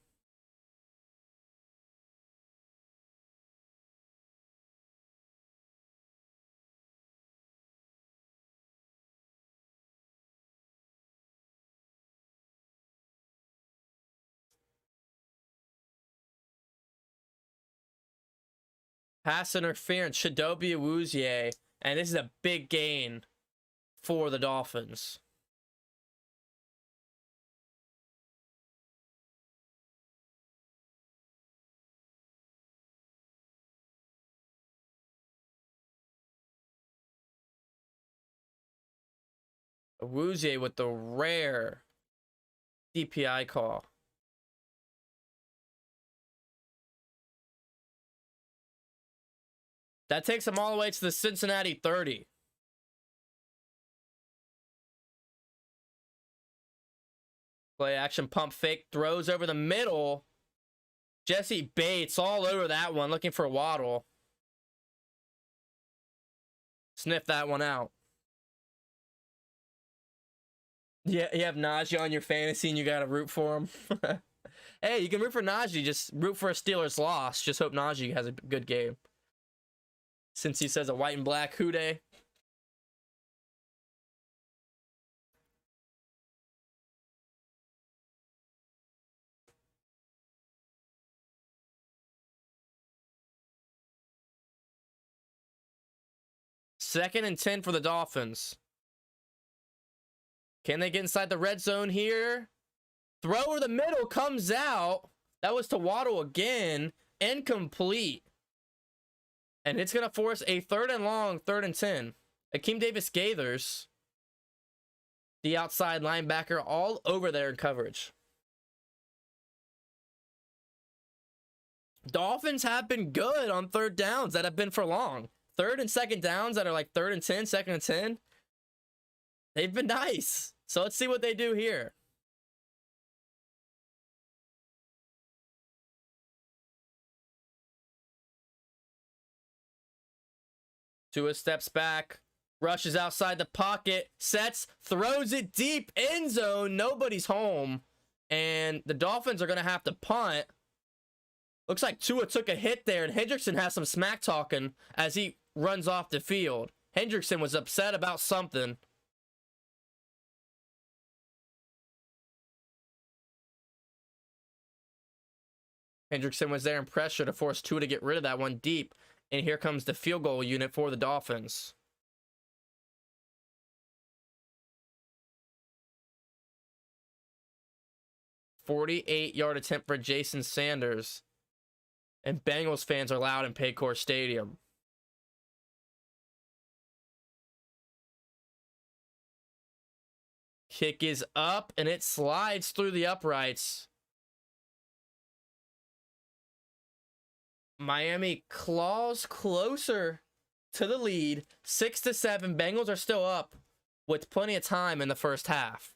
Pass interference, Chidobe Awuzie, and this is a big gain for the Dolphins. Awuzie with the rare DPI call. That takes him all the way to the Cincinnati 30. Play action, pump fake, throws over the middle. Jesse Bates all over that one, looking for Waddle. Sniff that one out. Yeah, you have Najee on your fantasy and you got to root for him. Hey, you can root for Najee. Just root for a Steelers loss. Just hope Najee has a good game. Since he says a white and black hooday. Second and 10 for the Dolphins. Can they get inside the red zone here? Throw over the middle, comes out. That was to Waddle again. Incomplete. And it's going to force a 3rd and long, 3rd and 10. Akeem Davis-Gaithers, the outside linebacker, all over there in coverage. Dolphins have been good on 3rd downs that have been for long. 3rd and 2nd downs that are like 3rd and 10, 2nd and 10. They've been nice. So let's see what they do here. Tua steps back, rushes outside the pocket, sets, throws it deep, end zone. Nobody's home. And the Dolphins are going to have to punt. Looks like Tua took a hit there, and Hendrickson has some smack talking as he runs off the field. Hendrickson was upset about something. Hendrickson was there in pressure to force Tua to get rid of that one deep. And here comes the field goal unit for the Dolphins. .48-yard attempt for Jason Sanders. And Bengals fans are loud in Paycor Stadium. Kick is up, and it slides through the uprights. Miami claws closer to the lead, 6-7. Bengals are still up with plenty of time in the first half.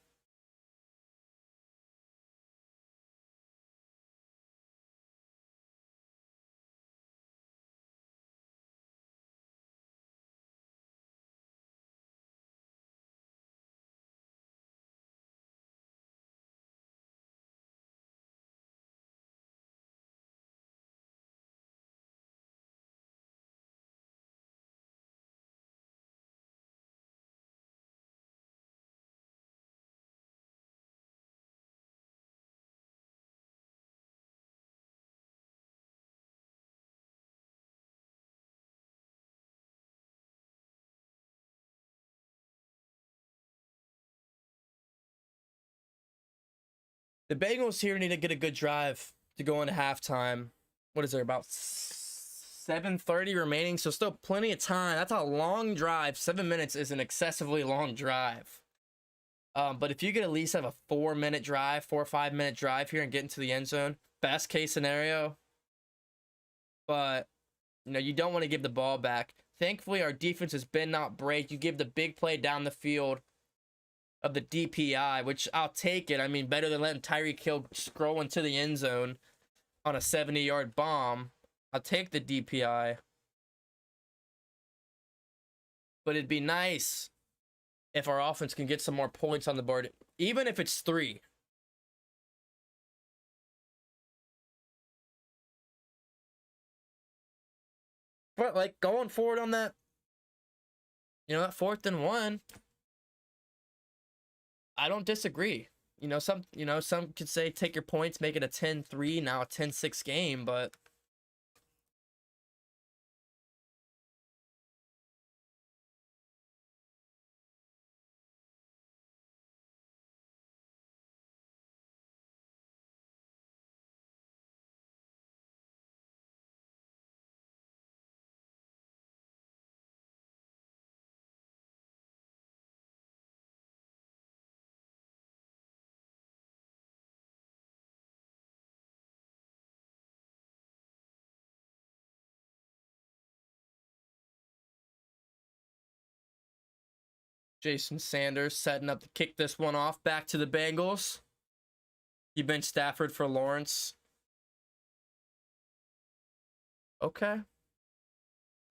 The Bengals here need to get a good drive to go into halftime. What is there, about 7:30 remaining? So still plenty of time. That's a long drive. 7 minutes is an excessively long drive. But if you could at least have a 4-minute drive, 4 or 5 minute drive here and get into the end zone, best case scenario. But, you know, you don't want to give the ball back. Thankfully, our defense has been not break. You give the big play down the field of the DPI, which I'll take it. I mean, better than letting Tyreek Hill scroll into the end zone on a 70-yard bomb. I'll take the DPI. But it'd be nice if our offense can get some more points on the board, even if it's 3. But, like, going forward on that, you know, that 4th and 1, I don't disagree. Some could say take your points, make it a 10-3, now a 10-6 game, but Jason Sanders setting up to kick this one off. Back to the Bengals. You bench Stafford for Lawrence. Okay.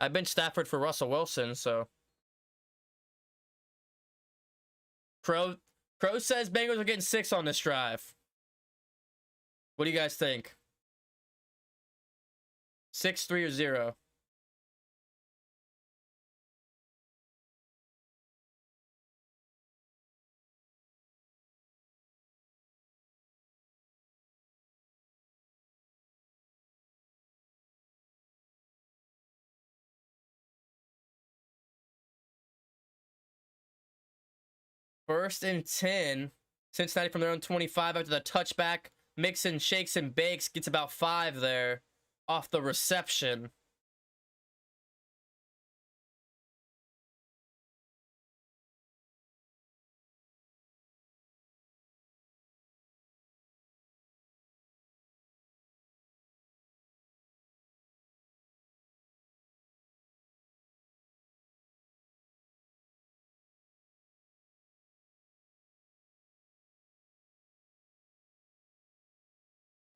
I benched Stafford for Russell Wilson, so. Crow says Bengals are getting 6 on this drive. What do you guys think? 6, 3, or 0? First and 10. Cincinnati from their own 25 after the touchback. Mixon shakes and bakes. Gets about 5 there off the reception.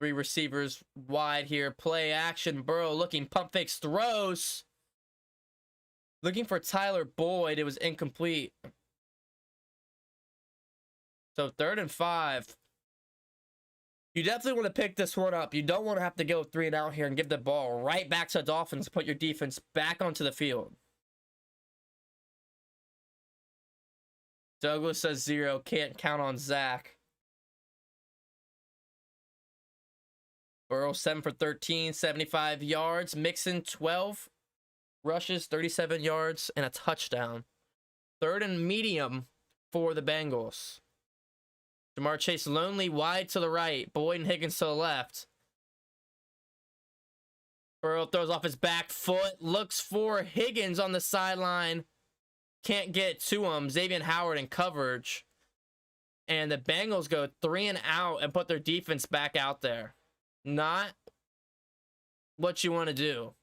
Three receivers wide here. Play action. Burrow looking. Pump fakes. Throws. Looking for Tyler Boyd. It was incomplete. So 3rd and 5. You definitely want to pick this one up. You don't want to have to go 3 and out here and give the ball right back to the Dolphins. Put your defense back onto the field. Douglas says 0. Can't count on Zach. Burrow 7 for 13, 75 yards. Mixon 12 rushes, 37 yards, and a touchdown. 3rd and medium for the Bengals. Jamar Chase lonely wide to the right. Boyd and Higgins to the left. Burrow throws off his back foot. Looks for Higgins on the sideline. Can't get to him. Xavier Howard in coverage. And the Bengals go 3 and out and put their defense back out there. Not what you want to do.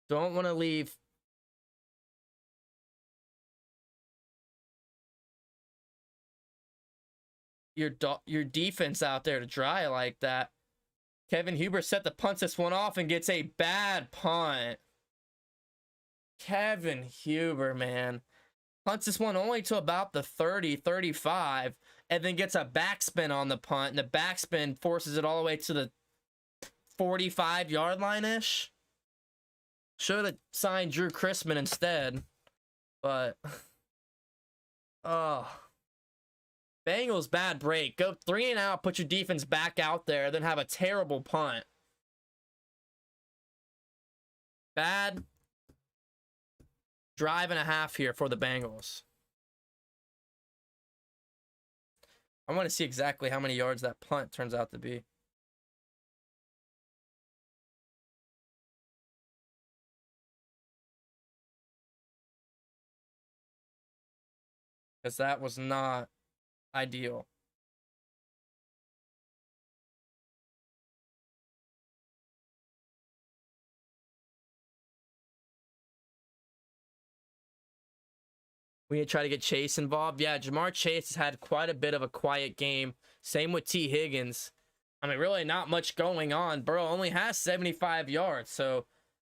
Don't want to leave your defense out there to dry like that. Kevin Huber set the punts this one off and gets a bad punt. Kevin Huber, man. Punts this one only to about the 30, 35, and then gets a backspin on the punt, and the backspin forces it all the way to the 45-yard line-ish. Should have signed Drew Chrisman instead, but Bengals bad break. Go 3 and out, put your defense back out there, then have a terrible punt. Bad drive and a half here for the Bengals. I want to see exactly how many yards that punt turns out to be. Because that was not ideal. We need to try to get Chase involved. Yeah, Jamar Chase has had quite a bit of a quiet game. Same with T. Higgins. I mean, really not much going on. Burrow only has 75 yards. So,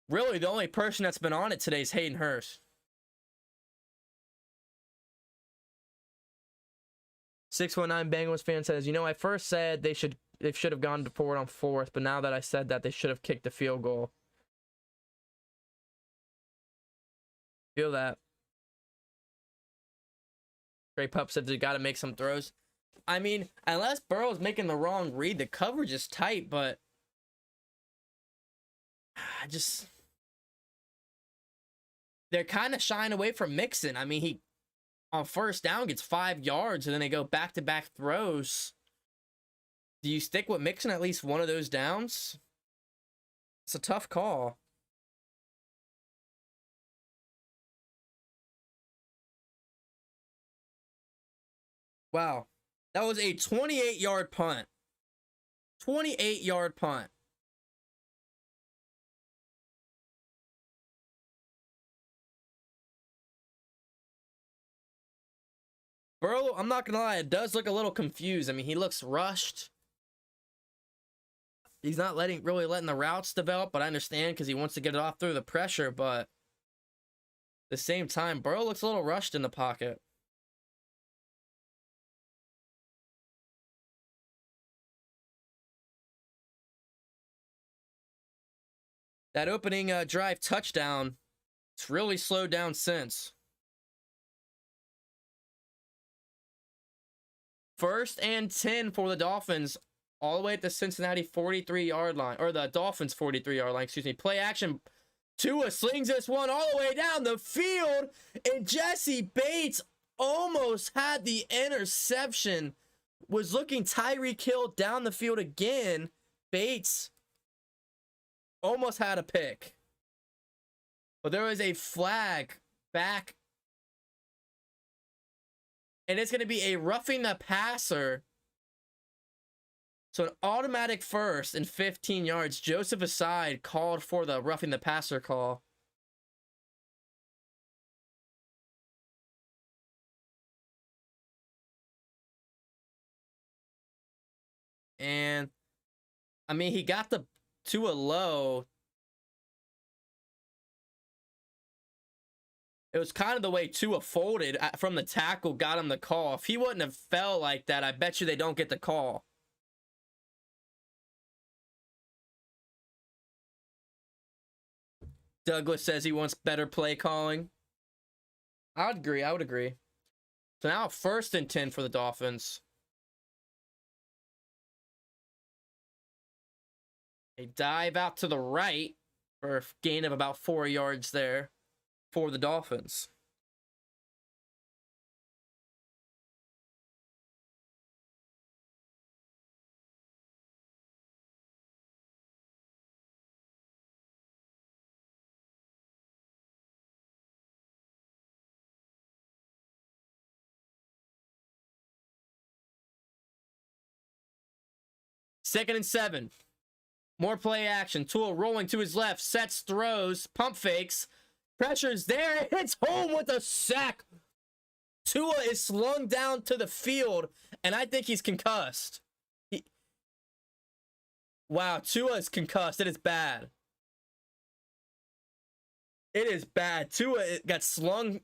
really, the only person that's been on it today is Hayden Hurst. 619 Bengals fan says, I first said they should have gone forward on 4th, but now that I said that, they should have kicked the field goal. Feel that. Trey Pup said they got to make some throws. I mean, unless Burrow's making the wrong read, the coverage is tight, but they're kind of shying away from Mixon. I mean, he on 1st down gets 5 yards, and then they go back-to-back throws. Do you stick with Mixon at least one of those downs? It's a tough call. Wow. That was a 28-yard punt. 28-yard punt. Burrow, I'm not going to lie, it does look a little confused. I mean, he looks rushed. He's not really letting the routes develop, but I understand because he wants to get it off through the pressure. But at the same time, Burrow looks a little rushed in the pocket. That opening drive touchdown, it's really slowed down since. 1st and 10 for the Dolphins, all the way at the Cincinnati 43-yard line, or the Dolphins 43-yard line, excuse me. Play action. Tua slings this one all the way down the field, and Jesse Bates almost had the interception. Was looking Tyreek Hill down the field again. Bates almost had a pick. But there was a flag back. And it's going to be a roughing the passer. So an automatic first and 15 yards. Joseph Aside called for the roughing the passer call. And, I mean, he got the Tua low. It was kind of the way Tua folded from the tackle, got him the call. If he wouldn't have fell like that, I bet you they don't get the call. Douglas says he wants better play calling. I would agree. I would agree. So now 1st and 10 for the Dolphins. A dive out to the right for a gain of about 4 yards there for the Dolphins. Second and 7. More play action. Tua rolling to his left. Sets, throws, pump fakes. Pressure's there. Hits home with a sack. Tua is slung down to the field, and I think he's concussed. Wow, Tua is concussed. It is bad. It is bad. Tua got slung.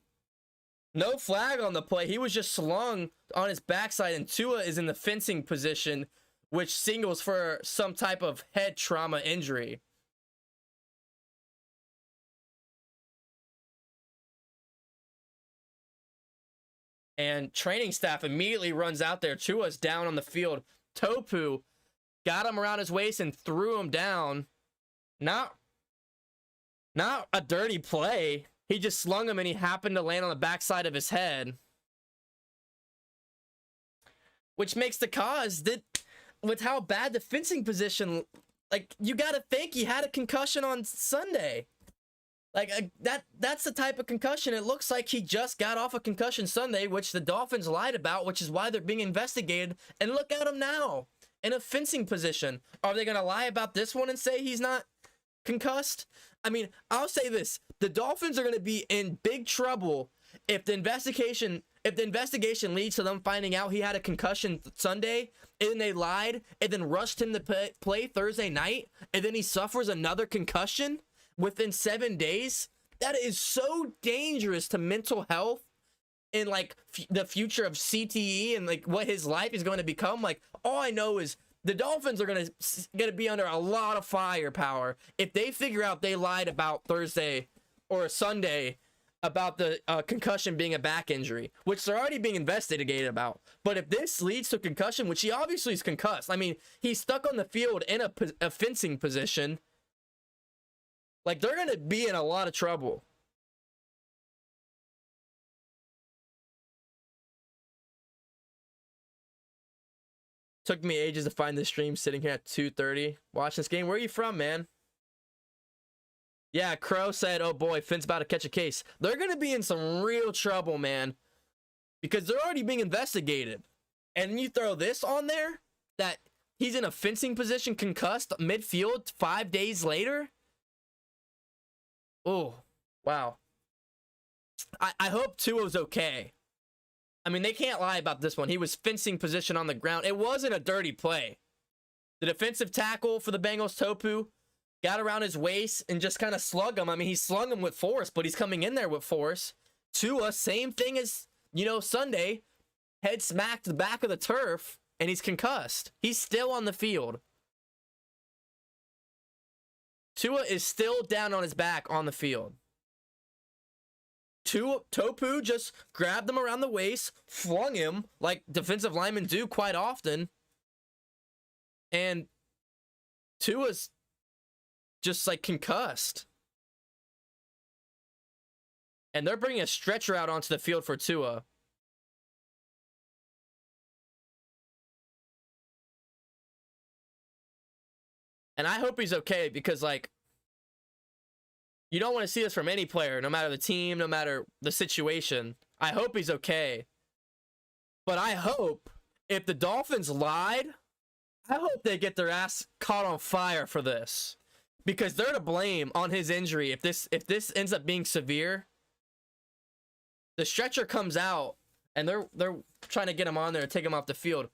No flag on the play. He was just slung on his backside, and Tua is in the fencing position, which signals for some type of head trauma injury. And training staff immediately runs out there. Tua's down on the field. Topu got him around his waist and threw him down. Not a dirty play. He just slung him and he happened to land on the backside of his head. Which makes the cause that with how bad the fencing position, like, you got to think he had a concussion on Sunday. Like, that's the type of concussion. It looks like he just got off a concussion Sunday, which the Dolphins lied about, which is why they're being investigated. And look at him now in a fencing position. Are they going to lie about this one and say he's not concussed? I mean, I'll say this. The Dolphins are going to be in big trouble if the investigation leads to them finding out he had a concussion Sunday, and then they lied, and then rushed him to play Thursday night, and then he suffers another concussion within 7 days. That is so dangerous to mental health and, like, the future of CTE and, like, what his life is going to become. Like, all I know is the Dolphins are going to be under a lot of firepower if they figure out they lied about Thursday or Sunday about the concussion being a back injury, which they're already being investigated about. But if this leads to concussion, which he obviously is concussed, I mean, he's stuck on the field in a fencing position. Like, they're going to be in a lot of trouble. Took me ages to find this stream sitting here at 2:30 watching this game. Where are you from, man? Yeah, Crow said, oh boy, Finn's about to catch a case. They're going to be in some real trouble, man, because they're already being investigated. And you throw this on there, that he's in a fencing position, concussed, midfield 5 days later. Oh, wow. I hope Tua's okay. I mean, they can't lie about this one. He was fencing position on the ground. It wasn't a dirty play. The defensive tackle for the Bengals, Topu, got around his waist and just kind of slung him. I mean, he slung him with force, but he's coming in there with force. Tua, same thing as, Sunday. Head smacked the back of the turf, and he's concussed. He's still on the field. Tua is still down on his back on the field. Topu just grabbed him around the waist, flung him like defensive linemen do quite often. And Tua's just like concussed. And they're bringing a stretcher out onto the field for Tua. And I hope he's okay because, like, you don't want to see this from any player, no matter the team, no matter the situation. I hope he's okay. But I hope if the Dolphins lied, I hope they get their ass caught on fire for this. Because they're to blame on his injury. If this ends up being severe, the stretcher comes out and they're trying to get him on there and take him off the field.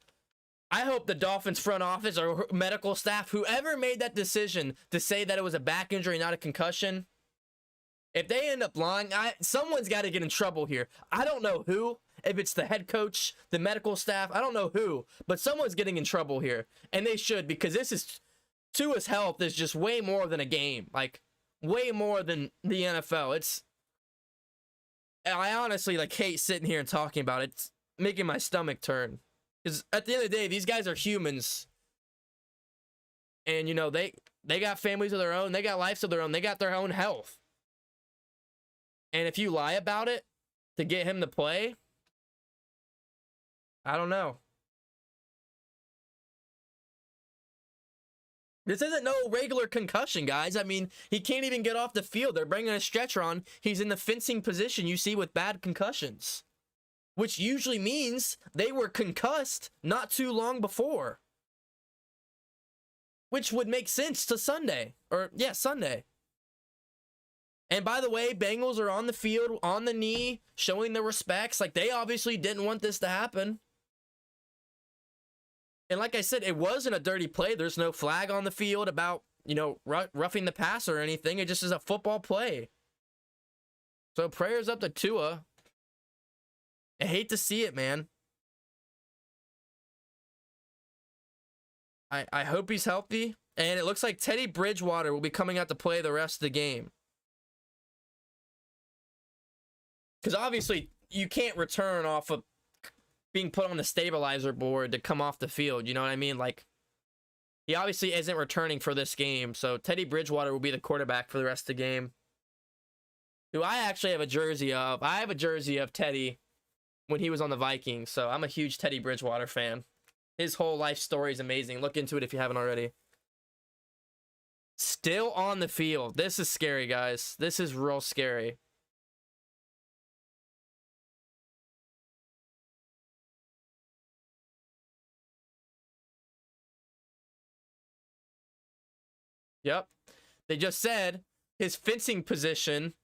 I hope the Dolphins front office or medical staff, whoever made that decision to say that it was a back injury, not a concussion, if they end up lying, someone's got to get in trouble here. I don't know who. If it's the head coach, the medical staff, I don't know who. But someone's getting in trouble here. And they should, because this is... Tua's health is just way more than a game. Like, way more than the NFL. I honestly, like, hate sitting here and talking about it. It's making my stomach turn. Because at the end of the day, these guys are humans. And, they got families of their own. They got lives of their own. They got their own health. And if you lie about it to get him to play, I don't know. This isn't no regular concussion, guys. I mean, he can't even get off the field. They're bringing a stretcher on. He's in the fencing position you see with bad concussions. Which usually means they were concussed not too long before. Which would make sense to Sunday. Sunday. And by the way, Bengals are on the field, on the knee, showing their respects. Like, they obviously didn't want this to happen. And like I said, it wasn't a dirty play. There's no flag on the field about, roughing the passer or anything. It just is a football play. So prayers up to Tua. I hate to see it, man. I hope he's healthy. And it looks like Teddy Bridgewater will be coming out to play the rest of the game. Because obviously, you can't return off of being put on the stabilizer board to come off the field. You know what I mean? Like, he obviously isn't returning for this game. So Teddy Bridgewater will be the quarterback for the rest of the game. Who I actually have a jersey of. I have a jersey of Teddy when he was on the Vikings. So I'm a huge Teddy Bridgewater fan. His whole life story is amazing. Look into it if you haven't already. Still on the field. This is scary, guys. This is real scary. Yep. They just said his fencing position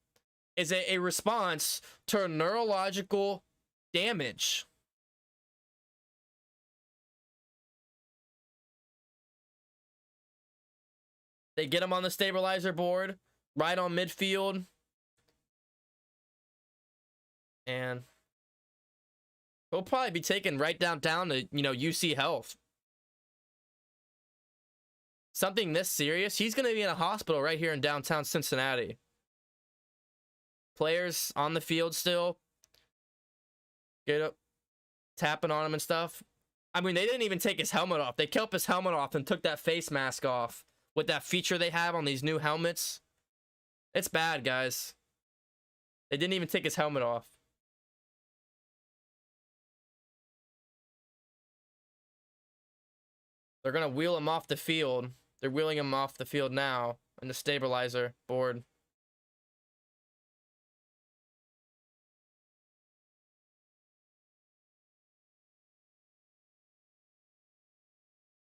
is a response to neurological damage. They get him on the stabilizer board, right on midfield. And he'll probably be taken right downtown to, UC Health. Something this serious, he's going to be in a hospital right here in downtown Cincinnati. Players on the field still. Get up, tapping on him and stuff. I mean, they didn't even take his helmet off. They kept his helmet off and took that face mask off with that feature they have on these new helmets. It's bad, guys. They didn't even take his helmet off. They're going to wheel him off the field. They're wheeling him off the field now in the stabilizer board.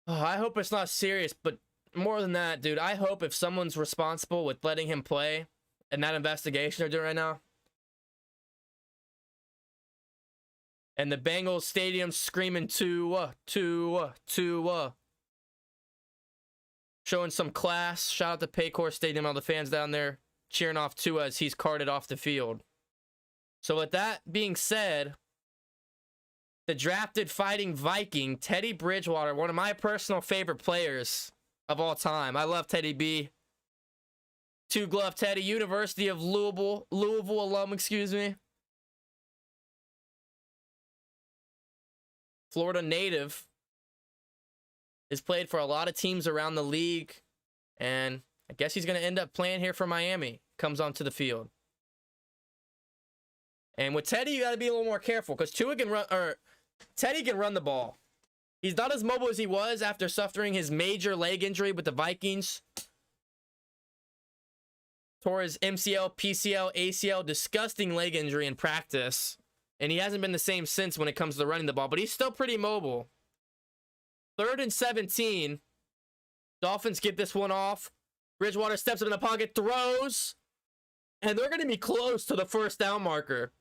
Oh, I hope it's not serious, but more than that, dude, I hope if someone's responsible with letting him play in that investigation they're doing right now, And the Bengals stadium screaming Tua, Tua, Tua. Showing some class. Shout out to Paycor Stadium, all the fans down there cheering off Tua as he's carted off the field. So with that being said, the drafted fighting Viking, Teddy Bridgewater, one of my personal favorite players of all time. I love Teddy B. Two Glove Teddy, University of Louisville alum, excuse me. Florida native. Has played for a lot of teams around the league. And I guess he's going to end up playing here for Miami. Comes onto the field. And with Teddy, you got to be a little more careful because Teddy can run the ball. He's not as mobile as he was after suffering his major leg injury with the Vikings. Tore his MCL, PCL, ACL, disgusting leg injury in practice. And he hasn't been the same since when it comes to running the ball, but he's still pretty mobile. 3rd and 17. Dolphins get this one off. Bridgewater steps up in the pocket, throws. And they're going to be close to the first down marker.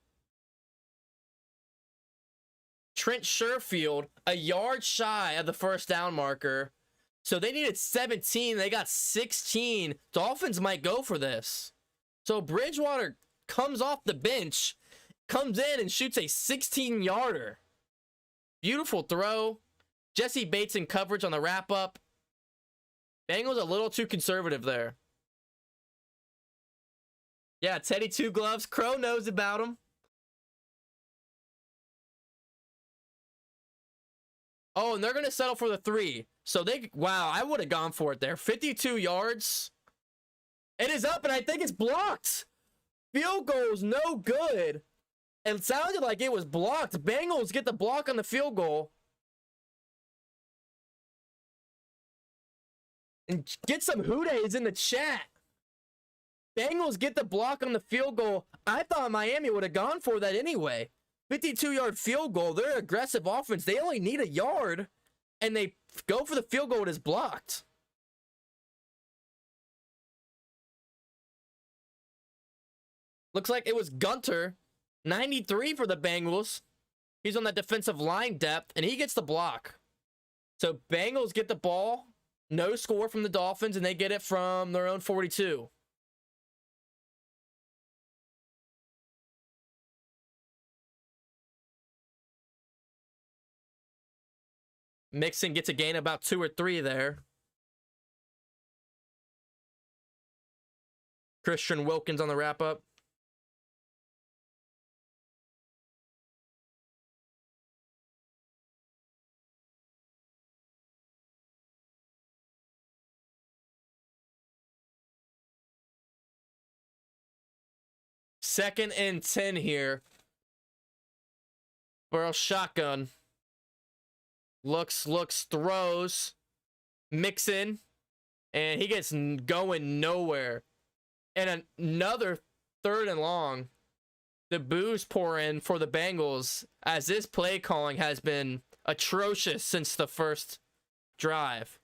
Trent Sherfield, a yard shy of the first down marker. So they needed 17. They got 16. Dolphins might go for this. So Bridgewater comes off the bench, comes in and shoots a 16-yarder. Beautiful throw. Jesse Bates in coverage on the wrap-up. Bengals a little too conservative there. Yeah, Teddy Two Gloves. Crow knows about him. Oh, and they're going to settle for the 3. So wow, I would have gone for it there. 52 yards. It is up, and I think it's blocked. Field goal's no good. It sounded like it was blocked. Bengals get the block on the field goal. And get some hoodays in the chat. Bengals get the block on the field goal. I thought Miami would have gone for that anyway. 52-yard field goal. They're aggressive offense. They only need a yard, and they go for the field goal. It is blocked. Looks like it was Gunter. 93 for the Bengals. He's on that defensive line depth, and he gets the block. So Bengals get the ball. No score from the Dolphins, and they get it from their own 42. Mixon gets a gain about 2 or 3 there. Christian Wilkins on the wrap-up. Second and 10 here. Burrow shotgun. Looks, throws. Mixon. And he gets going nowhere. And another 3rd and long. The boos pour in for the Bengals as this play calling has been atrocious since the first drive.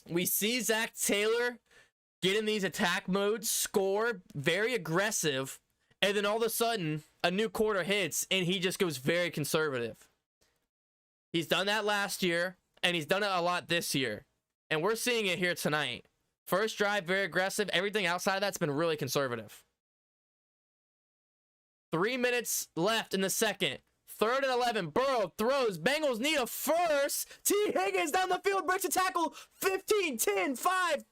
We see Zach Taylor get in these attack modes, score, very aggressive, and then all of a sudden, a new quarter hits, and he just goes very conservative. He's done that last year, and he's done it a lot this year. And we're seeing it here tonight. First drive, very aggressive. Everything outside of that's been really conservative. 3 minutes left in the second. 3rd and 11. Burrow throws. Bengals need a first. T. Higgins down the field, breaks a tackle. 15, 10, 5.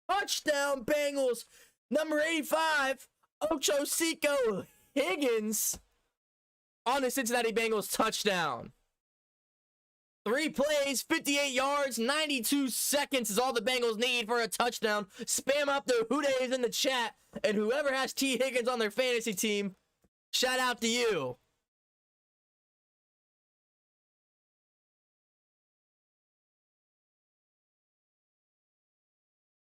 Touchdown, Bengals. Number 85, Ocho Cinco Higgins on the Cincinnati Bengals touchdown. 3 plays, 58 yards, 92 seconds is all the Bengals need for a touchdown. Spam up their hoodays in the chat, and whoever has T. Higgins on their fantasy team, shout out to you.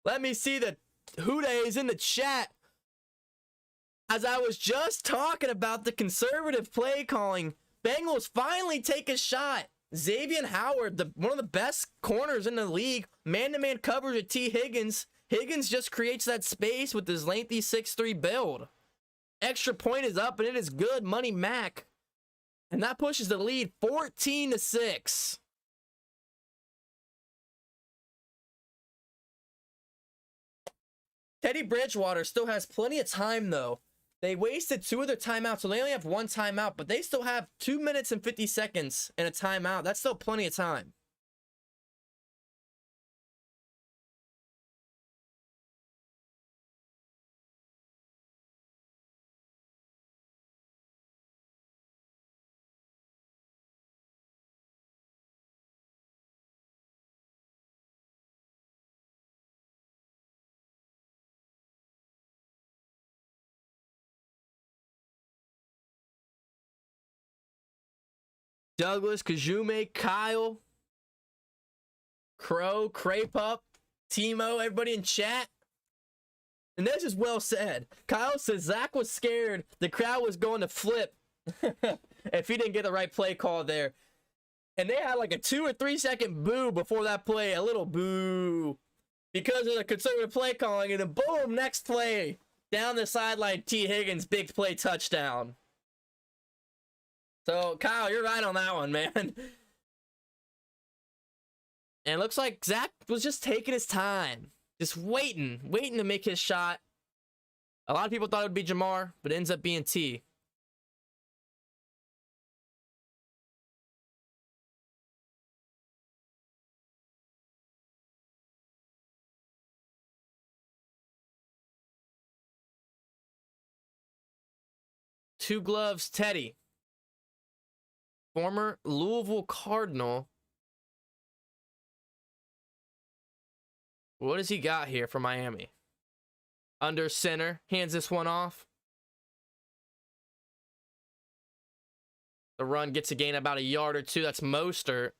Let me see the hoodays in the chat. As I was just talking about the conservative play calling, Bengals finally take a shot. Xavier Howard, one of the best corners in the league, man-to-man coverage at T. Higgins. Higgins just creates that space with his lengthy 6'3" build. Extra point is up, and it is good. Money Mac. And that pushes the lead 14-6. Teddy Bridgewater still has plenty of time, though. They wasted 2 of their timeouts, so they only have 1 timeout, but they still have 2 minutes and 50 seconds in a timeout. That's still plenty of time. Douglas, Kajume, Kyle, Crow, Crape Up, Timo, everybody in chat. And this is well said. Kyle says Zach was scared the crowd was going to flip if he didn't get the right play call there. And they had like a 2 or 3 second boo before that play. A little boo. Because of the conservative play calling. And then boom, next play. Down the sideline, T. Higgins, big play touchdown. So, Kyle, you're right on that one, man. And it looks like Zach was just taking his time. Just waiting to make his shot. A lot of people thought it would be Jamar, but it ends up being T. Two gloves, Teddy. Former Louisville Cardinal. What does he got here for Miami? Under center. Hands this one off. The run gets a gain about a yard or 2. That's Mostert.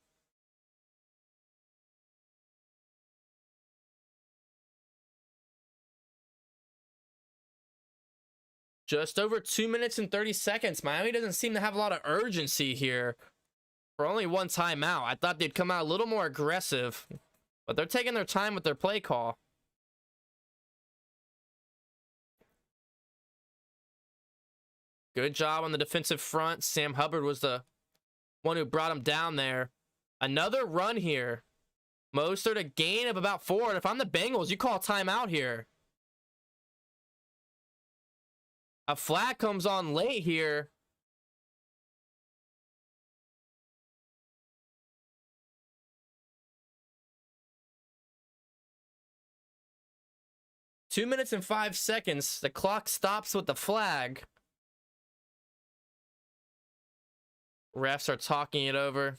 Just over 2 minutes and 30 seconds. Miami doesn't seem to have a lot of urgency here for only 1 timeout. I thought they'd come out a little more aggressive, but they're taking their time with their play call. Good job on the defensive front. Sam Hubbard was the one who brought him down there. Another run here. Mostert, a gain of about 4. And if I'm the Bengals, you call a timeout here. A flag comes on late here. Two minutes and 5 seconds. The clock stops with the flag. Refs are talking it over.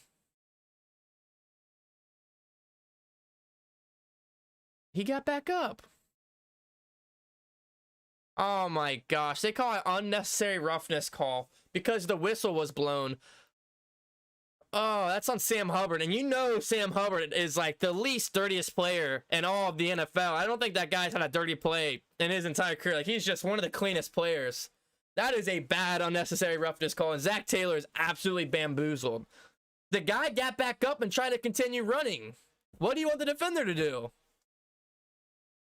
He got back up. Oh my gosh. They call it unnecessary roughness call because the whistle was blown. Oh, that's on Sam Hubbard. And you know Sam Hubbard is like the least dirtiest player in all of the NFL. I don't think that guy's had a dirty play in his entire career. Like, he's just one of the cleanest players. That is a bad unnecessary roughness call. And Zach Taylor is absolutely bamboozled. The guy got back up and tried to continue running. What do you want the defender to do?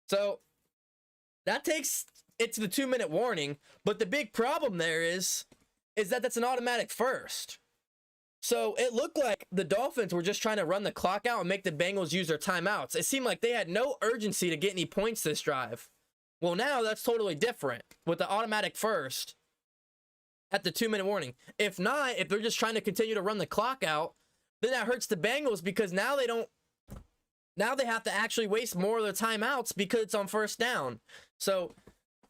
So that takes it to the 2-minute warning. But the big problem there is that that's an automatic first. So it looked like the Dolphins were just trying to run the clock out and make the Bengals use their timeouts. It seemed like they had no urgency to get any points this drive. Well, now that's totally different with the automatic first at the 2-minute warning. If not, if they're just trying to continue to run the clock out, then that hurts the Bengals because now they have to actually waste more of their timeouts because it's on first down. So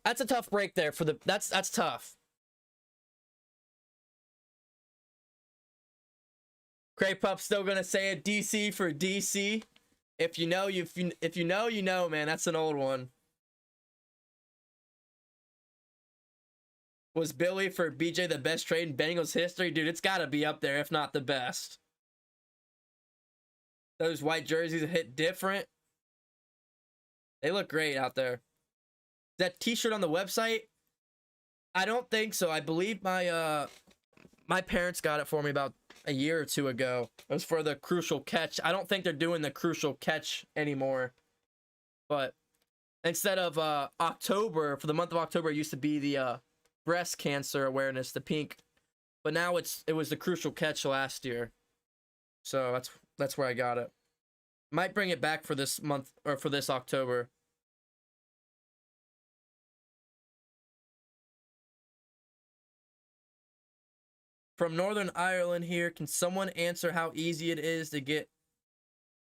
that's a tough break there for the that's tough. Cray Pup's still gonna say it. DC for DC. If you know, if you know, you know, man. That's an old one. Was Billy for BJ the best trade in Bengals history? Dude, it's got to be up there, if not the best. Those white jerseys hit different. They look great out there. That t-shirt on the website? I don't think so. I believe my parents got it for me about a year or 2 ago. It was for the Crucial Catch. I don't think they're doing the Crucial Catch anymore. But instead of October, for the month of October, it used to be the breast cancer awareness, the pink. But now it was the crucial catch last year. So that's where I got it. Might bring it back for this month or for this October. From Northern Ireland here, can someone answer how easy it is to get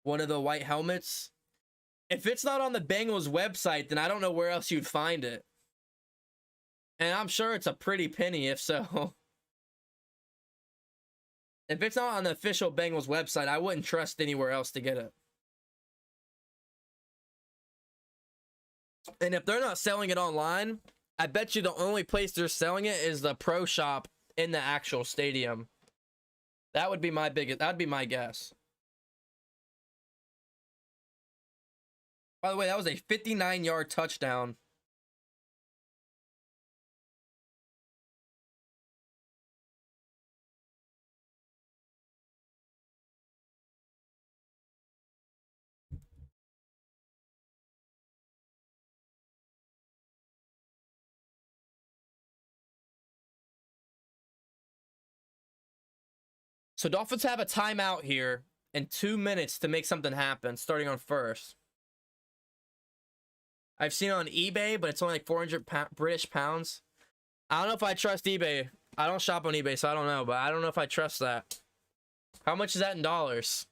one of the white helmets? If it's not on the Bengals website, then I don't know where else you'd find it. And I'm sure it's a pretty penny if so. If it's not on the official Bengals website, I wouldn't trust anywhere else to get it. And if they're not selling it online, I bet you the only place they're selling it is the pro shop in the actual stadium. That would be my biggest, that'd be my guess. By the way, that was a 59-yard touchdown. So Dolphins have a timeout here and 2 minutes to make something happen, starting on first. I've seen it on eBay, but it's only like 400 British pounds. I don't know if I trust eBay. I don't shop on eBay, so I don't know, but I don't know if I trust that. How much is that in dollars?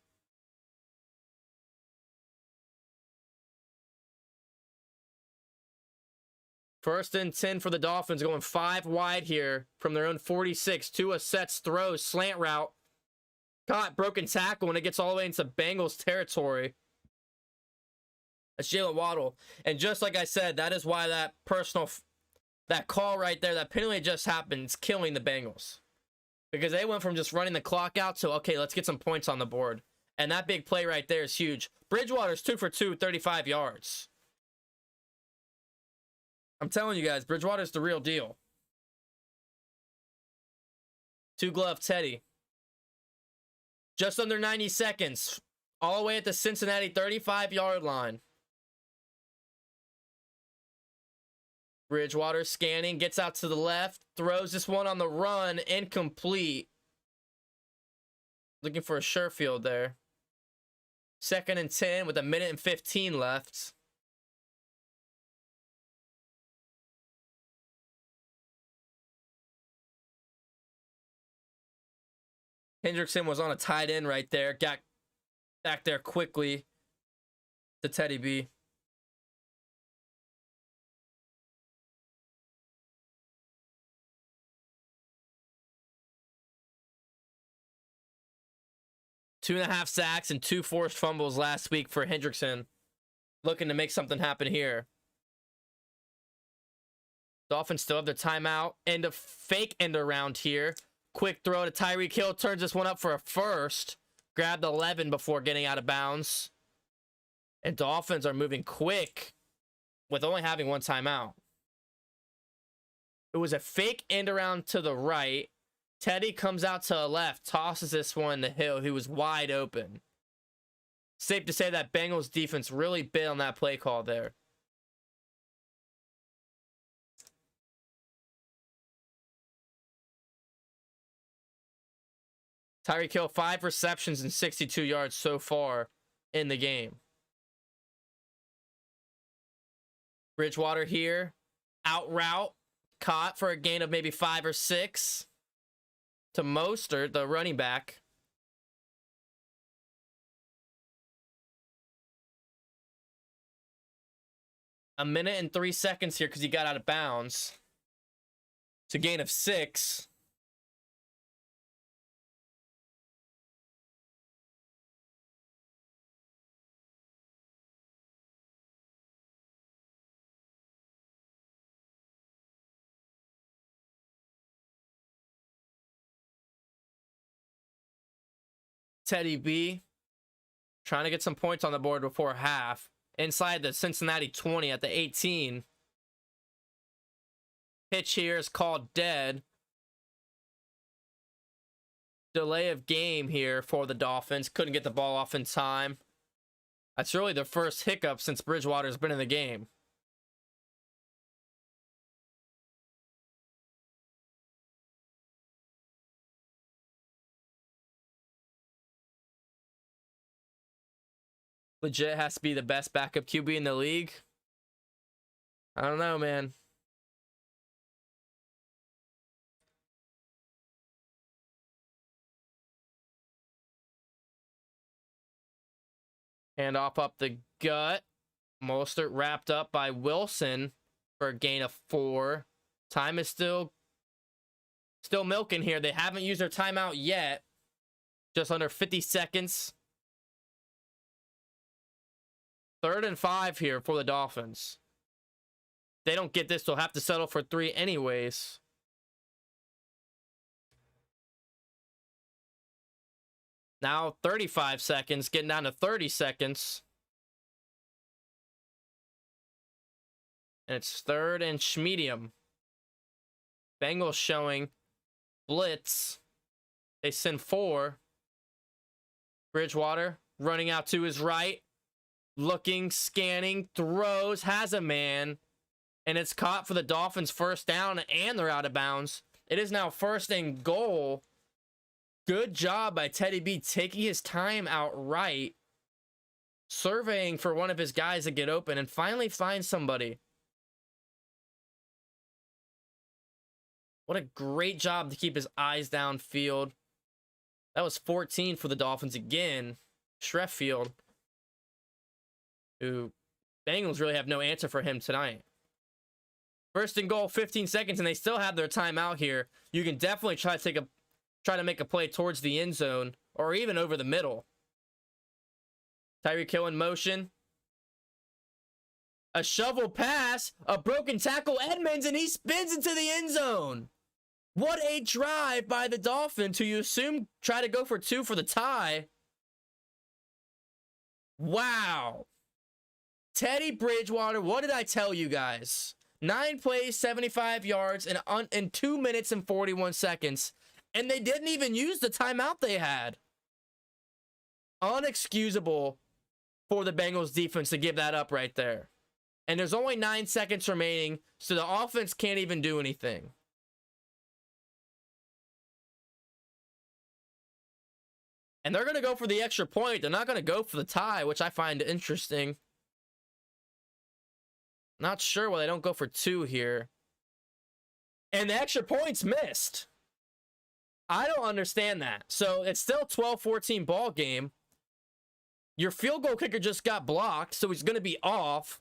First and 10 for the Dolphins, going 5 wide here from their own 46. Tua sets, throws, slant route. Caught, broken tackle, and it gets all the way into Bengals territory. That's Jalen Waddle. And just like I said, that is why that that call right there, that penalty just happened, is killing the Bengals. Because they went from just running the clock out to, okay, let's get some points on the board. And that big play right there is huge. Bridgewater's 2 for 2, 35 yards. I'm telling you guys, Bridgewater's the real deal. 2-glove Teddy. Just under 90 seconds. All the way at the Cincinnati 35-yard line. Bridgewater scanning, gets out to the left, throws this one on the run, incomplete. Looking for a sure field there. 2nd and 10 with 1:15 left. Hendrickson was on a tight end right there. Got back there quickly to Teddy B. Two and a half sacks and 2 forced fumbles last week for Hendrickson. Looking to make something happen here. Dolphins still have their timeout. End of fake end around here. Quick throw to Tyreek Hill. Turns this one up for a first. Grabbed 11 before getting out of bounds. And Dolphins are moving quick with only having one timeout. It was a fake end around to the right. Teddy comes out to the left. Tosses this one to Hill. He was wide open. Safe to say that Bengals defense really bit on that play call there. Tyreek Hill, 5 receptions and 62 yards so far in the game. Bridgewater here. Out route. Caught for a gain of maybe 5 or 6. To Mostert, the running back. A minute and 3 seconds here because he got out of bounds. It's a gain of 6. Teddy B trying to get some points on the board before half. Inside the Cincinnati 20 at the 18. Pitch here is called dead. Delay of game here for the Dolphins. Couldn't get the ball off in time. That's really their first hiccup since Bridgewater's been in the game. legit has to be the best backup QB in the league. I don't know, man. Hand off up the gut. Mostert wrapped up by Wilson for a gain of 4. Time is still milking here. They haven't used their timeout yet. Just under 50 seconds. 3rd and 5 here for the Dolphins. They don't get this, they'll have to settle for 3 anyways. Now 35 seconds, getting down to 30 seconds. And it's 3rd and medium. Bengals showing blitz. They send 4. Bridgewater running out to his right. Looking, scanning, throws, has a man. And it's caught for the Dolphins' 1st down, and they're out of bounds. It is now 1st and goal. Good job by Teddy B taking his time outright, surveying for one of his guys to get open, and finally find somebody. What a great job to keep his eyes downfield. That was 14 for the Dolphins again. Sheffield, who Bengals really have no answer for him tonight. 1st and goal, 15 seconds, and they still have their timeout here. You can definitely try to make a play towards the end zone or even over the middle. Tyreek Hill in motion. A shovel pass, a broken tackle, Edmonds, and he spins into the end zone. What a drive by the Dolphins, who you assume try to go for 2 for the tie. Wow. Teddy Bridgewater, what did I tell you guys? 9 plays, 75 yards in 2 minutes and 41 seconds. And they didn't even use the timeout they had. Unexcusable for the Bengals defense to give that up right there. And there's only 9 seconds remaining, so the offense can't even do anything. And they're going to go for the extra point. They're not going to go for the tie, which I find interesting. Not sure why they don't go for 2 here. And the extra point's missed. I don't understand that. So it's still 12-14 ball game. Your field goal kicker just got blocked, so he's going to be off.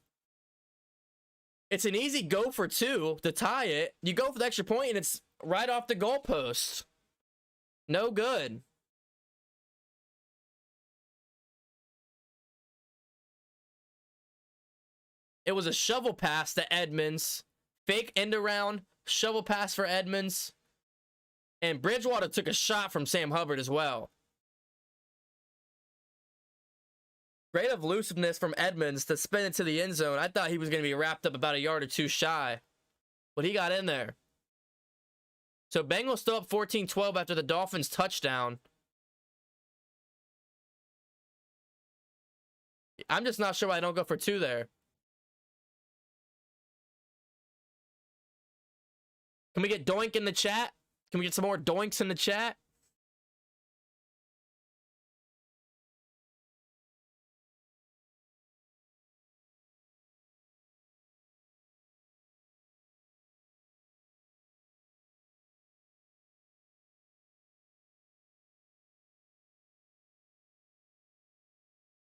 It's an easy go for 2 to tie it. You go for the extra point, and it's right off the goalpost. No good. It was a shovel pass to Edmonds. Fake end around, shovel pass for Edmonds. And Bridgewater took a shot from Sam Hubbard as well. Great elusiveness from Edmonds to spin into the end zone. I thought he was going to be wrapped up about a yard or 2 shy. But he got in there. So Bengals still up 14-12 after the Dolphins touchdown. I'm just not sure why I don't go for 2 there. Can we get Doink in the chat? Can we get some more Doinks in the chat?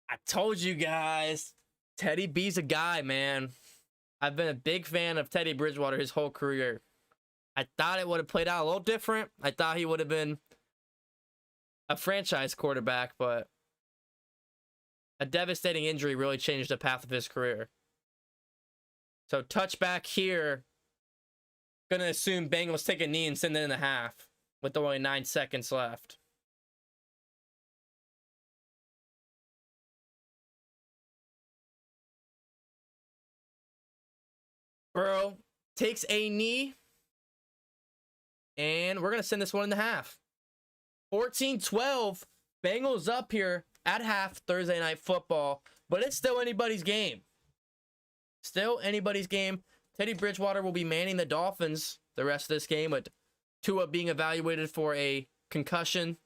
I told you guys, Teddy B's a guy, man. I've been a big fan of Teddy Bridgewater his whole career. I thought it would have played out a little different. I thought he would have been a franchise quarterback, but a devastating injury really changed the path of his career. So touchback here. Gonna assume Bengals take a knee and send it in the half with only 9 seconds left. Burrow takes a knee. And we're going to send this one in the half. 14-12. Bengals up here at half Thursday Night Football. But it's still anybody's game. Still anybody's game. Teddy Bridgewater will be manning the Dolphins the rest of this game, with Tua being evaluated for a concussion.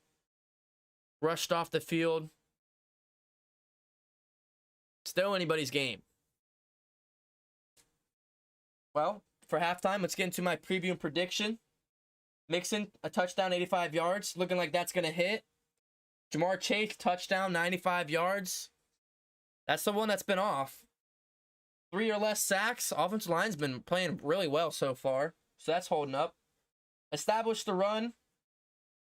Rushed off the field. Still anybody's game. Well, for halftime, let's get into my preview and prediction. Mixon, a touchdown, 85 yards. Looking like that's going to hit. Jamar Chase, touchdown, 95 yards. That's the one that's been off. 3 or less sacks. Offensive line's been playing really well so far. So that's holding up. Establish the run.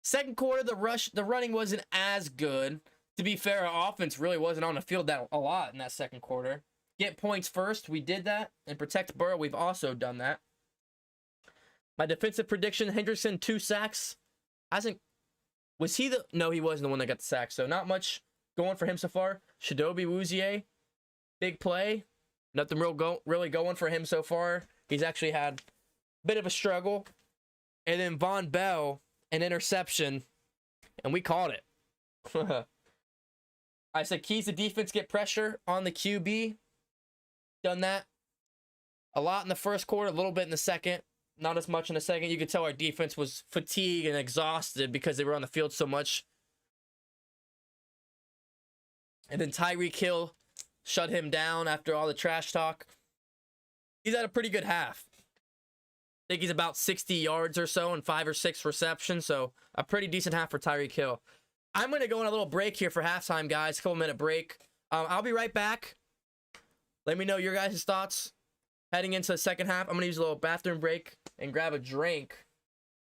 Second quarter, the running wasn't as good. To be fair, our offense really wasn't on the field that a lot in that second quarter. Get points first. We did that. And protect Burrow. We've also done that. My defensive prediction, Henderson, 2 sacks. Was he the... No, he wasn't the one that got the sack. So not much going for him so far. Chidobe Awuzie, big play. Nothing really going for him so far. He's actually had a bit of a struggle. And then Von Bell, an interception. And we called it. I said keys to defense, get pressure on the QB. Done that a lot in the first quarter, a little bit in the second. Not as much in the second. You could tell our defense was fatigued and exhausted because they were on the field so much. And then Tyreek Hill shut him down after all the trash talk. He's had a pretty good half. I think he's about 60 yards or so and 5 or 6 receptions. So a pretty decent half for Tyreek Hill. I'm going to go on a little break here for halftime, guys. Couple-minute break. I'll be right back. Let me know your guys' thoughts heading into the second half. I'm going to use a little bathroom break and grab a drink.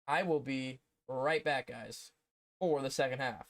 I will be right back, guys, for the second half.